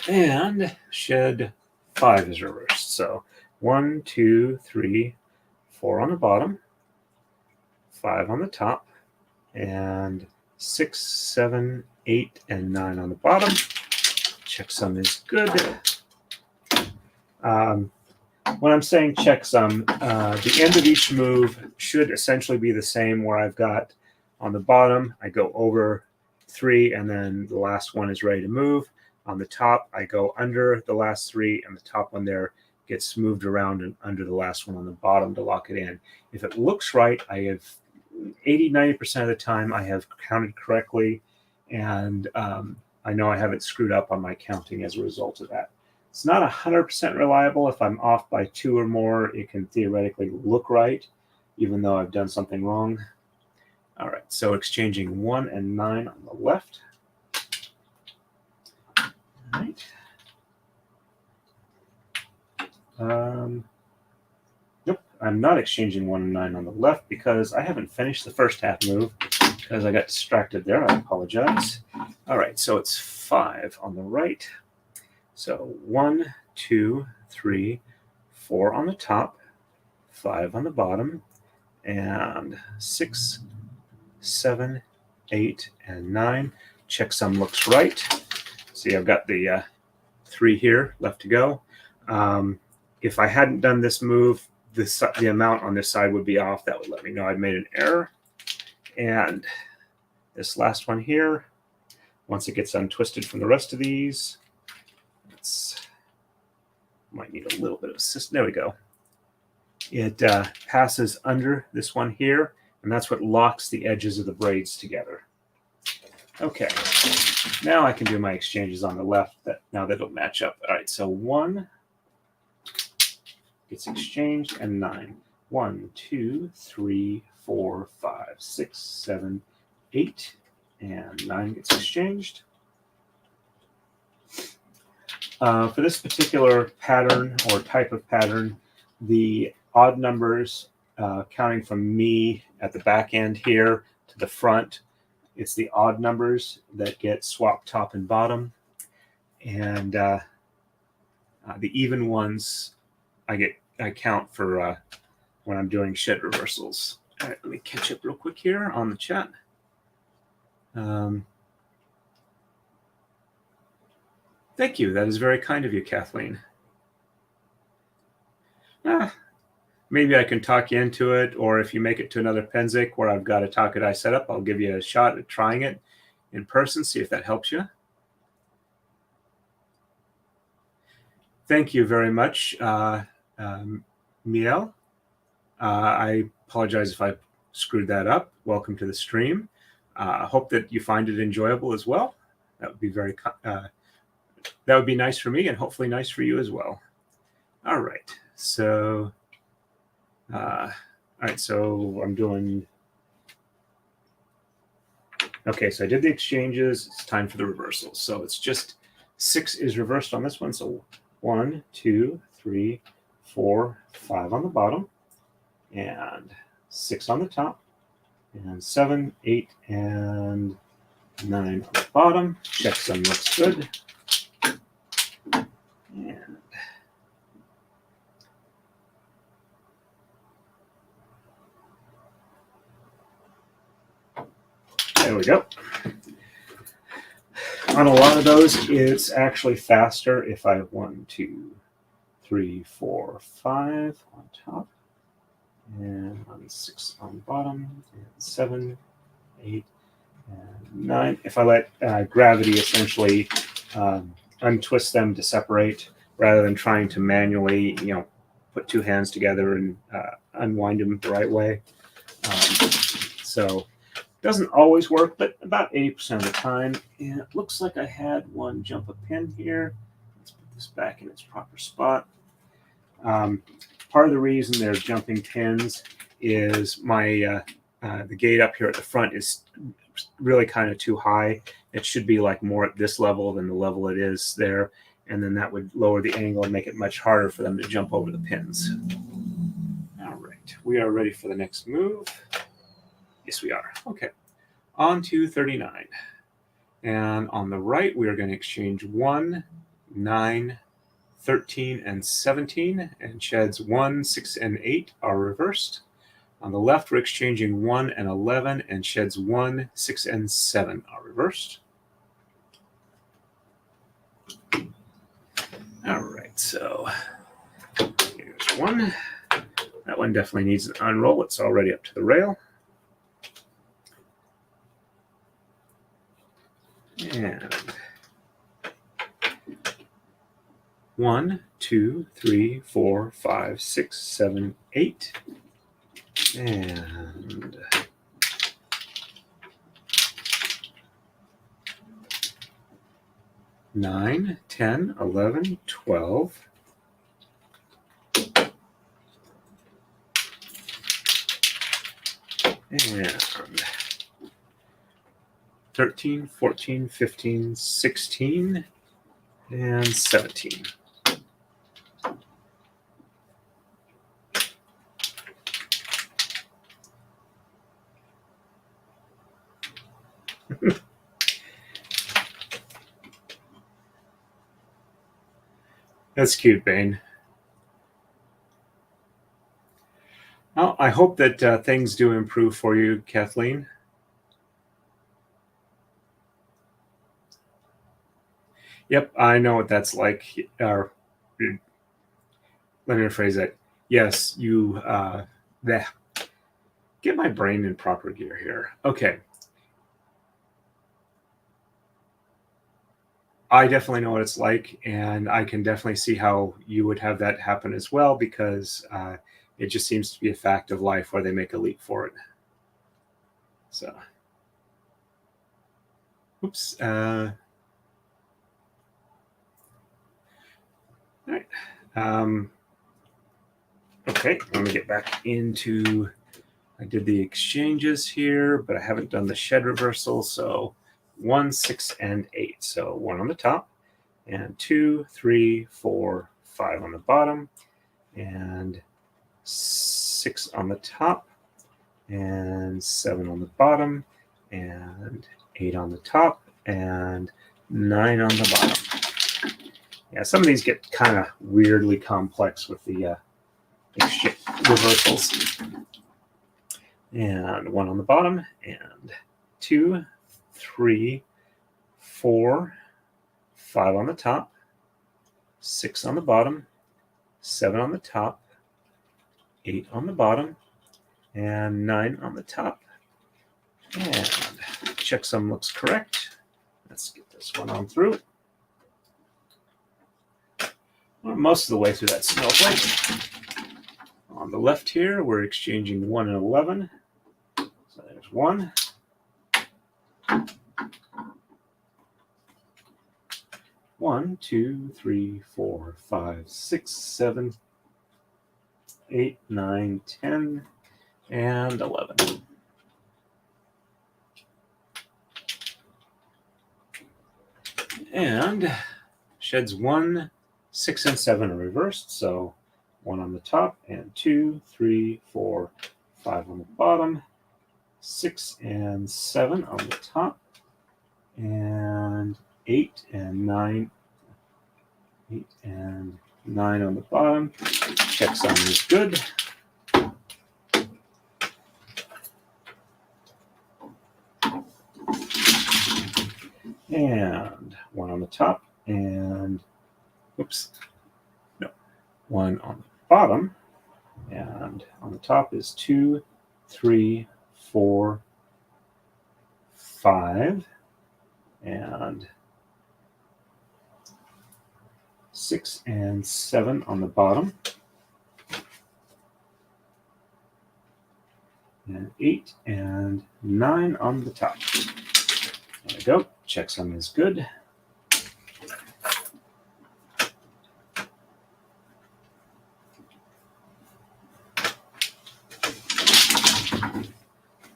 And shed 5 is reversed. So 1, 2, 3, 4 on the bottom, 5 on the top, and 6, 7, 8, and 9 on the bottom. Checksum is good. When I'm saying checksum, the end of each move should essentially be the same, where I've got on the bottom, I go over 3, and then the last one is ready to move. On the top, I go under the last 3, and the top one there gets moved around and under the last one on the bottom to lock it in. If it looks right, I have 80-90% of the time I have counted correctly, and I know I haven't screwed up on my counting as a result of that. It's not 100% reliable. If I'm off by 2 or more, it can theoretically look right, even though I've done something wrong. All right, so exchanging 1 and 9 on the left. All right. Nope, I'm not exchanging 1 and 9 on the left because I haven't finished the first half move because I got distracted there. I apologize. All right, so it's 5 on the right. So 1, 2, 3, 4 on the top, 5 on the bottom, and 6, 7, 8, and 9. Checksum looks right. See, I've got the 3 here left to go. If I hadn't done this move, the amount on this side would be off. That would let me know I'd made an error. And this last one here, once it gets untwisted from the rest of these, might need a little bit of assist. There we go. It passes under this one here, and that's what locks the edges of the braids together. Okay, now I can do my exchanges on the left. Now that'll match up. All right, so 1 gets exchanged, and 9. 1, 2, 3, 4, 5, 6, 7, 8, and 9 gets exchanged. For this particular pattern or type of pattern, the odd numbers counting from me at the back end here to the front, it's the odd numbers that get swapped top and bottom. And the even ones I count for when I'm doing shed reversals. All right, let me catch up real quick here on the chat. Thank you. That is very kind of you, Kathleen. Maybe I can talk you into it, or if you make it to another Penzik where I've got a Taka-Dai set up, I'll give you a shot at trying it in person, see if that helps you. Thank you very much, Miel. I apologize if I screwed that up. Welcome to the stream. Hope that you find it enjoyable as well. That would be that would be nice for me, and hopefully nice for you as well. All right, so so I'm doing. Okay, so I did the exchanges. It's time for the reversals. So it's just 6 is reversed on this one. So 1, 2, 3, 4, 5 on the bottom, and 6 on the top, and 7, 8, and 9 on the bottom. Checksum looks good. And there we go. On a lot of those, it's actually faster if I have 1, 2, 3, 4, 5 on top, and 6 on the bottom, and 7, 8, and 9. If I let gravity essentially untwist them to separate, rather than trying to manually, put two hands together and unwind them the right way. So doesn't always work, but about 80% of the time. And it looks like I had one jump a pin here. Let's put this back in its proper spot. Part of the reason they're jumping pins is my the gate up here at the front is really kind of too high. It should be like more at this level than the level it is there, and then that would lower the angle and make it much harder for them to jump over the pins. All right, we are ready for the next move. Yes, we are. Okay, on to 39. And on the right, we are going to exchange 1, 9, 13, and 17, and sheds 1, 6, and 8 are reversed. On the left, we're exchanging 1 and 11, and sheds 1, 6, and 7 are reversed. All right, so here's one. That one definitely needs an unroll. It's already up to the rail. And 1, 2, 3, 4, 5, 6, 7, 8. And 9, 10, 11, 12. And 13, 14, 15, 16, and 17. That's cute, Bane. Well, I hope that things do improve for you, Kathleen. Yep, I know what that's like. Let me rephrase that. Yes, you get my brain in proper gear here. Okay. I definitely know what it's like, and I can definitely see how you would have that happen as well, because it just seems to be a fact of life where they make a leap for it. So, oops. All right. Okay, let me get back into, I did the exchanges here, but I haven't done the shed reversal. So 1, 6, and 8. So 1 on the top, and 2, 3, 4, 5 on the bottom, and 6 on the top, and 7 on the bottom, and 8 on the top, and 9 on the bottom. Yeah, some of these get kind of weirdly complex with the reversals. And 1 on the bottom, and 2, 3, 4, 5 on the top, 6 on the bottom, 7 on the top, 8 on the bottom, and 9 on the top. And checksum looks correct. Let's get this one on through. We're most of the way through that snowflake. On the left here, we're exchanging 1 and 11. So there's 1. 1, 2, 3, 4, 5, 6, 7, 8, 9, 10, and 11. And sheds 1, 6, and 7 are reversed. So 1 on the top, and 2, 3, 4, 5 on the bottom, 6 and 7 on the top, and 8 and 9. 8 and 9 on the bottom. Checksum is good. And 1 on the top, and oops, no, 1 on the bottom, and on the top is 2, 3, 4, 5, and 6 and 7 on the bottom, and 8 and 9 on the top. There we go. Checksum is good.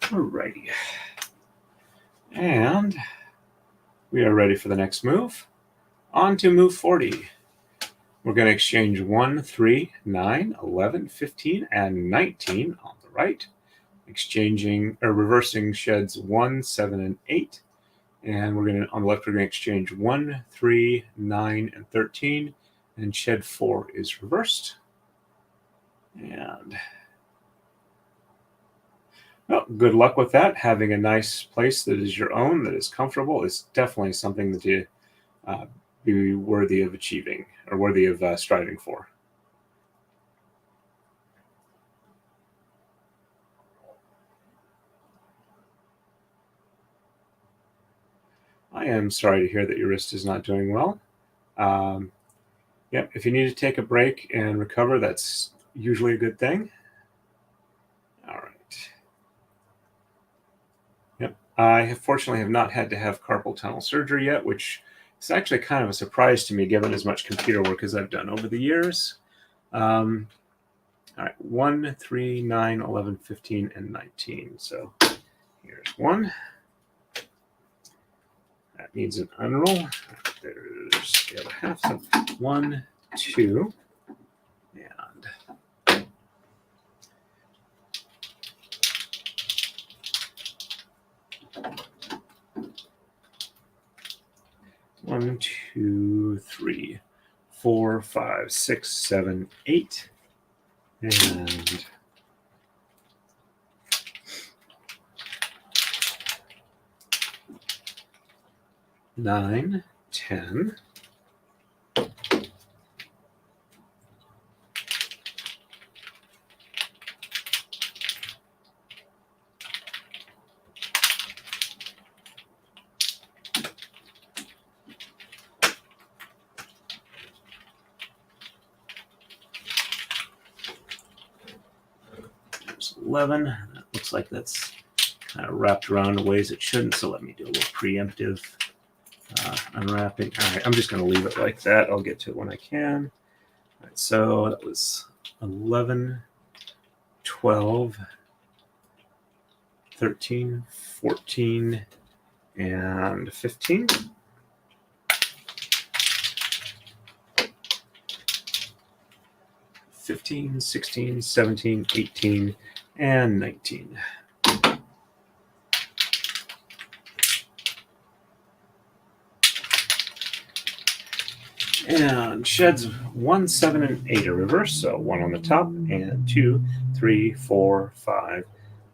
Alrighty. And we are ready for the next move. On to move 40. We're going to exchange 1, 3, 9, 11, 15, and 19 on the right. Exchanging or reversing sheds 1, 7, and 8. And we're going to, on the left, we're going to exchange 1, 3, 9, and 13. And shed 4 is reversed. And well, good luck with that. Having a nice place that is your own, that is comfortable, is definitely something that you be worthy of achieving or worthy of striving for. I am sorry to hear that your wrist is not doing well. Yep, if you need to take a break and recover, that's usually a good thing. All right. Yep, I fortunately have not had to have carpal tunnel surgery yet, which is actually kind of a surprise to me given as much computer work as I've done over the years. All right, 1, 3, 9, 11, 15, and 19. So here's 1. That needs an unroll. There's the other half. So 1, 2, and 1, 2, 3, 4, 5, 6, 7, 8, and 9, 10. There's 11. That looks like that's kind of wrapped around in ways it shouldn't, so let me do a little preemptive unwrapping. All right, I'm just going to leave it like that. I'll get to it when I can. All right, so that was 11, 12, 13, 14, and 15. 15, 16, 17, 18, and 19. And sheds 1, 7, and 8 are reversed. So 1 on the top, and 2, 3, 4, 5,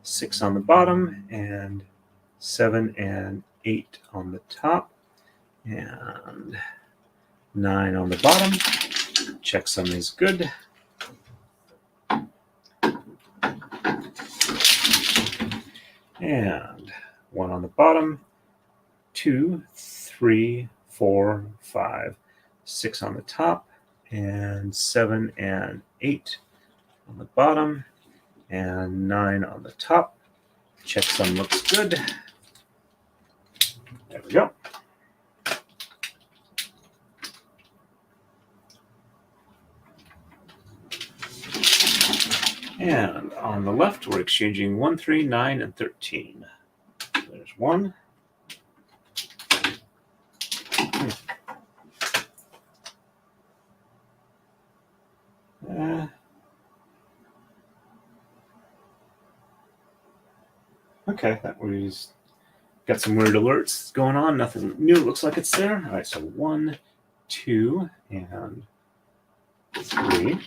6 on the bottom, and 7 and 8 on the top, and 9 on the bottom. Checksum is good. And 1 on the bottom, 2, 3, 4, 5, 6 on the top, and 7 and 8 on the bottom, and 9 on the top. Checksum looks good. There we go. And on the left, we're exchanging 1, 3, 9, and 13. There's 1. Okay, that was got some weird alerts going on. Nothing new. Looks like it's there. All right, so 1, 2, and 3.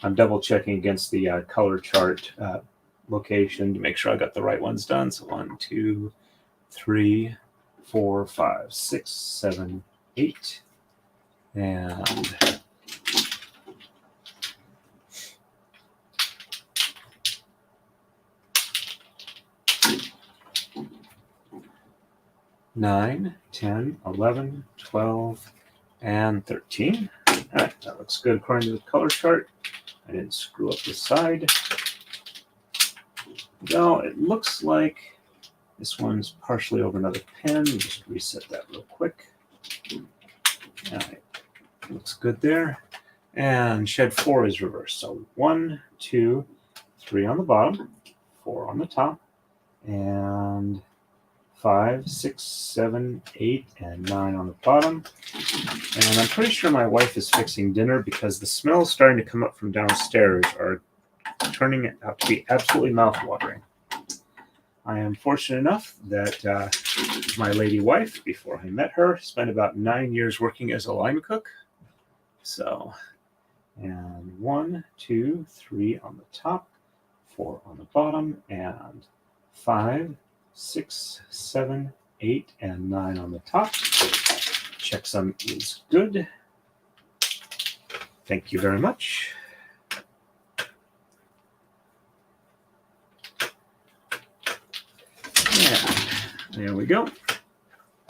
I'm double checking against the color chart location to make sure I got the right ones done. So 1, 2, 3, 4, 5, 6, 7, 8, and 9, 10, 11, 12, and 13. All right, that looks good according to the color chart. I didn't screw up this side. No, it looks like this one's partially over another pin. Just reset that real quick. All right, looks good there. And shed 4 is reversed. So 1, 2, 3 on the bottom, 4 on the top, and 5, 6, 7, 8, and 9 on the bottom. And I'm pretty sure my wife is fixing dinner because the smells starting to come up from downstairs are turning it out to be absolutely mouth-watering. I am fortunate enough that my lady wife, before I met her, spent about 9 years working as a line cook. So, and 1, 2, 3 on the top, 4 on the bottom, and 5, 6, 7, 8, and 9 on the top. Checksum is good. Thank you very much. And there we go.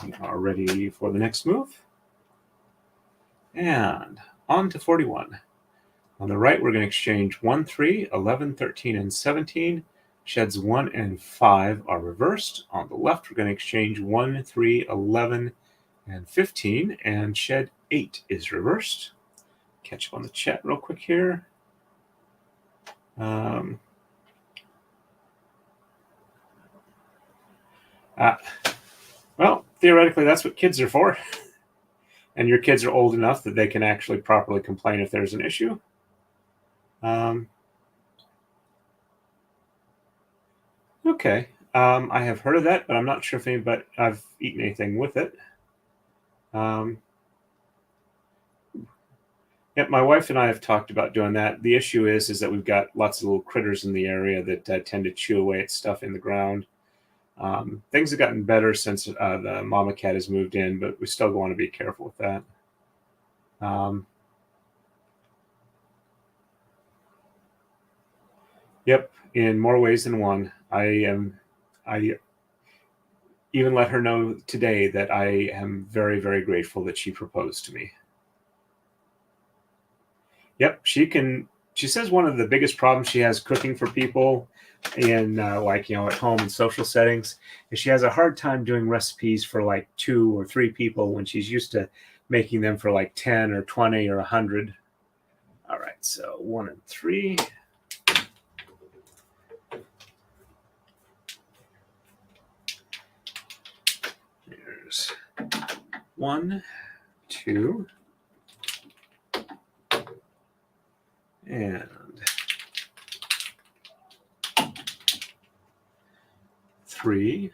We are ready for the next move. And on to 41. On the right, we're going to exchange 1, 3, 11, 13, and 17. Sheds 1 and 5 are reversed. On the left, we're going to exchange 1, 3, 11, and 15. And shed 8 is reversed. Catch up on the chat real quick here. Well, theoretically, that's what kids are for. And your kids are old enough that they can actually properly complain if there's an issue. Okay. I have heard of that, but I'm not sure if I've eaten anything with it. Yep, my wife and I have talked about doing that. The issue is that we've got lots of little critters in the area that tend to chew away at stuff in the ground. Things have gotten better since the mama cat has moved in, but we still want to be careful with that. Yep, in more ways than one. I even let her know today that I am very, very grateful that she proposed to me. Yep, she says one of the biggest problems she has cooking for people in at home and social settings is she has a hard time doing recipes for like 2 or 3 people when she's used to making them for like 10 or 20 or 100. All right, so 1 and 3. There's 1, 2, and 3,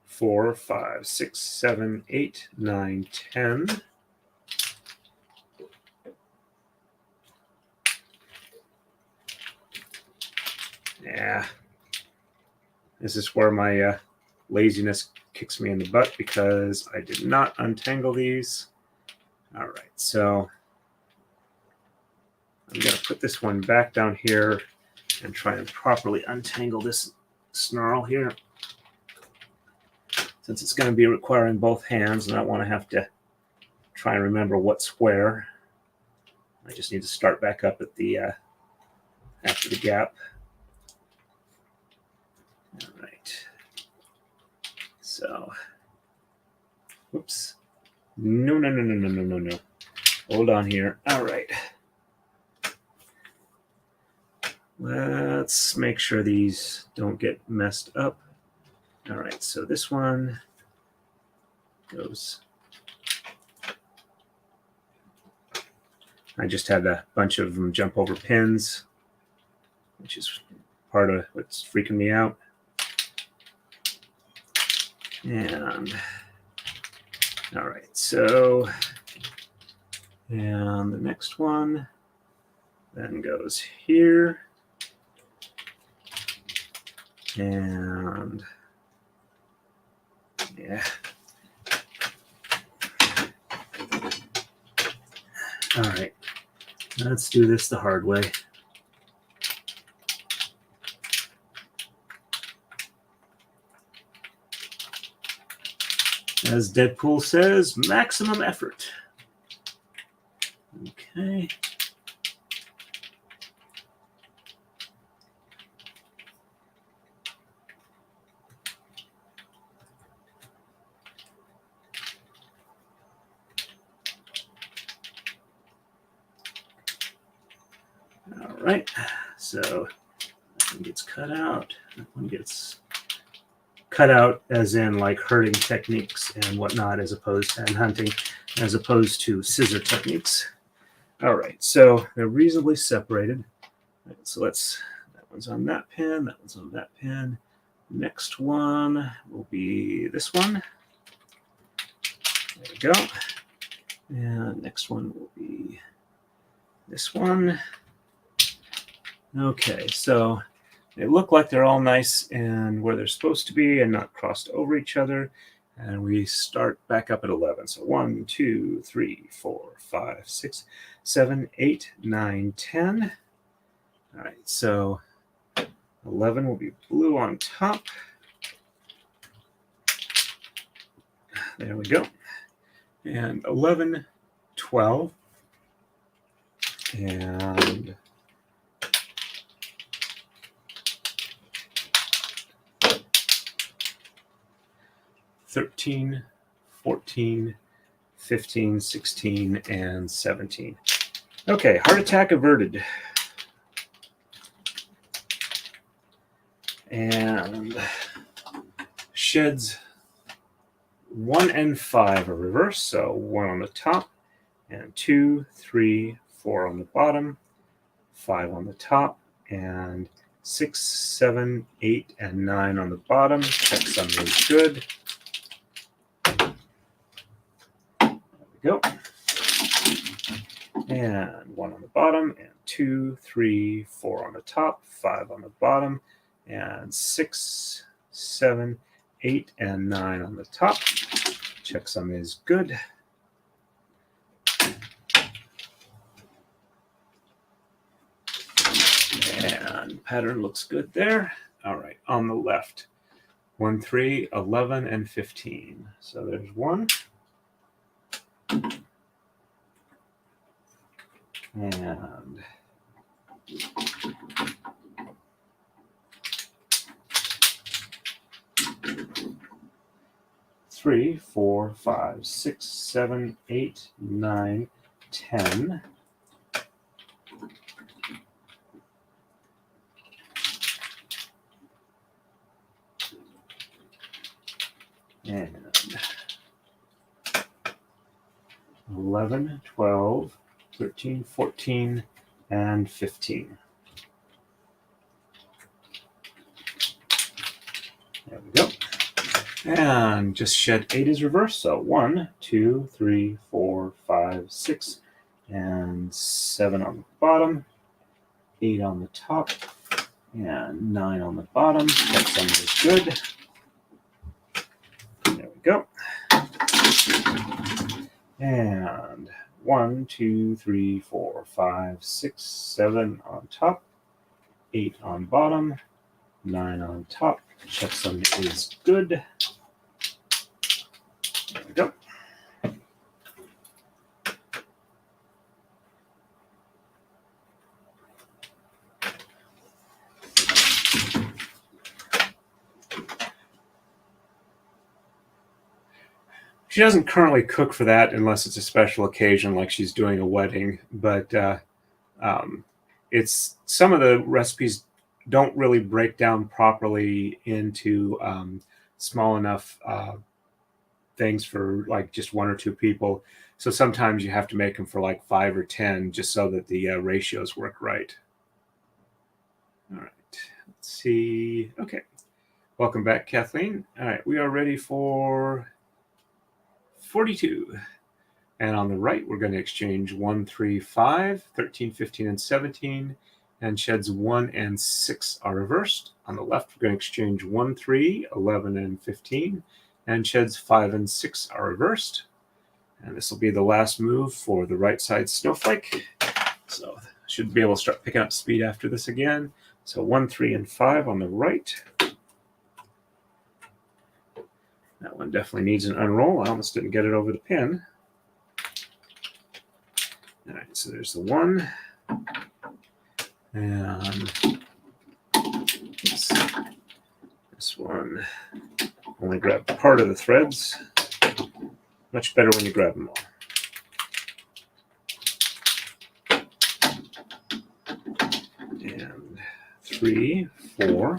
4, 5, 6, 7, 8, 9, 10. Yeah. This is where my laziness kicks me in the butt because I did not untangle these. All right, so I'm going to put this one back down here and try and properly untangle this snarl here. Since it's going to be requiring both hands and I don't want to have to try and remember what's where, I just need to start back up at the after the gap. All right. So, whoops. No. Hold on here. All right. Let's make sure these don't get messed up. All right, so this one goes. I just had a bunch of them jump over pins, which is part of what's freaking me out. And all right, so, and the next one then goes here. And yeah. All right, let's do this the hard way. As Deadpool says, maximum effort. Okay. All right, so that one gets cut out. That one gets cut out as in like herding techniques and whatnot, as opposed and hunting, as opposed to scissor techniques. All right, so they're reasonably separated. Right, so let's, that one's on that pin, that one's on that pin. Next one will be this one. There we go. And next one will be this one. Okay, so they look like they're all nice and where they're supposed to be and not crossed over each other. And we start back up at 11. So 1, 2, 3, 4, 5, 6, 7, 8, 9, 10. All right, so 11 will be blue on top. There we go. And 11, 12, and 13, 14, 15, 16, and 17. Okay, heart attack averted. And sheds 1 and 5 are reversed, so 1 on the top, and 2, 3, 4 on the bottom, 5 on the top, and 6, 7, 8, and 9 on the bottom. Checksum is good. There we go. And 1 on the bottom, and 2, 3, 4 on the top, 5 on the bottom, and 6, 7, 8, and 9 on the top. Checksum is good. And pattern looks good there. All right, on the left, 1, 3, 11, and 15. So there's 1. And 3, 4, 5, 6, 7, 8, 9, 10. And 11, 12, 13, 14, and 15. There we go. And just shed 8 is reversed. So 1, 2, 3, 4, 5, 6, and 7 on the bottom, 8 on the top, and 9 on the bottom. Checksum is good. There we go. And 1, 2, 3, 4, 5, 6, 7 on top, 8 on bottom, 9 on top. Checksum is good. There we go. She doesn't currently cook for that unless it's a special occasion, like she's doing a wedding. But it's some of the recipes don't really break down properly into small enough things for like just 1 or 2 people. So sometimes you have to make them for like 5 or 10 just so that the ratios work right. All right, let's see. Okay, Welcome back, Kathleen. All right, we are ready for 42. And on the right, we're going to exchange 1, 3, 5, 13, 15, and 17. And sheds 1 and 6 are reversed. On the left, we're going to exchange 1, 3, 11, and 15. And sheds 5 and 6 are reversed. And this will be the last move for the right side snowflake. So should be able to start picking up speed after this again. So 1, 3, and 5 on the right. That one definitely needs an unroll. I almost didn't get it over the pin. All right, so there's the 1. And this one only grab part of the threads. Much better when you grab them all. And 3, 4.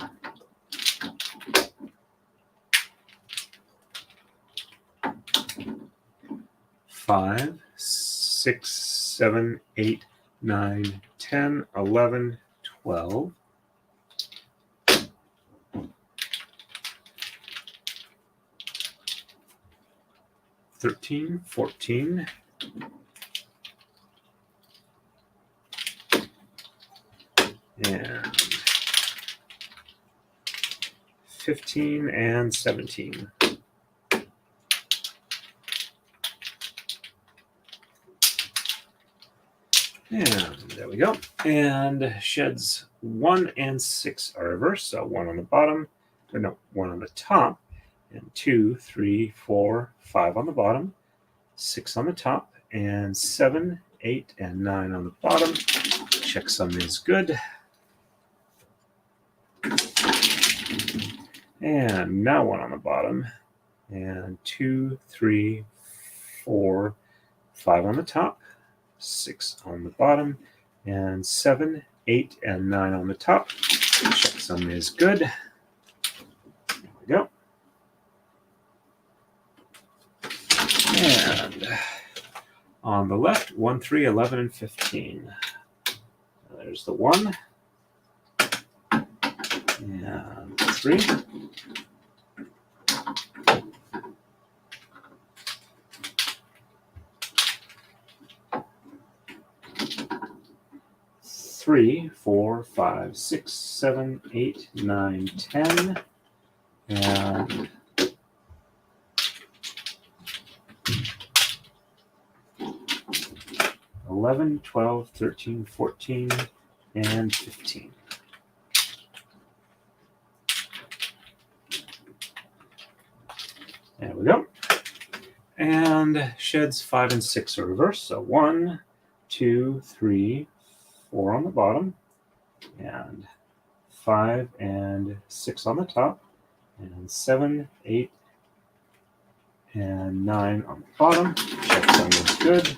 5, 6, 7, 8, 9, 10, 11, 12. 13, 14. And 15 and 17. And there we go. And sheds 1 and 6 are reversed. So 1 on the bottom, or no, 1 on the top, and 2, 3, 4, 5 on the bottom, 6 on the top, and 7, 8, and 9 on the bottom. Checksum is good. And now 1 on the bottom, and 2, 3, 4, 5 on the top, 6 on the bottom, and 7, 8, and 9 on the top. Checksum is good. There we go. And on the left, 1, 3, 11, and 15. There's the 1. And 3. 3, 4, 5, 6, 7, 8, 9, 10, and 11, 12, 13, 14, and 15. There we go. And sheds 5 and 6 are reversed. So 1, 2, 3, 4 on the bottom, and 5 and 6 on the top, and 7, 8, and 9 on the bottom. Checksum is good.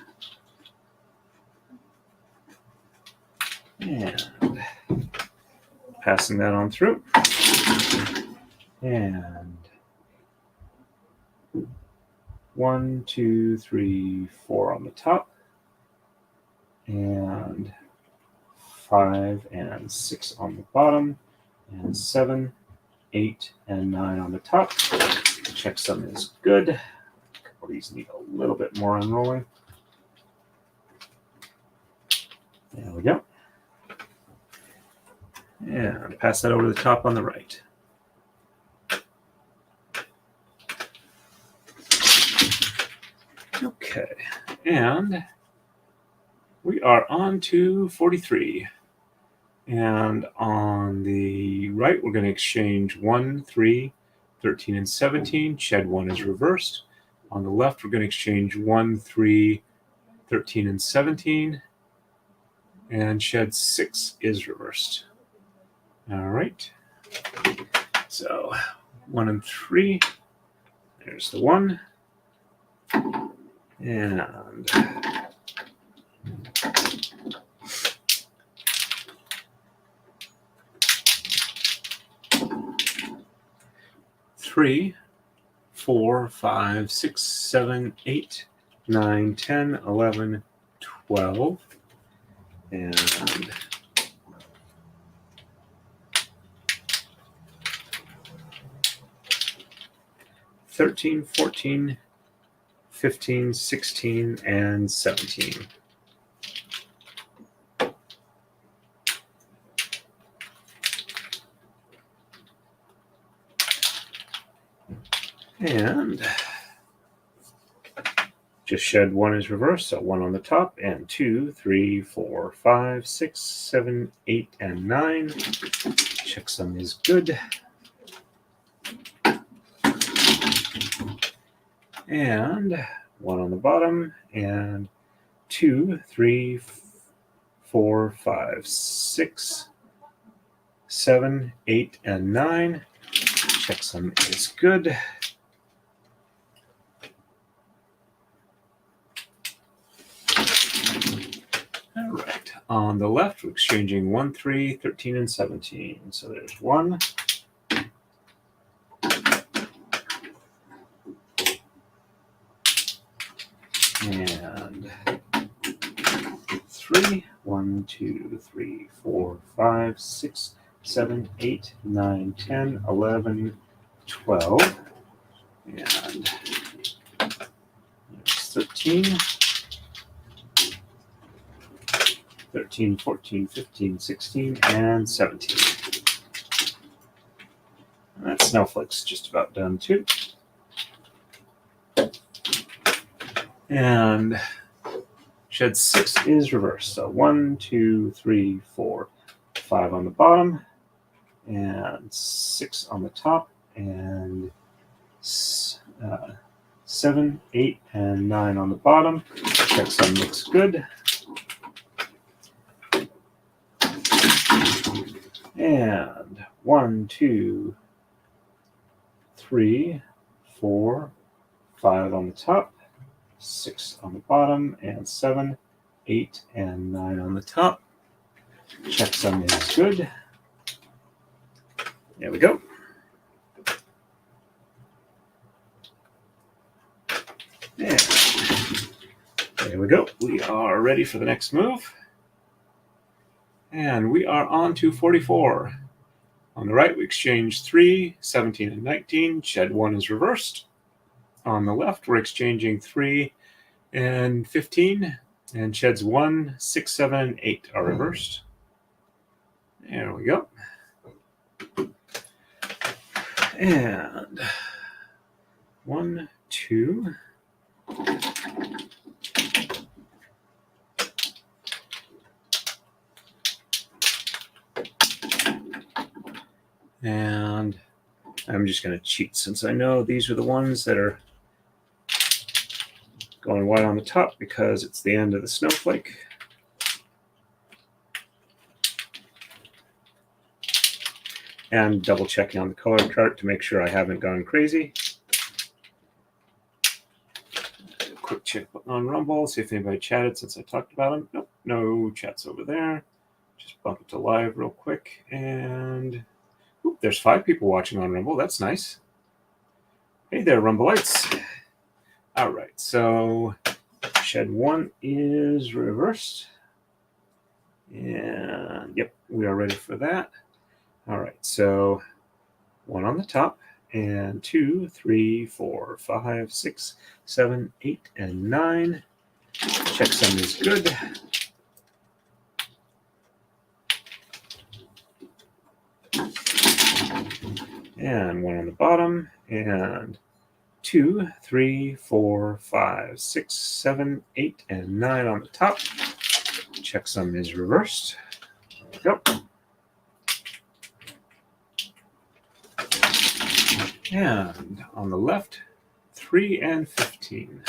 And passing that on through. And 1, 2, 3, 4 on the top, and 5 and 6 on the bottom, and 7, 8, and 9 on the top. The checksum is good. A couple of these need a little bit more unrolling. There we go. And pass that over to the top on the right. Okay, and we are on to 43. And on the right, we're going to exchange 1, 3, 13, and 17. Shed 1 is reversed. On the left, we're going to exchange 1, 3, 13, and 17. And shed 6 is reversed. All right. So 1 and 3. There's the 1. And 3, 4, 5, 6, 7, 8, 9, 10, 11, 12, and 13, 13, 14, 15, 16, and 17. And just shed 1 is reversed, so 1 on the top, and 2, 3, 4, 5, 6, 7, 8, and 9. Checksum is good. And 1 on the bottom, and 2, 3, 4, 5, 6, 7, 8, and 9. Checksum is good. All right. On the left, we're exchanging 1, 3, 13, and 17. So there's 1. And 3. 1, 2, 3, 4, 5, 6, 7, 8, 9, 10, 11, 12. And there's 13. 13, 14, 15, 16, and 17. And that snowflake's just about done too. And shed 6 is reversed. So 1, 2, 3, 4, 5 on the bottom, and 6 on the top, and 7, 8, and 9 on the bottom. Checksum looks good. And 1, 2, 3, 4, 5 on the top, 6 on the bottom, and 7, 8, and 9 on the top. Checksum is good. There we go. And there we go. We are ready for the next move. And we are on to 44. On the right, we exchange 3, 17, and 19. Shed 1 is reversed. On the left, we're exchanging 3 and 15. And sheds 1, 6, 7, and 8 are reversed. There we go. And 1, 2. And I'm just going to cheat since I know these are the ones that are going white on the top because it's the end of the snowflake. And double checking on the color chart to make sure I haven't gone crazy. Quick check on Rumble, see if anybody chatted since I talked about them. Nope, no chats over there. Just bump it to live real quick. And ooh, there's 5 people watching on Rumble. That's nice. Hey there, Rumbleites. All right, so shed 1 is reversed. And yep, we are ready for that. All right, so 1 on the top, and 2, 3, 4, 5, 6, 7, 8, and 9. Checksum is good. And 1 on the bottom, and 2, 3, 4, 5, 6, 7, 8, and 9 on the top. Checksum is reversed. There we go. And on the left, 3 and 15.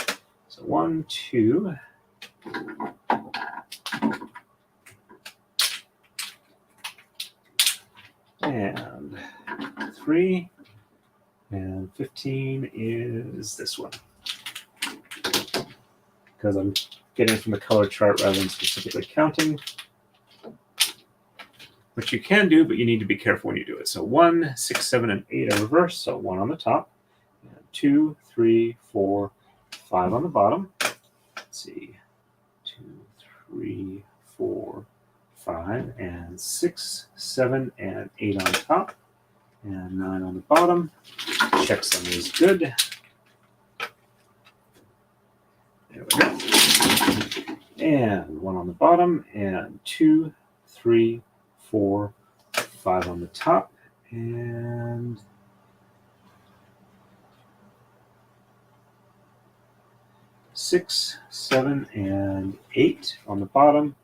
So 1, 2. And 3. And 15 is this one. Because I'm getting it from the color chart rather than specifically counting. Which you can do, but you need to be careful when you do it. So 1, 6, 7, and 8 are reversed. So 1 on the top, and 2, 3, 4, 5 on the bottom. Let's see, 2, 3, 4, 5, and 6, 7, and 8 on top, and 9 on the bottom. Checksum is good. and 1 on the bottom, and 2, 3, 4, 5 on the top, and 6, 7, and 8 on the bottom,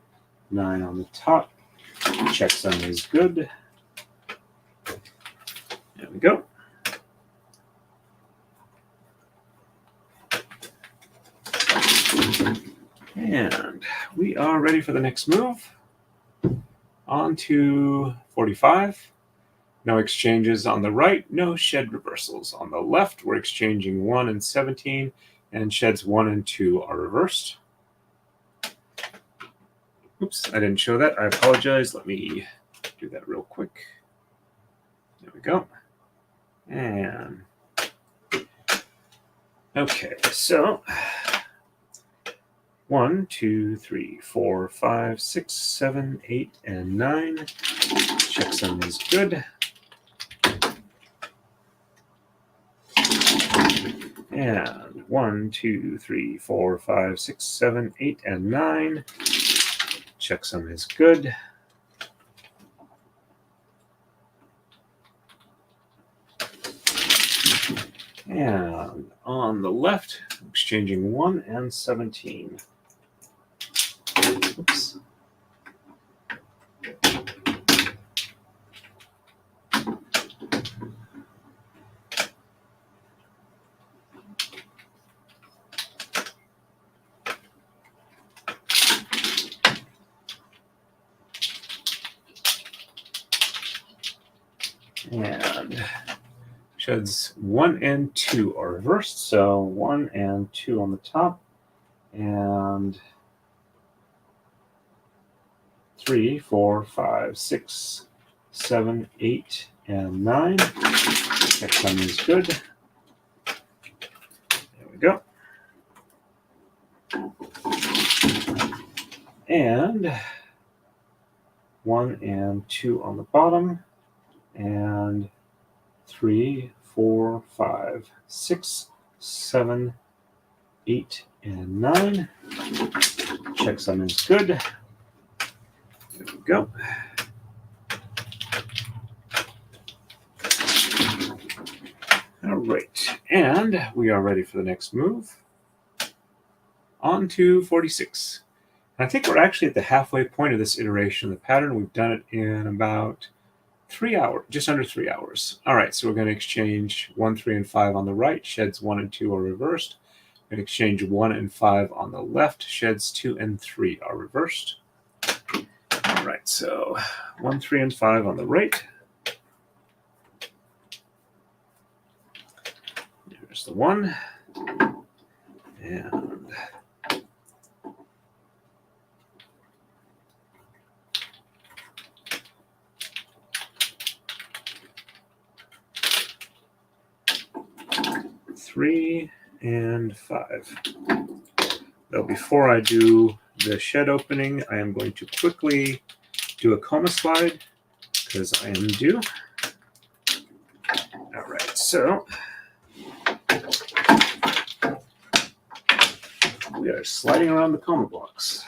9 on the top. Checksum is good. There we go. And we are ready for the next move. On to 45. No exchanges on the right, no shed reversals. On the left, we're exchanging 1 and 17, and sheds 1 and 2 are reversed. Oops, I didn't show that. I apologize. Let me do that real quick. There we go. And okay, so 1, 2, 3, 4, 5, 6, 7, 8, and 9. Checksum is good. And 1, 2, 3, 4, 5, 6, 7, 8, and 9. Checksum is good. And on the left, exchanging 1 and 17. Oops. And sheds 1 and 2 are reversed, so 1 and 2 on the top, and 3, 4, 5, 6, 7, 8, and 9. Checksum is good. There we go. And 1 and 2 on the bottom, and 3, 4, 5, 6, 7, 8, and 9. Checksum is good. There we go. All right, and we are ready for the next move. On to 46. And I think we're actually at the halfway point of this iteration of the pattern. We've done it in about 3 hours, just under 3 hours. All right, so we're going to exchange 1, 3, and 5 on the right. Sheds 1 and 2 are reversed. We're going to exchange 1 and 5 on the left. Sheds 2 and 3 are reversed. All right, so 1, 3, and 5 on the right. There's the 1. And 3 and 5. Though before I do the shed opening, I am going to quickly do a coma slide because I am due. All right, so we are sliding around the coma blocks.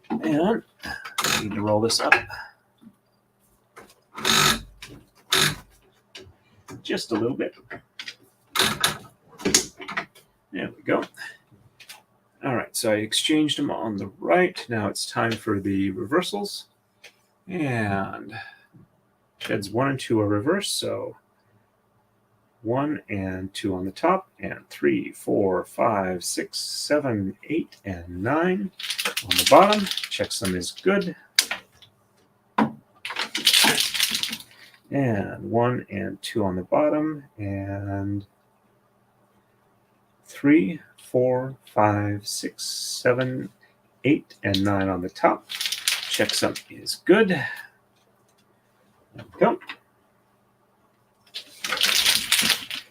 And I need to roll this up just a little bit. There we go. All right, so I exchanged them on the right. Now it's time for the reversals. And sheds 1 and 2 are reversed, so 1 and 2 on the top, and 3, 4, 5, 6, 7, 8, and 9 on the bottom. Checksum is good. And 1 and 2 on the bottom, and 3, 4, 5, 6, 7, 8, and 9 on the top. Checksum is good. There we go.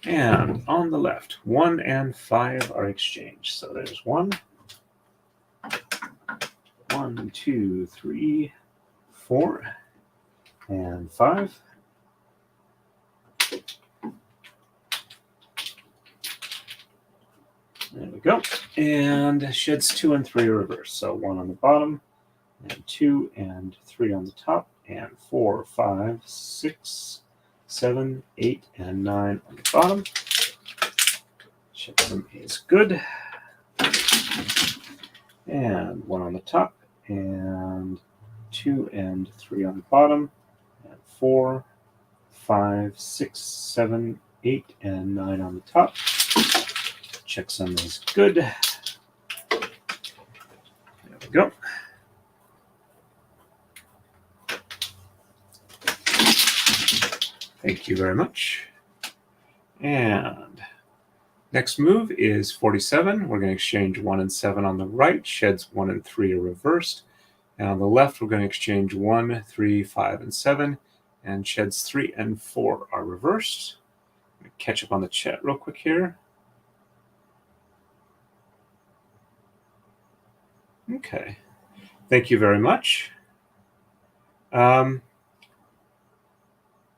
And on the left, 1 and 5 are exchanged. So there's 1, 1, 2, 3, 4, and 5. we go. And sheds 2 and 3 are reversed. So 1 on the bottom, and 2 and 3 on the top, and 4, 5, 6, 7, 8, and 9 on the bottom. Checksum is good. And 1 on the top, and 2 and 3 on the bottom, and 4, 5, 6, 7, 8, and 9 on the top. Checksum is good. There we go. Thank you very much. And next move is 47. We're going to exchange 1 and 7 on the right. Sheds 1 and 3 are reversed. And on the left, we're going to exchange 1, 3, 5, and 7. And sheds 3 and 4 are reversed. I'm going to catch up on the chat real quick here. Okay. Thank you very much.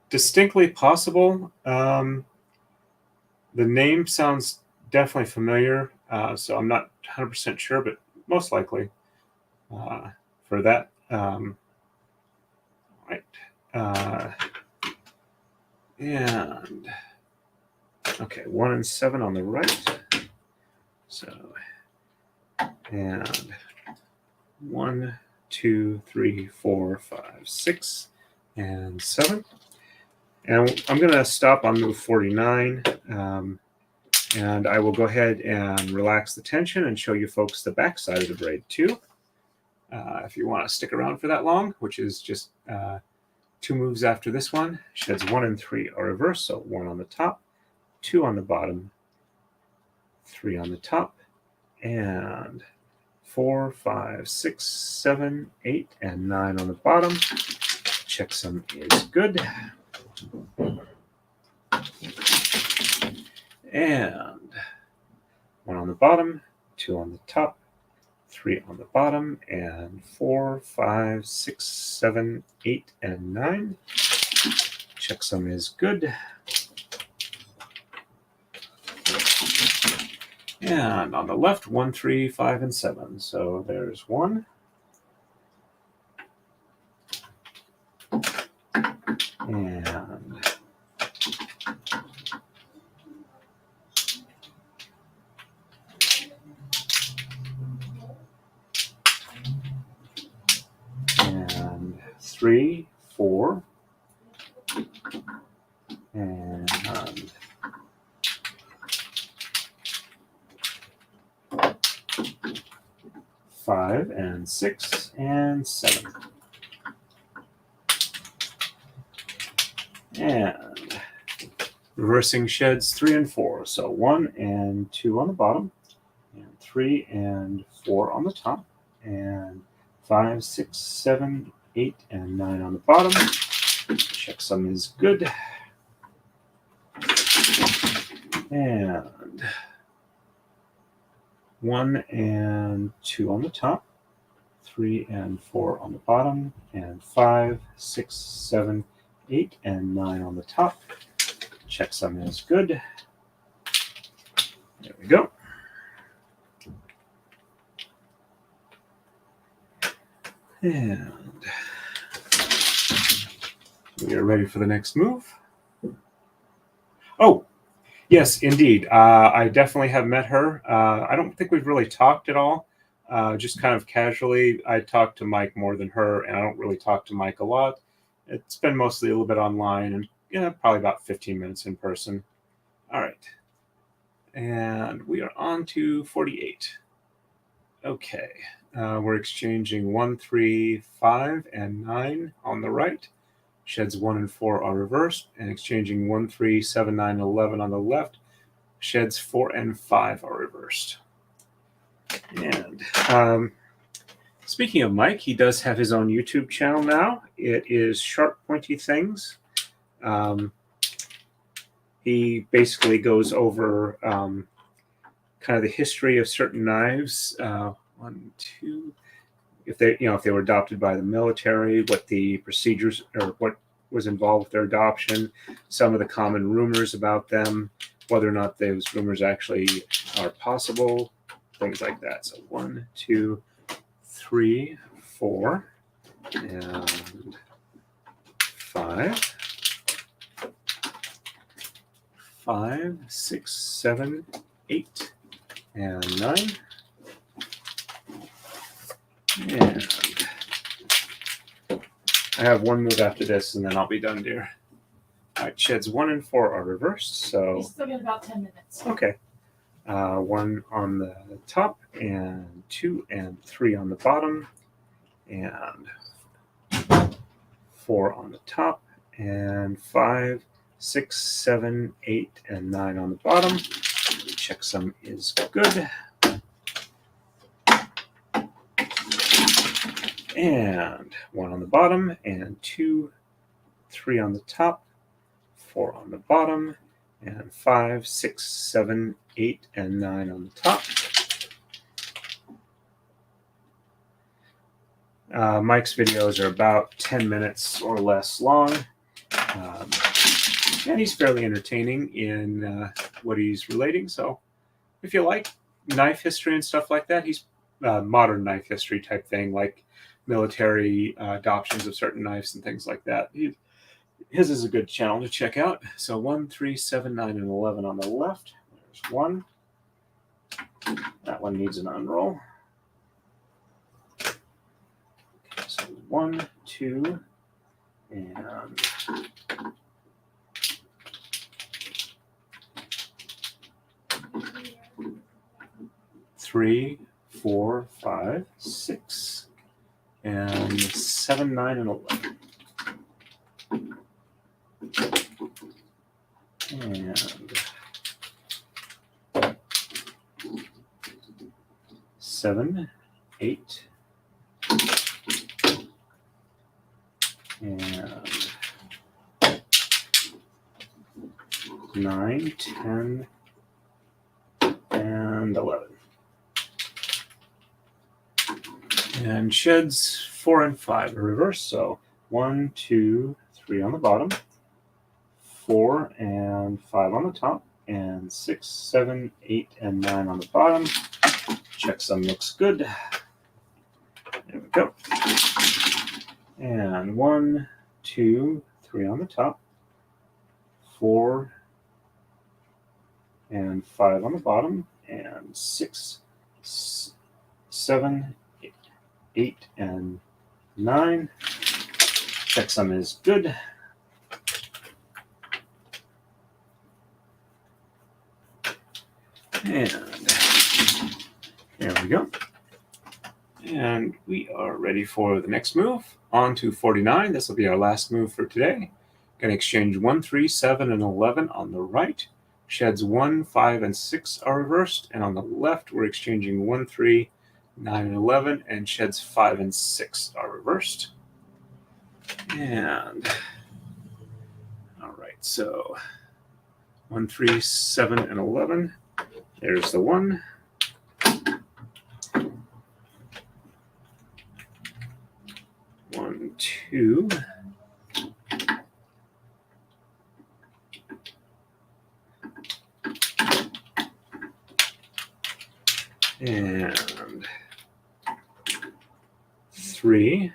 Distinctly possible. The name sounds definitely familiar, so I'm not 100% sure, but most likely for that. Right. And okay, 1 and 7 on the right. So, and 1, 2, 3, 4, 5, 6, and 7. And I'm going to stop on move 49, and I will go ahead and relax the tension and show you folks the back side of the braid too. If you want to stick around for that long, which is just 2 moves after this one. Sheds 1 and 3 are reversed, so 1 on the top, 2 on the bottom, 3 on the top, and 4, 5, 6, 7, 8, and 9 on the bottom. Checksum is good. And 1 on the bottom, 2 on the top, 3 on the bottom, and 4, 5, 6, 7, 8, and 9. Checksum is good. And on the left, 1, 3, 5, and 7. So there's 1. And 3, 4, and 5, and 6, and 7. And reversing sheds 3 and 4. So 1 and 2 on the bottom, and 3 and 4 on the top, and 5, 6, 7, 8, and 9 on the bottom. Checksum is good. And 1 and 2 on the top, 3 and 4 on the bottom, and 5, 6, 7, 8, and 9 on the top. Checksum is good. There we go. And we are ready for the next move. Oh, yes, indeed. I definitely have met her. I don't think we've really talked at all. Just kind of casually. I talk to Mike more than her, and I don't really talk to Mike a lot. It's been mostly a little bit online, and probably about 15 minutes in person. All right. And we are on to 48. Okay. We're exchanging 1, 3, 5, and 9 on the right. Sheds 1 and 4 are reversed, and exchanging 1, 3, 7, 9, 11 on the left. Sheds 4 and 5 are reversed. And speaking of Mike, he does have his own YouTube channel now. It is Sharp Pointy Things. He basically goes over kind of the history of certain knives. 1, 2. If they were adopted by the military, what the procedures or what was involved with their adoption, some of the common rumors about them, whether or not those rumors actually are possible, things like that. So 1, 2, 3, 4, and 5, 5, 6, 7, 8, and 9. And I have one move after this, and then I'll be done, dear. All right, sheds 1 and 4 are reversed, so... You still get about 10 minutes. Okay. 1 on the top, and 2 and 3 on the bottom, and 4 on the top, and 5, 6, 7, 8, and 9 on the bottom. Checksum is good. And 1 on the bottom, and 2, 3 on the top, 4 on the bottom, and 5, 6, 7, 8, and 9 on the top. Mike's videos are about 10 minutes or less long. And he's fairly entertaining in what he's relating. So if you like knife history and stuff like that, he's modern knife history type thing, like military adoptions of certain knives and things like that. His is a good channel to check out. So 1, 3, 7, 9, and 11 on the left. There's 1. That one needs an unroll. Okay, so 1, 2, and 3, 4, 5, 6, and 7, 9, and 11. And 7, 8, and 9, 10, and 11. And sheds 4 and 5 are reversed. So 1, 2, 3 on the bottom, 4 and 5 on the top, and 6, 7, 8, and 9 on the bottom. Checksum looks good. There we go. And 1, 2, 3 on the top, 4 and 5 on the bottom, and 6, 7, 8, and 9. Checksum is good. And there we go. And we are ready for the next move. On to 49. This will be our last move for today. Going to exchange 1, 3, 7, and 11 on the right. Sheds 1, 5, and 6 are reversed. And on the left, we're exchanging 1, 3, 9, and 11. And sheds 5 and 6 are reversed. And all right, so 1, 3, 7, and 11. There's the 1. One, 2. And 3,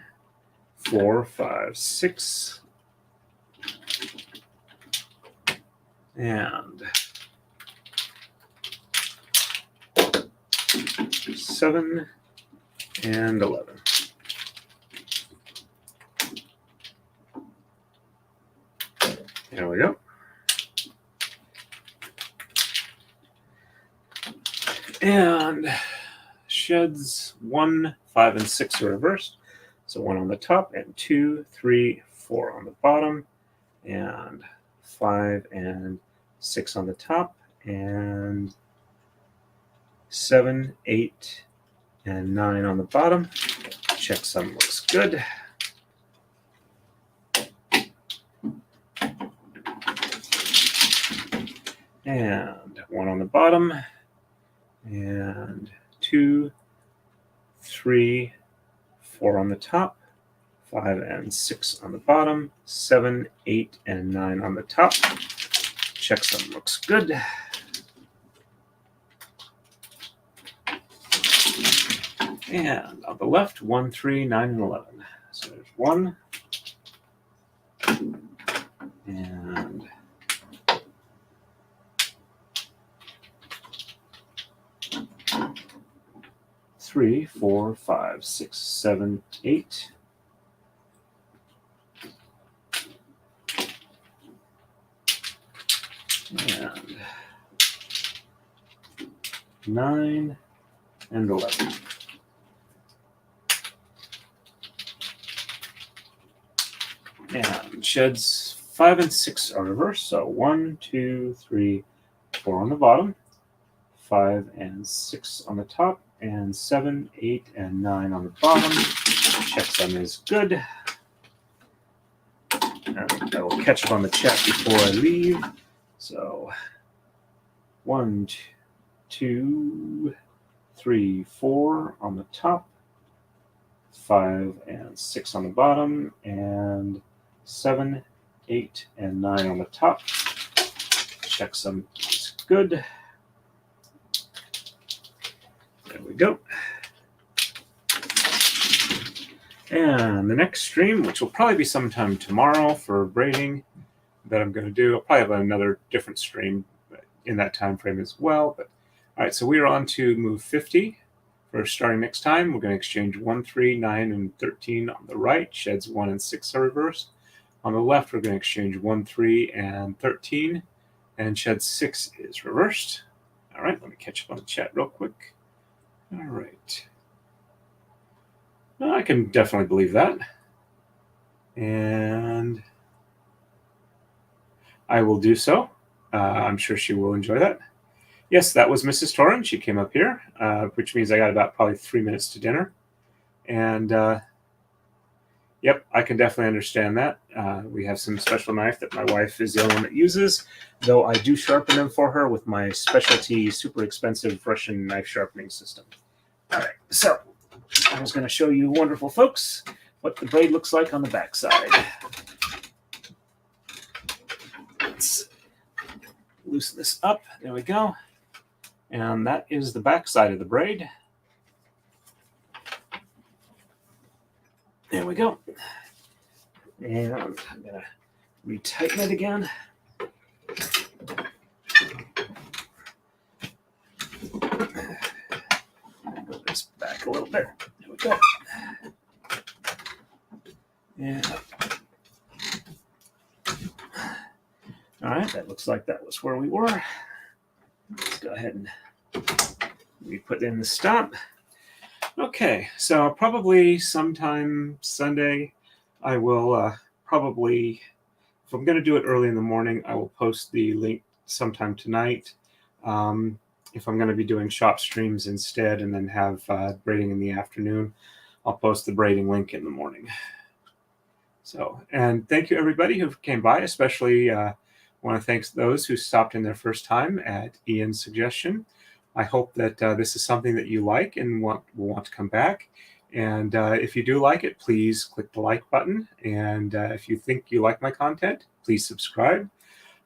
4, 5, 6. And 7 and 11. There we go. And sheds 1, 5, and 6 are reversed. So 1 on the top, and 2, 3, 4 on the bottom, and 5 and 6 on the top, and 7, 8, and 9 on the bottom. Checksum looks good. And 1 on the bottom, and 2, 3, 4 on the top, 5 and 6 on the bottom, 7, 8, and 9 on the top. checksum looks good. And on the left, 1, 3, 9, and 11. So there's 1. And 3, 4, 5, 6, 7, 8. And 9 and 11. And sheds 5 and 6 are reversed. So 1, 2, 3, 4 on the bottom, 5 and 6 on the top, and 7, 8, and 9 on the bottom. Checksum is good. And I will catch up on the chat before I leave. So 1, 2, 3, 4 on the top, 5 and 6 on the bottom, and 7, 8, and 9 on the top. Checksum is good. There we go. And the next stream, which will probably be sometime tomorrow for braiding, that I'm going to do. I'll probably have another different stream in that time frame as well. But all right, so we are on to move 50 for starting next time. We're going to exchange 1, 3, 9, and 13 on the right. Sheds 1 and 6 are reversed. On the left, we're going to exchange 1, 3, and 13, and shed 6 is reversed. All right, let me catch up on the chat real quick. All right. I can definitely believe that. And I will do so. I'm sure she will enjoy that. Yes, that was Mrs. Torrin. She came up here, which means I got about probably 3 minutes to dinner. And yep, I can definitely understand that. We have some special knife that my wife is the only one that uses, though I do sharpen them for her with my specialty, super expensive Russian knife sharpening system. All right, so I was going to show you wonderful folks what the braid looks like on the backside. Let's loosen this up. There we go. And that is the backside of the braid. There we go. And I'm going to retighten it again. Put this back a little bit. There we go. Yeah. All right, that looks like that was where we were. Let's go ahead and we put in the stop. Okay, so probably sometime Sunday, I will probably, if I'm going to do it early in the morning, I will post the link sometime tonight. If I'm going to be doing shop streams instead and then have braiding in the afternoon, I'll post the braiding link in the morning. So, and thank you everybody who came by, especially want to thank those who stopped in their first time at Ian's suggestion. I hope that this is something that you like and will want to come back. And if you do like it, please click the like button. And if you think you like my content, please subscribe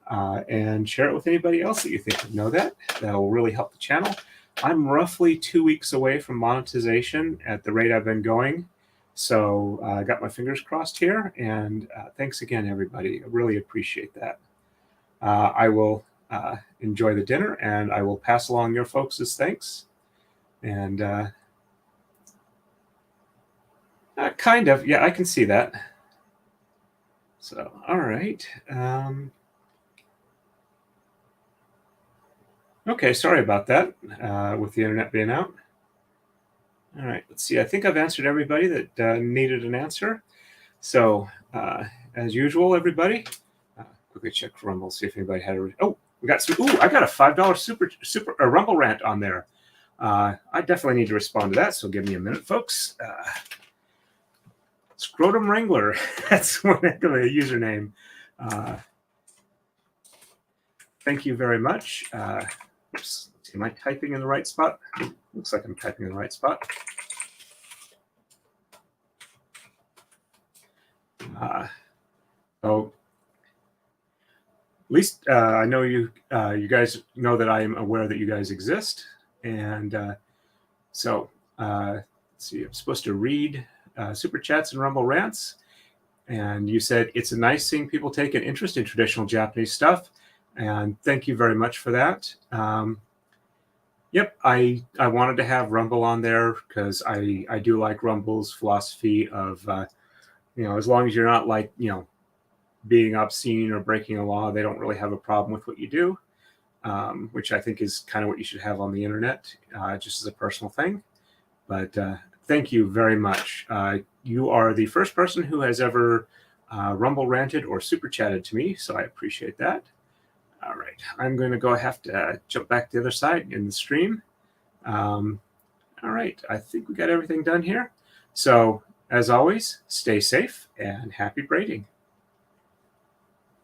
and share it with anybody else that you think would know that. That will really help the channel. I'm roughly 2 weeks away from monetization at the rate I've been going. So I got my fingers crossed here. And thanks again, everybody. I really appreciate that. I will enjoy the dinner, and I will pass along your folks' thanks. And kind of, yeah, I can see that. So, all right. Okay, sorry about that with the internet being out. All right, let's see. I think I've answered everybody that needed an answer. So, as usual, everybody, quickly check Rumble, see if anybody had a... Oh, we got some... Ooh, I got a $5 super Rumble rant on there. I definitely need to respond to that, so give me a minute, folks. Scrotum Wrangler, that's one heck of a username. Thank you very much. Oops, am I typing in the right spot? Looks like I'm typing in the right spot. Oh, least I know you guys know that I am aware that you guys exist. And so let's see, I'm supposed to read Super Chats and Rumble Rants. And you said it's a nice seeing people take an interest in traditional Japanese stuff. And thank you very much for that. Yep, I wanted to have Rumble on there because I do like Rumble's philosophy of, as long as you're not like, being obscene or breaking a law, they don't really have a problem with what you do, which I think is kind of what you should have on the internet, just as a personal thing. But thank you very much. You are the first person who has ever Rumble ranted or super chatted to me, so I appreciate that. All right, I'm going to have to jump back to the other side in the stream. All right, I think we got everything done here. So, as always, stay safe and happy braiding.